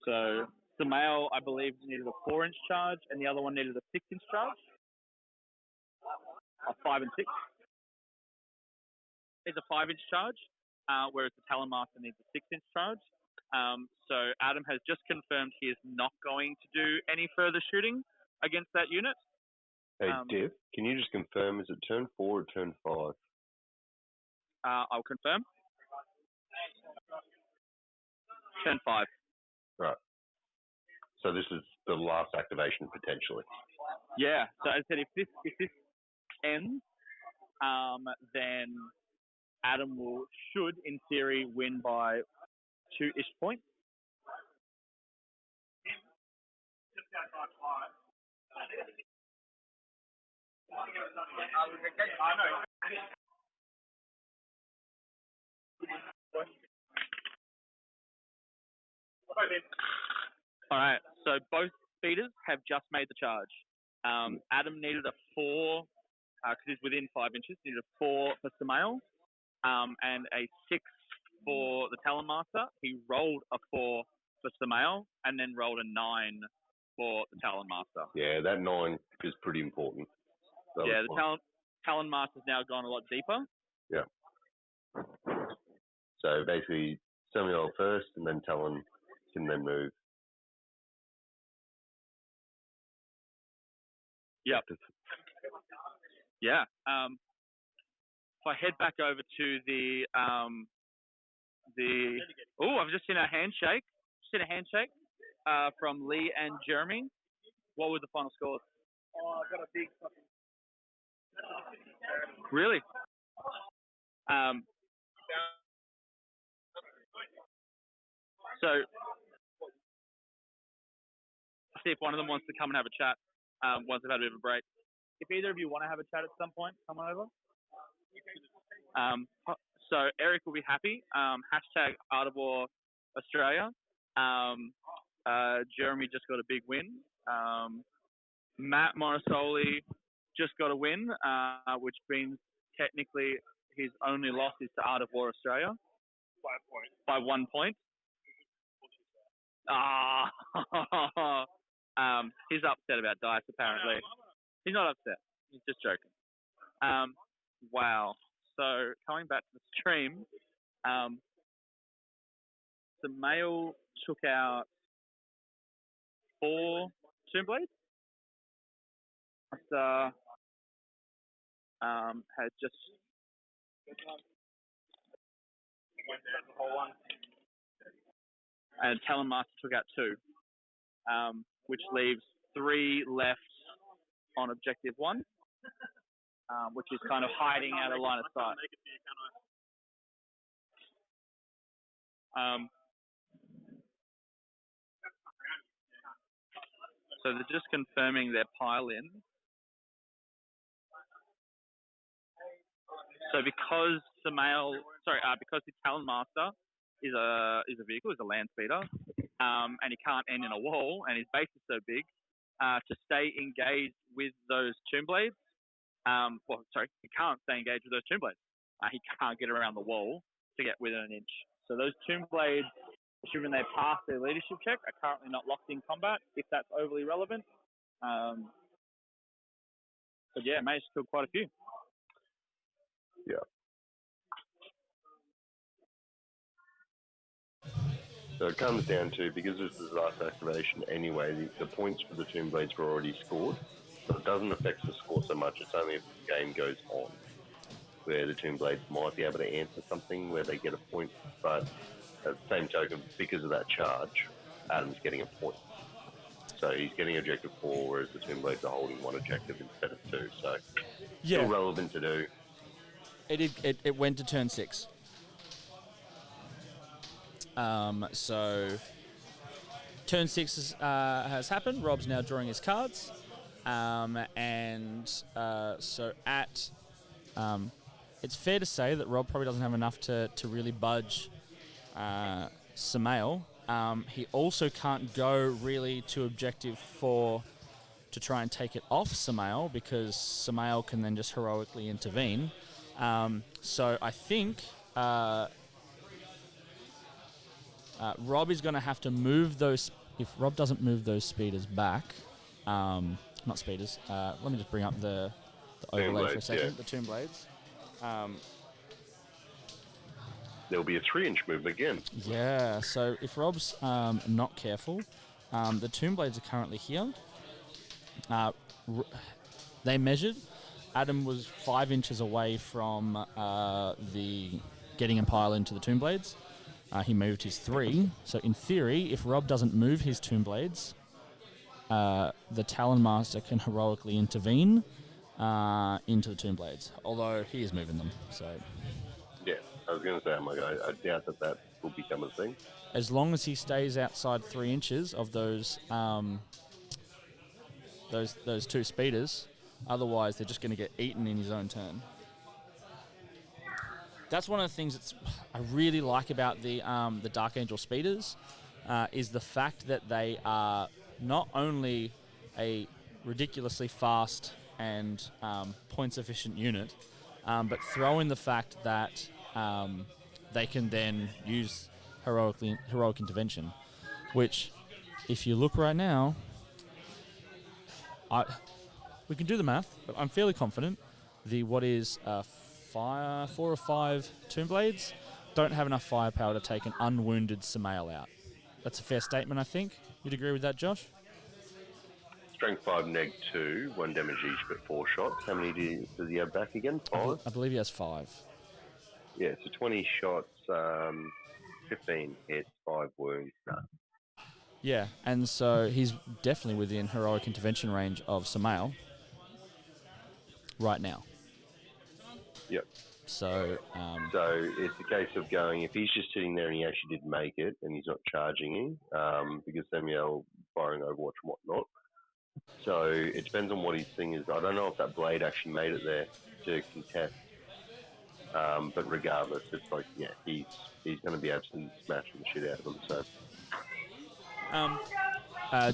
So the male, I believe, needed a 4-inch charge, and the other one needed a 6-inch charge. 5 and 6. It's a 5-inch charge, whereas the Talon Master needs a 6-inch charge. So Adam has just confirmed he is not going to do any further shooting against that unit. Hey, Div, can you just confirm, is it turn 4 or turn 5? I'll confirm. Turn 5. Right. So this is the last activation potentially. Yeah. So as I said, if this ends, then Adam should, in theory, win by 2-ish points. All right, so both speeders have just made the charge. Adam needed a 4, because he's within 5 inches, needed a 4 for Samael, and a 6 for the Talon Master. He rolled a 4 for Samael, and then rolled a 9 for the Talon Master. Yeah, that 9 is pretty important. The Talon Master's now gone a lot deeper. Yeah. So basically, Samael first, and then Talon can then move. Yep. Yeah. If I head back over to the I've just seen a handshake. From Lee and Jeremy. What were the final scores? Oh, I got a big fucking. Really? So, see if one of them wants to come and have a chat once they've had a bit of a break. If either of you want to have a chat at some point, come on over. So Eric will be happy. Hashtag Art of War Australia. Jeremy just got a big win. Matt Morrisoli just got a win, which means technically his only loss is to Art of War Australia. By 1 point. He's upset about dice, apparently. He's not upset. He's just joking. Wow. So, coming back to the stream, the male took out 4 Tomb Blades. Master had just... And Talon Master took out 2, which leaves 3 left on objective 1, which is kind of hiding out of line of sight. So they're just confirming their pile in. So because the Talon Master is a vehicle, is a land speeder, and he can't end in a wall, and his base is so big, to stay engaged with those Tomb Blades, he can't stay engaged with those Tomb Blades. He can't get around the wall to get within an inch. So those Tomb Blades, assuming they pass their leadership check, are currently not locked in combat, if that's overly relevant. But yeah, managed to kill quite a few. Yeah. So it comes down to, because this is the last activation anyway, the points for the Tomb Blades were already scored, so it doesn't affect the score so much. It's only if the game goes on, where the Tomb Blades might be able to answer something where they get a point, but at the same token, because of that charge, Adam's getting a point. So he's getting objective 4, whereas the Tomb Blades are holding 1 objective instead of 2. So still relevant to do. It went to turn 6. So turn 6 has happened. Rob's now drawing his cards. So it's fair to say that Rob probably doesn't have enough to really budge Samael. He also can't go really to objective 4 to try and take it off Samael, because Samael can then just heroically intervene. So I think Rob is going to have to move those. If Rob doesn't move those speeders back, not speeders. Let me just bring up the overlay for a second. Yeah. The Tomb Blades. There'll be a 3-inch move again. Yeah. So if Rob's not careful, the Tomb Blades are currently here. They measured. Adam was 5 inches away from the getting a pile into the Tomb Blades. He moved his 3. So in theory, if Rob doesn't move his Tomb Blades, the Talon Master can heroically intervene into the Tomb Blades, although he is moving them. So Yeah, I was going to say, I doubt that will become a thing. as long as he stays outside 3 inches of those 2 speeders, otherwise they're just going to get eaten in his own turn. That's one of the things I really like about the Dark Angel speeders, is the fact that they are not only a ridiculously fast and points-efficient unit, but throw in the fact that they can then use heroic intervention, which, if you look right now, we can do the math, but I'm fairly confident the 4 or 5 Tomb Blades don't have enough firepower to take an unwounded Samael out. That's a fair statement, I think. You'd agree with that, Josh? Strength 5, neg 2, 1 damage each, but 4 shots. How many does he have back again? 5? I believe he has 5. Yeah, so 20 shots, 15 hits, 5 wounds. No. Yeah, and so he's definitely within heroic intervention range of Samael right now. Yep. So it's a case of going, if he's just sitting there and he actually did make it and he's not charging him, because Samuel firing Overwatch and whatnot. So it depends on what his thing is. I don't know if that blade actually made it there to contest. But regardless, it's like, yeah, he's going to be absolutely smashing the shit out of him. So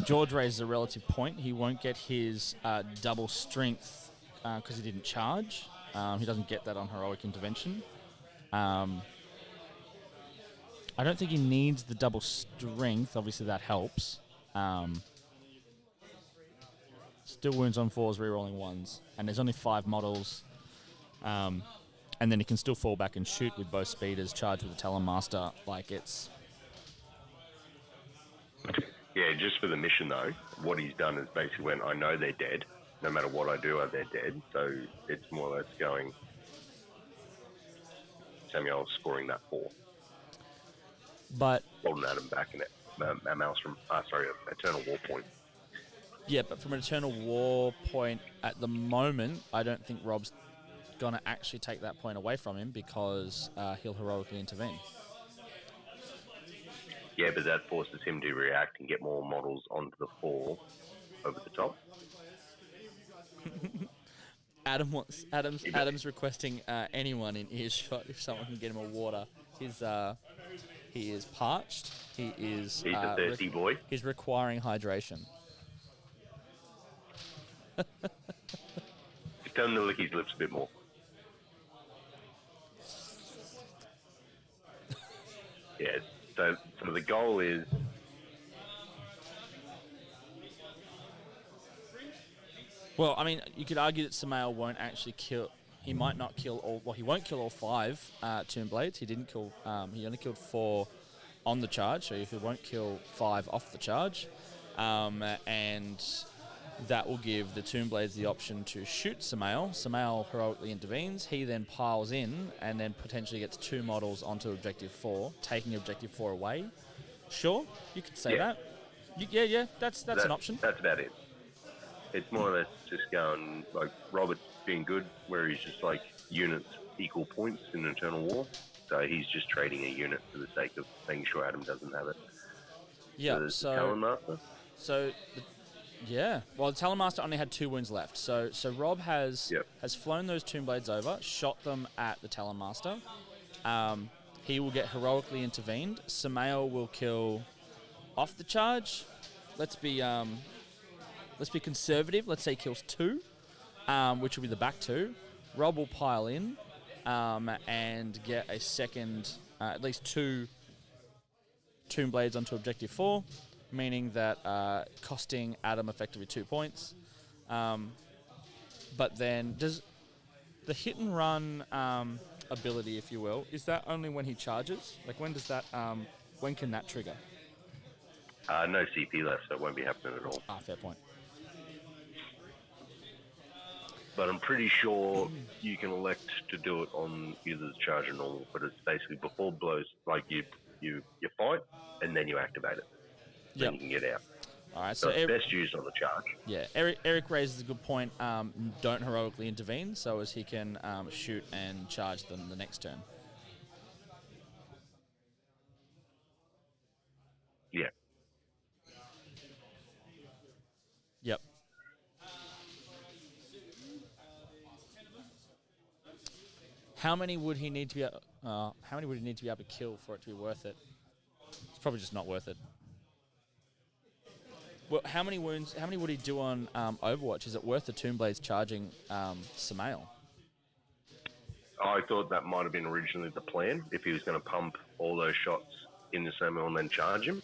George raises a relative point. He won't get his double strength because he didn't charge. He doesn't get that on heroic intervention. I don't think he needs the double strength. Obviously, that helps. Still wounds on 4s, rerolling 1s. And there's only 5 models. And then he can still fall back and shoot with both speeders, charge with the Talon Master. Like, it's... Yeah, just for the mission, though, what he's done is basically when I know they're dead, no matter what I do, they're dead. So it's more or less going Samuel scoring that 4. But... holding Adam back in it. Maelstrom, Eternal War Point. Yeah, but from an Eternal War point, at the moment, I don't think Rob's going to actually take that point away from him because he'll heroically intervene. Yeah, but that forces him to react and get more models onto the 4 over the top. Adam's requesting anyone in earshot if someone can get him a water. He is parched. He's a thirsty boy. He's requiring hydration. Just tell him to lick his lips a bit more. Yeah, so the goal is... Well, I mean, you could argue that Samael won't actually kill... He might not kill all... Well, he won't kill all 5 Tomb Blades. He didn't kill... he only killed 4 on the charge, so he won't kill 5 off the charge. And that will give the Tomb Blades the option to shoot Samael. Samael heroically intervenes. He then piles in and then potentially gets 2 models onto Objective 4, taking Objective 4 away. Sure, you could say that. Yeah, that's an option. That's about it. It's more or less just going, like, Robert being good, where he's just like units equal points in Eternal War. So he's just trading a unit for the sake of making sure Adam doesn't have it. Yeah, the so Talon Master? Well, the Talon Master only had 2 wounds left. So Rob has flown those Tomb Blades over, shot them at the Talon Master. He will get heroically intervened. Samael will kill off the charge. Let's be conservative. Let's say he kills 2, which will be the back 2. Rob will pile in and get a second, at least 2 Tomb Blades onto Objective 4, meaning that costing Adam effectively 2 points. But then, does the hit and run ability, if you will, is that only when he charges? Like, when does that? When can that trigger? No CP left, so it won't be happening at all. Fair point. But I'm pretty sure you can elect to do it on either the charge or normal, but it's basically before blows, like you fight, and then you activate it. Then you can get out. All right, so it's best used on the charge. Yeah, Eric raises a good point. Don't heroically intervene, so as he can shoot and charge them the next turn. Yeah. Yep. How many would he need to be? How many would he need to be able to kill for it to be worth it? It's probably just not worth it. Well, how many wounds? How many would he do on Overwatch? Is it worth the Tomb Blades charging Samael? I thought that might have been originally the plan. If he was going to pump all those shots into Samael and then charge him.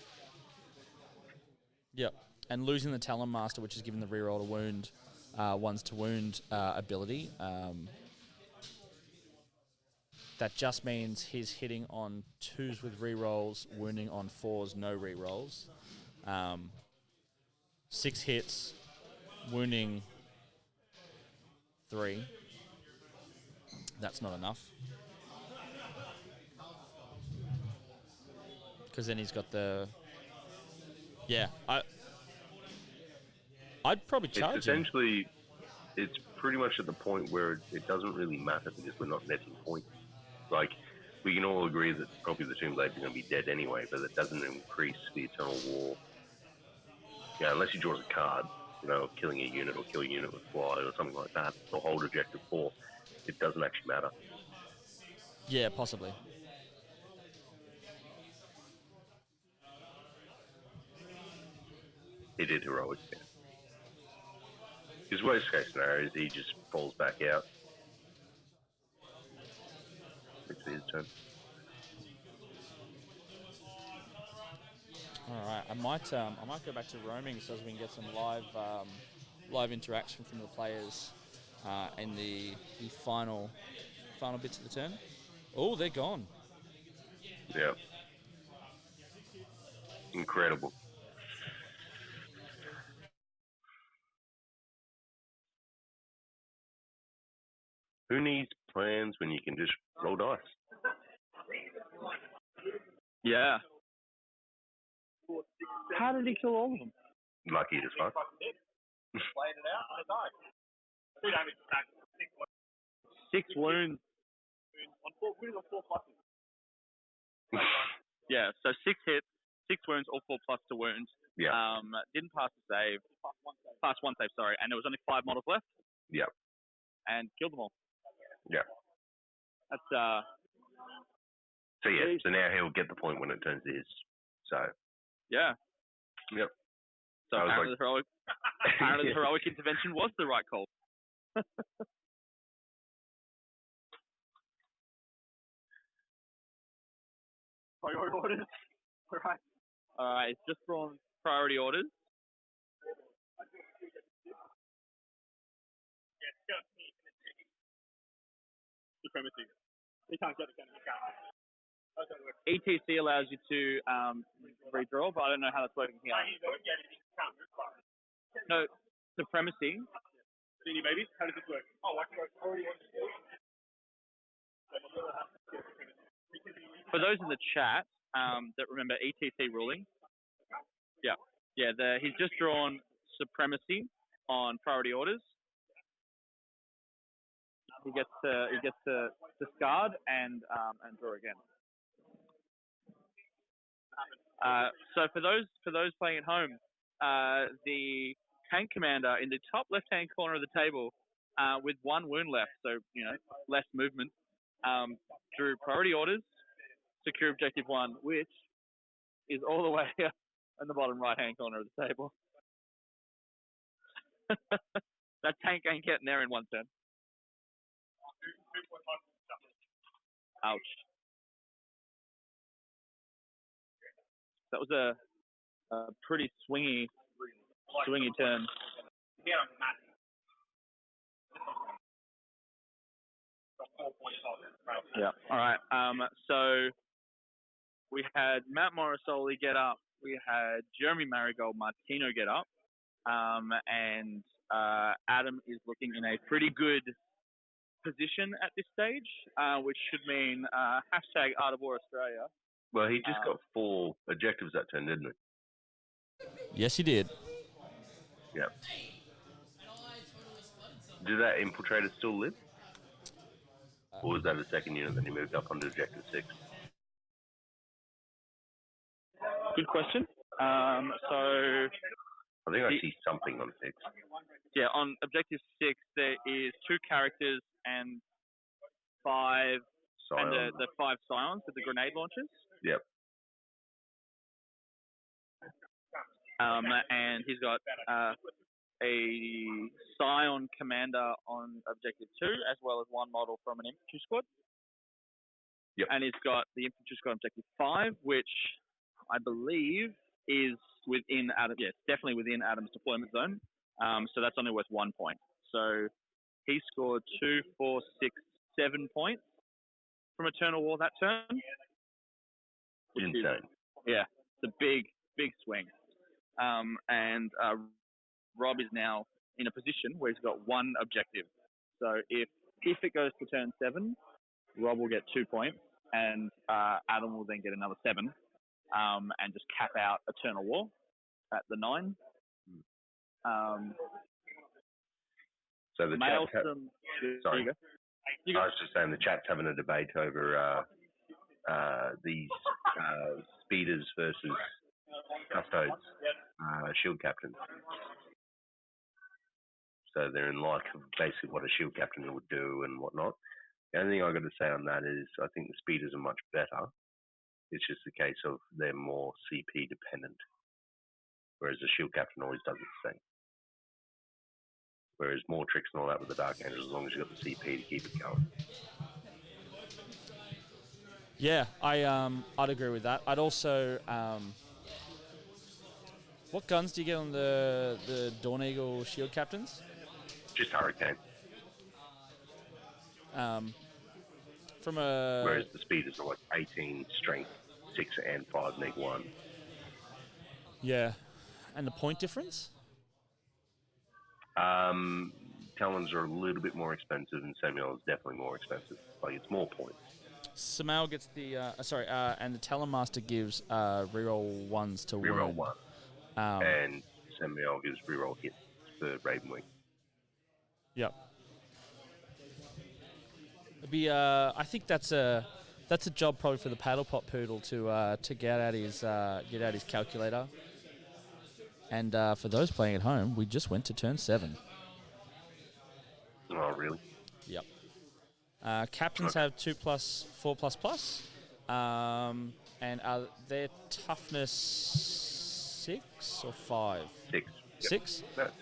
Yep. And losing the Talon Master, which is given the reroll to wound, ones to wound ability. That just means he's hitting on 2s with rerolls, wounding on 4s, no rerolls. 6 hits, wounding 3. That's not enough. Because then he's got the... Yeah, I'd probably charge It's essentially, it's pretty much at the point where it doesn't really matter because we're not netting points. Like, we can all agree that probably the Tomb Blades are going to be dead anyway, but it doesn't increase the Eternal War. Yeah, unless he draws a card, killing a unit or kill a unit with fly or something like that, or hold Objective 4, it doesn't actually matter. Yeah, possibly. He did heroic, yeah. His worst case scenario is he just falls back out. It's his turn. All right, I might go back to roaming so as we can get some live interaction from the players in the final bits of the turn. Oh, they're gone. Yeah. Incredible. Who needs plans when you can just roll dice? Yeah. How did he kill all of them? Lucky as fuck. 6 wounds. Yeah, so 6 hits, 6 wounds, all 4+ to wounds. Yeah. Didn't pass the save. Passed 1 save, sorry. And there was only 5 models left. Yeah. And killed them all. Yeah. That's So yeah, so now he'll get the point when it turns to his. So. Yeah. Yep. So apparently the heroic intervention was the right call. Priority orders. All right. It's just drawn priority orders. Supremacy. He can't get it. ETC allows you to redraw, but I don't know how that's working here. No, supremacy. Senior babies, how does this work? Oh, I can already. For those in the chat that remember ETC ruling, he's just drawn supremacy on priority orders. he gets to discard and draw again. So for those playing at home, the tank commander in the top left-hand corner of the table, with 1 wound left, so less movement, drew priority orders, secure objective 1, which is all the way in the bottom right-hand corner of the table. That tank ain't getting there in 1 turn. Ouch. That was a pretty swingy turn. Yeah. All right. So we had Matt Morrisoli get up. We had Jeremy Marigold Martino get up. And Adam is looking in a pretty good position at this stage, which should mean hashtag Art of War Australia. Well, he just got 4 objectives that turn, didn't he? Yes, he did. Yeah. Did that infiltrator still live? Or was that a second unit that he moved up onto objective 6? Good question. So I think I see something on 6. Yeah, on objective 6 there is 2 characters and 5 Scion. and the 5 scions with the grenade launchers. Yep. And he's got a scion commander on objective 2, as well as 1 model from an infantry squad. Yep. And he's got the infantry squad on objective 5, which I believe is within Adam. Yes, definitely within Adam's deployment zone. So that's only worth 1 point. So he scored 2, 4, 6, 7 points from Eternal War that turn. Insane. Yeah, it's a big swing. And Rob is now in a position where he's got 1 objective. So if it goes to turn 7, Rob will get 2 points, and Adam will then get another 7, and just cap out Eternal War at the 9. So the Maelstrom. Sorry. You go. I was just saying the chat's having a debate over these speeders versus custodes, shield captains. So they're in like basically what a shield captain would do and whatnot. The only thing I've got to say on that is I think the speeders are much better. It's just a case of they're more CP dependent, whereas the shield captain always does the same. Whereas more tricks and all that with the Dark Angels, as long as you've got the CP to keep it going. Yeah, I'd agree with that. I'd also what guns do you get on the Dawn Eagle shield captains? Just Hurricane. Whereas the speeders are like 18 strength, 6 and 5 neg 1. Yeah, and the point difference? Talons are a little bit more expensive, and Samuel is definitely more expensive. Like, it's more points. Samuel gets the and the Talon Master gives reroll 1s to reroll wound. 1, and Samuel gives reroll hits for Raven Wing. Yep. It'd be I think that's a job probably for the Paddlepot Poodle to get out his calculator. And for those playing at home, we just went to turn 7. Oh, really? Yep. Captains have 2+, 4++, and their toughness 6 or 5? 6. 6. Yep.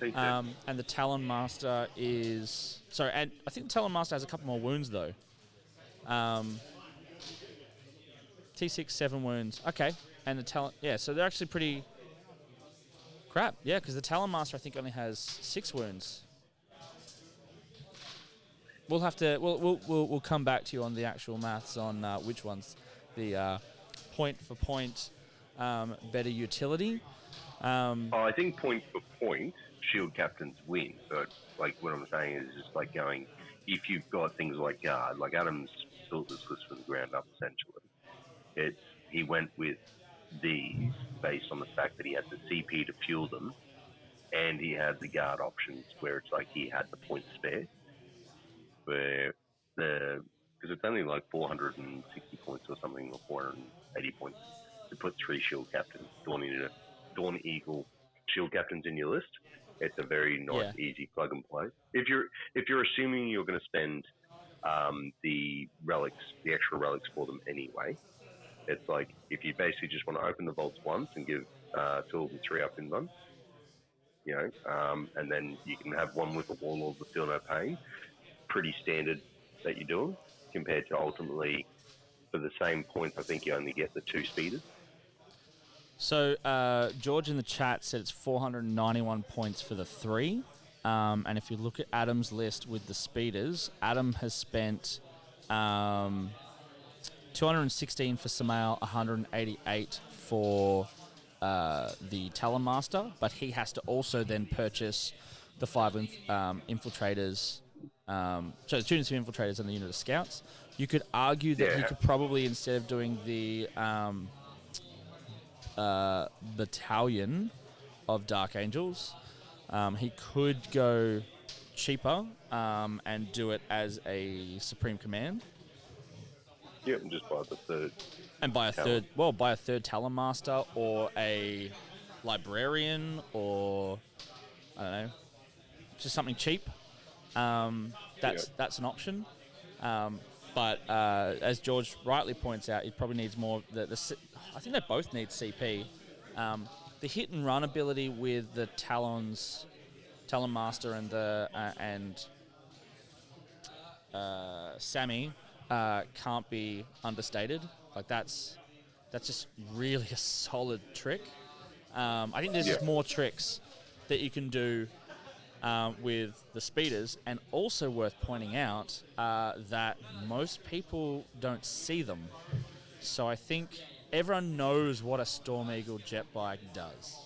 And the Talon Master is and I think the Talon Master has a couple more wounds though. T6, 7 wounds. Okay, and the Talon, so they're actually pretty crap. Yeah, because the Talon Master I think only has 6 wounds. We'll have to. We'll come back to you on the actual maths on which one's the point for point better utility. I think point for point, shield captains win. But like what I'm saying is just like going, if you've got things like guard, like Adams built this list from the ground up essentially. He went with these based on the fact that he had the CP to fuel them, and he had the guard options where it's like he had the points spare. where because it's only like 460 points or something, or 480 points to put 3 shield captains, Dawn Eagle shield captains in your list. It's a very nice, easy plug and play. If you're assuming you're going to spend the extra relics for them anyway, it's like if you basically just want to open the vaults once and give 2 of them 3 up in one, and then you can have one with the Warlord with Feel No Pain. Pretty standard that you're doing, compared to ultimately for the same points, I think you only get the 2 speeders. So George in the chat said it's 491 points for the 3. And if you look at Adam's list with the speeders, Adam has spent 216 for Samael, 188 for the Talon Master, but he has to also then purchase the 5 infiltrators. So the students of infiltrators and the unit of scouts. You could argue that he could probably, instead of doing the battalion of Dark Angels, he could go cheaper and do it as a Supreme Command. Yep, and just buy the 3rd. And buy a Talon. Buy a 3rd Talon Master or a Librarian, or I don't know, just something cheap. That's an option. But as George rightly points out, he probably needs more. I think they both need CP. The hit and run ability with the Talon Master and the Sammy can't be understated. Like that's just really a solid trick. I think there's just more tricks that you can do with the speeders, and also worth pointing out that most people don't see them. So I think everyone knows what a Storm Eagle jet bike does.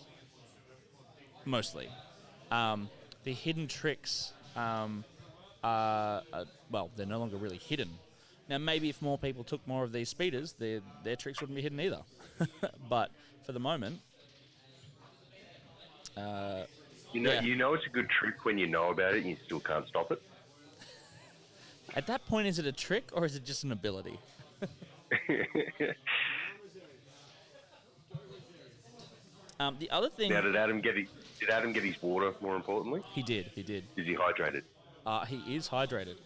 Mostly. The hidden tricks they're no longer really hidden. Now, maybe if more people took more of these speeders, their tricks wouldn't be hidden either. But for the moment... You know it's a good trick when you know about it and you still can't stop it. At that point, is it a trick or is it just an ability? The other thing... Now, did Adam get his water, more importantly? He did. Is he hydrated? He is hydrated.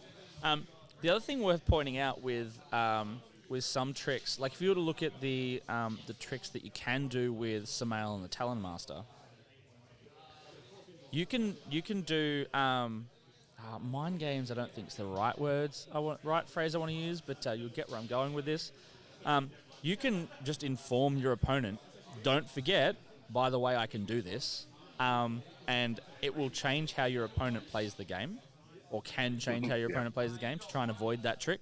The other thing worth pointing out with some tricks, like if you were to look at the tricks that you can do with Samael and the Talon Master, you can do mind games. I don't think it's the right phrase I want to use, but you'll get where I'm going with this. You can just inform your opponent, don't forget, by the way, I can do this, and it will change how your opponent plays the game, or can change how your opponent plays the game to try and avoid that trick.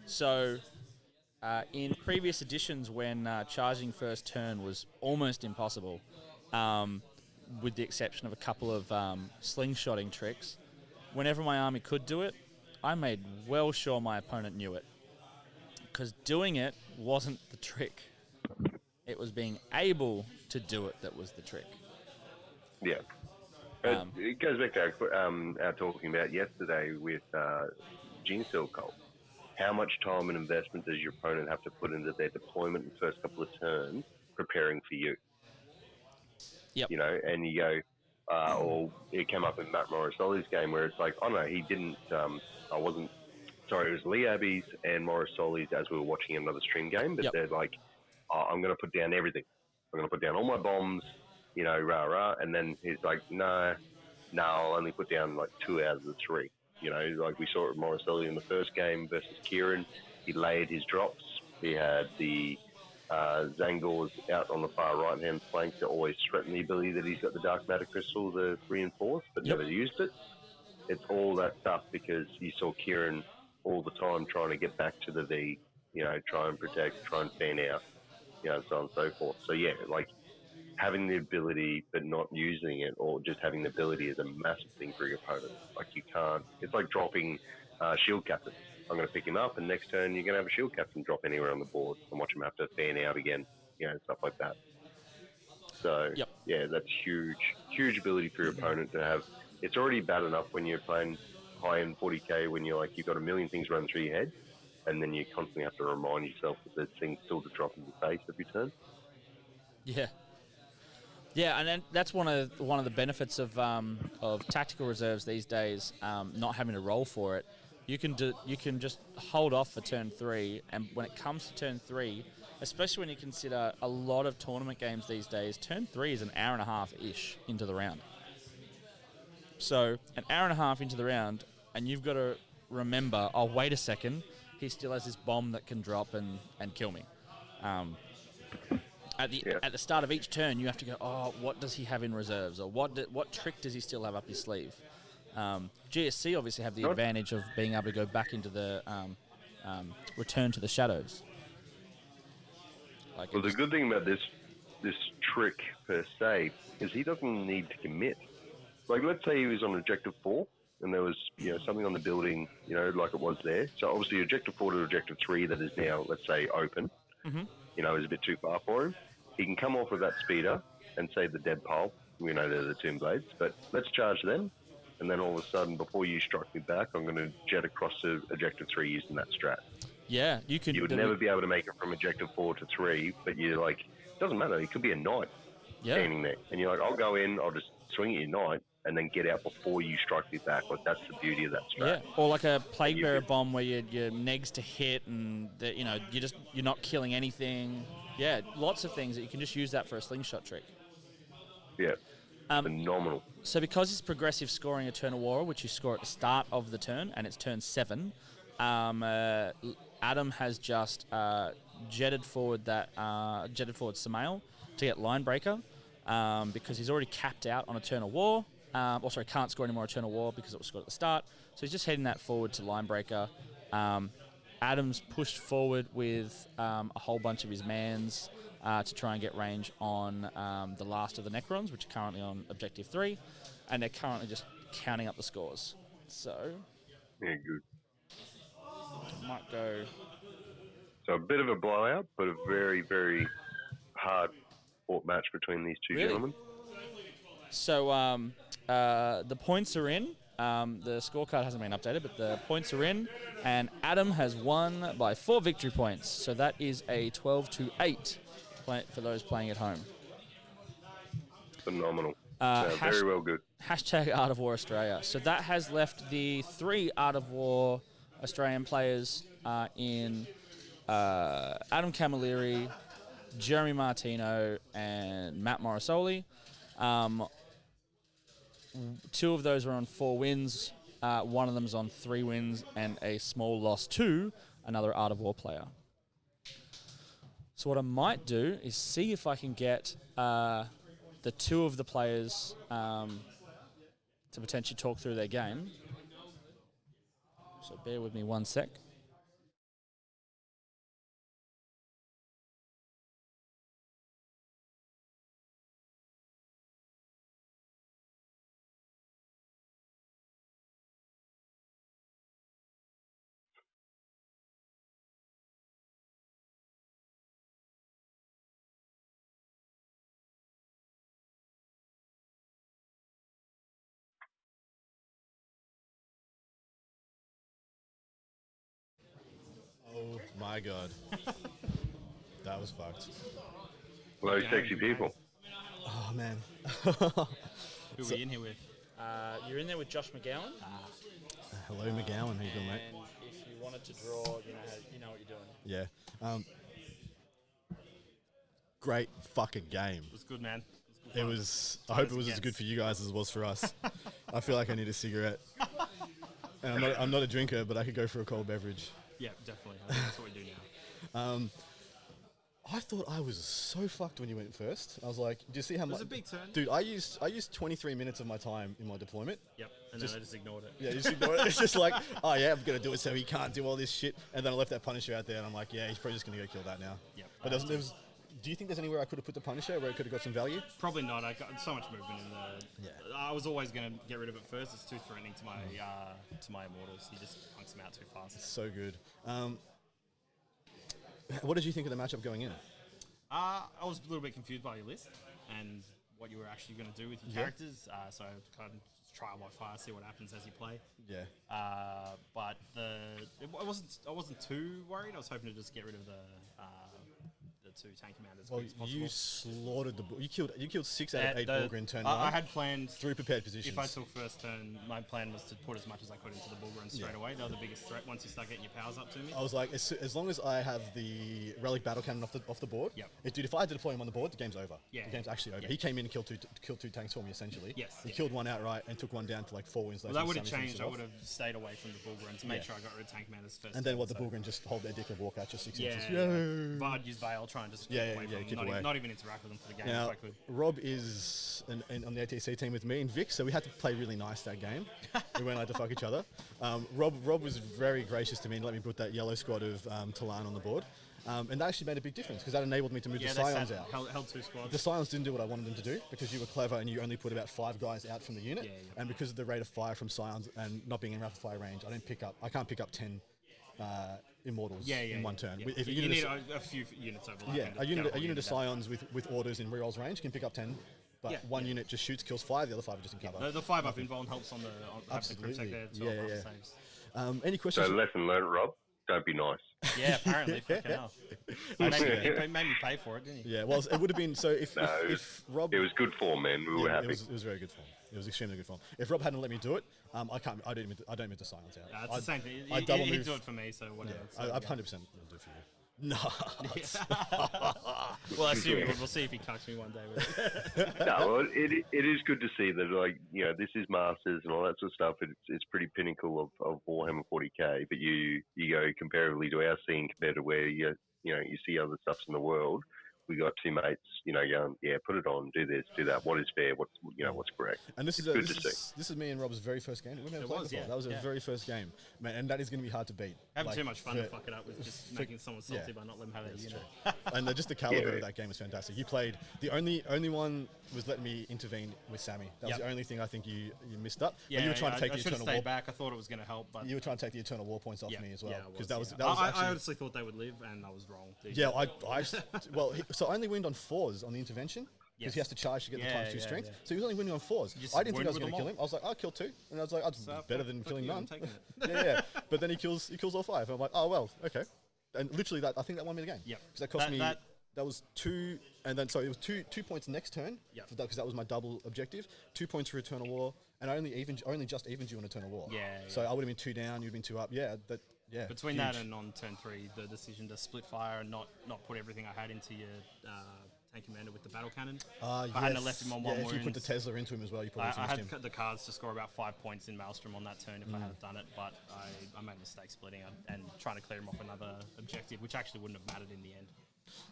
So in previous editions, when charging first turn was almost impossible, with the exception of a couple of slingshotting tricks, whenever my army could do it, I made well sure my opponent knew it. Because doing it wasn't the trick. It was being able to do it that was the trick. Yeah. It goes back to our talking about yesterday with Gene Cell Cult. How much time and investment does your opponent have to put into their deployment in the first couple of turns preparing for you? Yep. And you go, or it came up in Matt Morrisoli's game where it's like, oh no, he didn't, it was Lee Abbey's and Morrisoli's as we were watching another stream game, but they're like, oh, I'm going to put down everything. I'm going to put down all my bombs, rah. And then he's like, no, I'll only put down like 2 out of the 3. Like we saw it with Morrisoli in the first game versus Kieran. He layered his drops. He had the Zangors out on the far right-hand flank to always threaten the ability that he's got the Dark Matter Crystal to reinforce, but never used it. It's all that stuff because you saw Kieran all the time trying to get back to the V, try and protect, try and fan out, and so on and so forth. So, yeah, like having the ability but not using it, or just having the ability is a massive thing for your opponent. Like you can't, it's like dropping shield captain. I'm going to pick him up, and next turn you're going to have a shield captain drop anywhere on the board and watch him have to fan out again, stuff like that. So, yeah, that's huge ability for your opponent to have. It's already bad enough when you're playing high-end 40k when you've got a million things running through your head, and then you constantly have to remind yourself that there's things still to drop in your face every turn. Yeah. Yeah, and then that's one of the benefits of tactical reserves these days. Not having to roll for it, you can just hold off for turn 3, and when it comes to turn 3, especially when you consider a lot of tournament games these days, turn 3 is an hour and a half ish into the round. So an hour and a half into the round, and you've got to remember, oh wait a second, he still has this bomb that can drop and kill me. At the start of each turn, you have to go, oh, what does he have in reserves? Or what trick does he still have up his sleeve? GSC obviously have the advantage of being able to go back into the return to the shadows. Well, the good thing about this trick, per se, is he doesn't need to commit. Like, let's say he was on Objective 4, and there was something on the building, like it was there. So obviously Objective 4 to Objective 3 that is now, let's say, open, is a bit too far for him. He can come off with that speeder and save the dead pile. We know they're the Tomb Blades, but let's charge them. And then all of a sudden, before you strike me back, I'm going to jet across to Objective 3 using that strat. Yeah, you could. You would never be able to make it from Objective 4 to 3, but you're like, it doesn't matter. It could be a knight standing there. And you're like, I'll go in, I'll just swing at your knight, and then get out before you strike me back. Like, that's the beauty of that strat. Yeah, or like a Plague Bearer bomb where your negs to hit and you're not killing anything. Yeah, lots of things that you can just use that for a slingshot trick. Yeah, phenomenal. So because it's progressive scoring Eternal War, which you score at the start of the turn, and it's turn 7, Adam has just jetted forward Samael to get Line Breaker because he's already capped out on Eternal War. Can't score any more Eternal War because it was scored at the start. So he's just heading that forward to Line Breaker. Adam's pushed forward with a whole bunch of his mans to try and get range on the last of the Necrons, which are currently on Objective 3, and they're currently just counting up the scores. So, yeah, good. Might go. So a bit of a blowout, but a very, very hard fought match between these two gentlemen. So the points are in. The scorecard hasn't been updated, but the points are in, and Adam has won by 4 victory points. So that is a 12-8 for those playing at home. Phenomenal. Very well good. Hashtag Art of War Australia. So that has left the 3 Art of War Australian players in Adam Camilleri, Jeremy Martino, and Matt Morrisoli. 2 of those are on 4 wins. One of them's on 3 wins and a small loss to another Art of War player. So what I might do is see if I can get the 2 of the players to potentially talk through their game. So bear with me one sec. Oh my god. That was fucked. Hello, sexy people. Oh man. Who are we in here with? You're in there with Josh McGowan. Hello McGowan, how you doing, mate? And if you wanted to draw, you know what you're doing. Yeah. Great fucking game. It was good, man. It was. I hope it was as good for you guys as it was for us. I feel like I need a cigarette. And I'm not a drinker, but I could go for a cold beverage. Yeah, definitely. That's what we do now. I thought I was so fucked when you went first. I was like, do you see how much? It was a big turn. Dude, I used 23 minutes of my time in my deployment. Yep, and then I just ignored it. Yeah, you just ignore it. It's just like, oh yeah, I'm going to do it so he can't do all this shit. And then I left that Punisher out there, and I'm like, yeah, he's probably just going to go kill that now. Yep. But do you think there's anywhere I could have put the Punisher where it could have got some value? Probably not. I got so much movement in the... Yeah. I was always going to get rid of it first. It's too threatening to my Immortals. He just punks them out too fast. It's so good. What did you think of the matchup going in? I was a little bit confused by your list and what you were actually going to do with your characters. So I kind of trial by fire, see what happens as you play. Yeah. But I wasn't too worried. I was hoping to just get rid of the 2 tank commanders as quick as possible. You slaughtered you killed 6 out of 8 Bulgur in turn 1. I had planned 3 prepared positions. If I took first turn, my plan was to put as much as I could into the Bulgur straight away. They were the biggest threat once you start getting your powers up to me. I was like, as long as I have the relic battle cannon off the board, dude, if I had to deploy him on the board, the game's over. The game's actually over. He came in and killed two tanks for me essentially. Yes. He killed one outright and took one down to like 4 wins later. Well, that would have changed. I would have stayed away from the Bulgur to make sure I got rid of tank commanders first. And then the Bulgur just hold their dick and walk out just 6 inches. But I'd use Veil, try and just get away from them. Not even interact with them for the game if I could. Rob is on the ATC team with me and Vic, so we had to play really nice that game. We weren't allowed to fuck each other. Rob was very gracious to me and let me put that yellow squad of Talan on the board. And that actually made a big difference because that enabled me to move the Scions out. Held 2 squads. The Scions didn't do what I wanted them to do because you were clever and you only put about 5 guys out from the unit. And because of the rate of fire from Scions and not being in rapid fire range, I can't pick up 10 Immortals in one turn. If you need a few units overlapping. A unit of Scions with orders in rerolls range can pick up 10. But one unit just shoots, kills 5, the other 5 are just in cover. The 5 up invuln helps on the absolutely. Saves. Any questions? So lesson learned, Rob. Don't be nice. Yeah, apparently. Fucking hell. It made me pay for it, didn't he? Yeah, well, it would have been... So if Rob... It was good form, man. We were happy. It was very good form. It was extremely good form. If Rob hadn't let me do it, I don't move the Scions out. It's the same thing. He'd do it for me, so whatever. Yeah, I 100% will do it for you. No. Well, I assume we'll see if he cucks me one day with it. No, well, it is good to see that, like, this is Masters and all that sort of stuff. It's pretty pinnacle of Warhammer 40k, but you go comparatively to our scene compared to where you see other stuffs in the world. We got 2 mates, going, put it on, do this, do that. What is fair? What's correct? And this is me and Rob's very first game. That was our very first game, man, and that is going to be hard to beat. Having too much fun to fuck it up with just making someone salty by not letting them have their unit. And just the caliber of that game was fantastic. You played the only one was letting me intervene with Sammy. That was the only thing I think you missed up. Yeah, you were trying to take I the should have Eternal stayed War. back. I thought it was going to help, but you were trying to take the Eternal War points off me as well because that was I actually, honestly thought they would live, and I was wrong. So I only winned on 4s on the intervention because he has to charge to get the ×2 strength. So he was only winning on 4s. I didn't think I was going to kill him. I was like, I'll kill 2, and I was like, that's better than killing none. But then he kills all 5. And I'm like, oh well, okay. And literally I think that won me the game. Yeah, because that cost me. That was 2, and then it was 2 points next turn. Yeah, because that was my double objective. 2 points for Eternal War, and I only just evened you on Eternal War. So I would have been 2 down, you'd been 2 up. Between that and on turn 3, the decision to split fire and not put everything I had into your tank commander with the battle cannon. I hadn't left him on 1 wound. If you put the Tesla into him as well, you probably finished him. I had the cards to score about 5 points in Maelstrom on that turn if I had done it, but I made a mistake splitting and trying to clear him off another objective, which actually wouldn't have mattered in the end.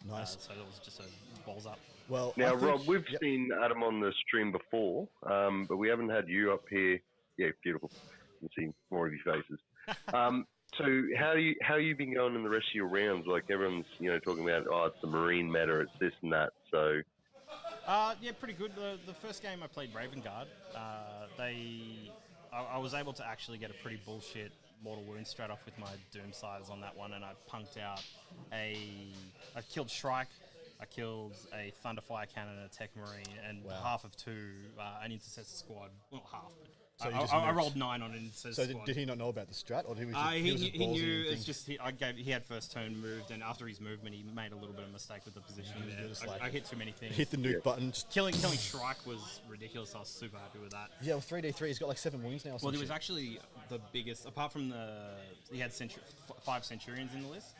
Nice. So that was just a balls up. Well, now, Rob, we've seen Adam on the stream before, but we haven't had you up here. Yeah, beautiful. You can see more of your faces. So how you been going in the rest of your rounds? Like everyone's talking about, it's the Marine meta, it's this and that. So pretty good. The first game I played Raven Guard, I was able to actually get a pretty bullshit mortal wound straight off with my Doom Scythes on that one, and I punked out I killed Shrike, I killed a Thunderfire Cannon, a Tech Marine, and half of 2 an Intercessor squad. Well, half, but I rolled 9 on an Intercessor squad. Did he not know about the strat, or he was he knew? It's just he had first turn moved, and after his movement, he made a little bit of mistake with the positioning there. I hit too many things. Hit the nuke button. Killing Shrike was ridiculous. I was super happy with that. Yeah, well, 3d3. He's got like 7 wounds now. Well, he was actually the biggest. Apart from he had 5 Centurions in the list.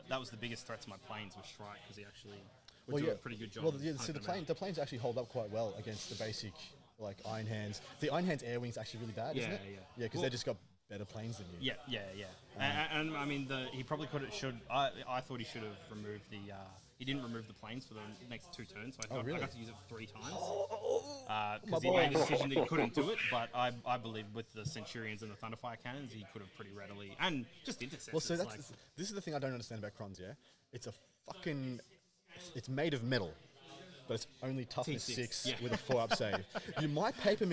That was the biggest threat to my planes was Shrike because he actually would do a pretty good job. Well, the planes actually hold up quite well against the basic. Like Iron Hands. The Iron Hands air wing's actually really bad, isn't it? Yeah, because they just got better planes than you. Yeah. And I mean, he probably I thought he should have removed he didn't remove the planes for the next 2 turns, so I got to use it 3 times. Because he made a decision that he couldn't do it, but I believe with the Centurions and the Thunderfire Cannons, he could have pretty readily, and just Intercessors. Well, so this is the thing I don't understand about Crons, It's it's made of metal. But it's only toughness 6 with a 4-up save. My paper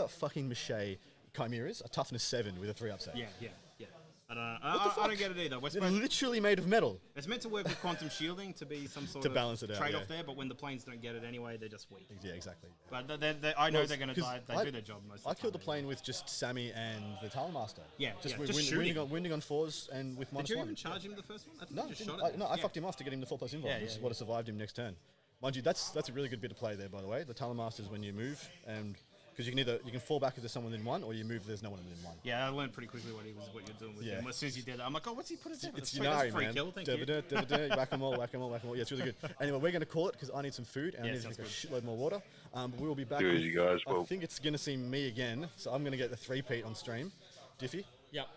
fucking mache chimeras are toughness 7 with a 3-up save. Yeah. I I don't know. I don't get it either. It's literally made of metal. It's meant to work with quantum shielding to be some sort To of balance it out, trade-off there, but when the planes don't get it anyway, they're just weak. Yeah, exactly. But I know they're going to die. They do their job most of the time. I killed the plane with just Sammy and the Talmaster. Yeah, just shooting. winding on 4s and with -1. Did you even charge him the first one? I think you just shot it. I fucked him off to get him the 4+ invuln, which is what survived him next turn. Mind you, that's a really good bit of play there, by the way. The Talmaster is when you move, and because you can fall back if there's someone in 1, or you move if there's no one in 1. Yeah, I learned pretty quickly what you're doing with him. As soon as you did that, I'm like, oh, what's he put his in? It's Unari, man. Kill, thank you. Whack 'em all. Yeah, it's really good. Anyway, we're going to call it because I need some food and I need to drink a shitload more water. But we will be back. Cheers, you guys. I think it's going to see me again, so I'm going to get the 3-peat on stream. Diffie? Yep.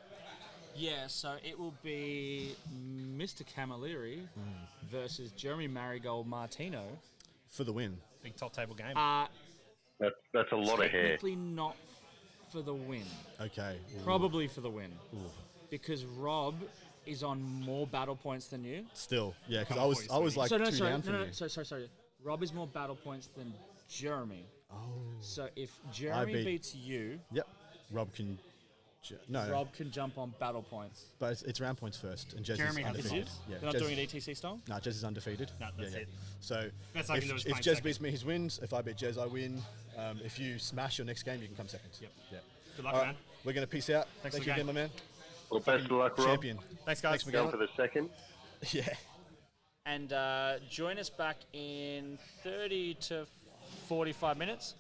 Yeah, so it will be Mr. Camilleri versus Jeremy Marigold Martino. For the win. Big top table game. That's a lot of hair. Technically not for the win. Okay. Ooh. Probably for the win. Ooh. Because Rob is on more battle points than you. Still, yeah, because I was like 2 down from you. Sorry. Rob is more battle points than Jeremy. Oh. So if Jeremy beats you... Yep. Rob can... Rob can jump on battle points. But it's round points first, and Jez Jeremy is has undefeated. points. Yeah, You're not doing it ETC style? No, Jez is undefeated. No, that's it. So Best I can do is if find Jez second. beats me, he wins. If I beat Jez, I win. If you smash your next game, you can come second. Yep. Yeah. Good luck, All right, man. we're going to peace out. Thanks Thank for you the again, my man. Well, best of luck, Rob. Champion. Thanks, guys. Go for the second. Yeah. And join us back in 30 to 45 minutes.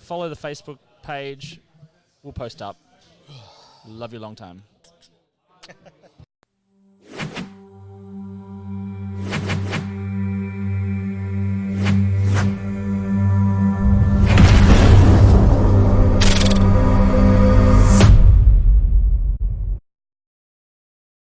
Follow the Facebook page. We'll post up. Love you long time.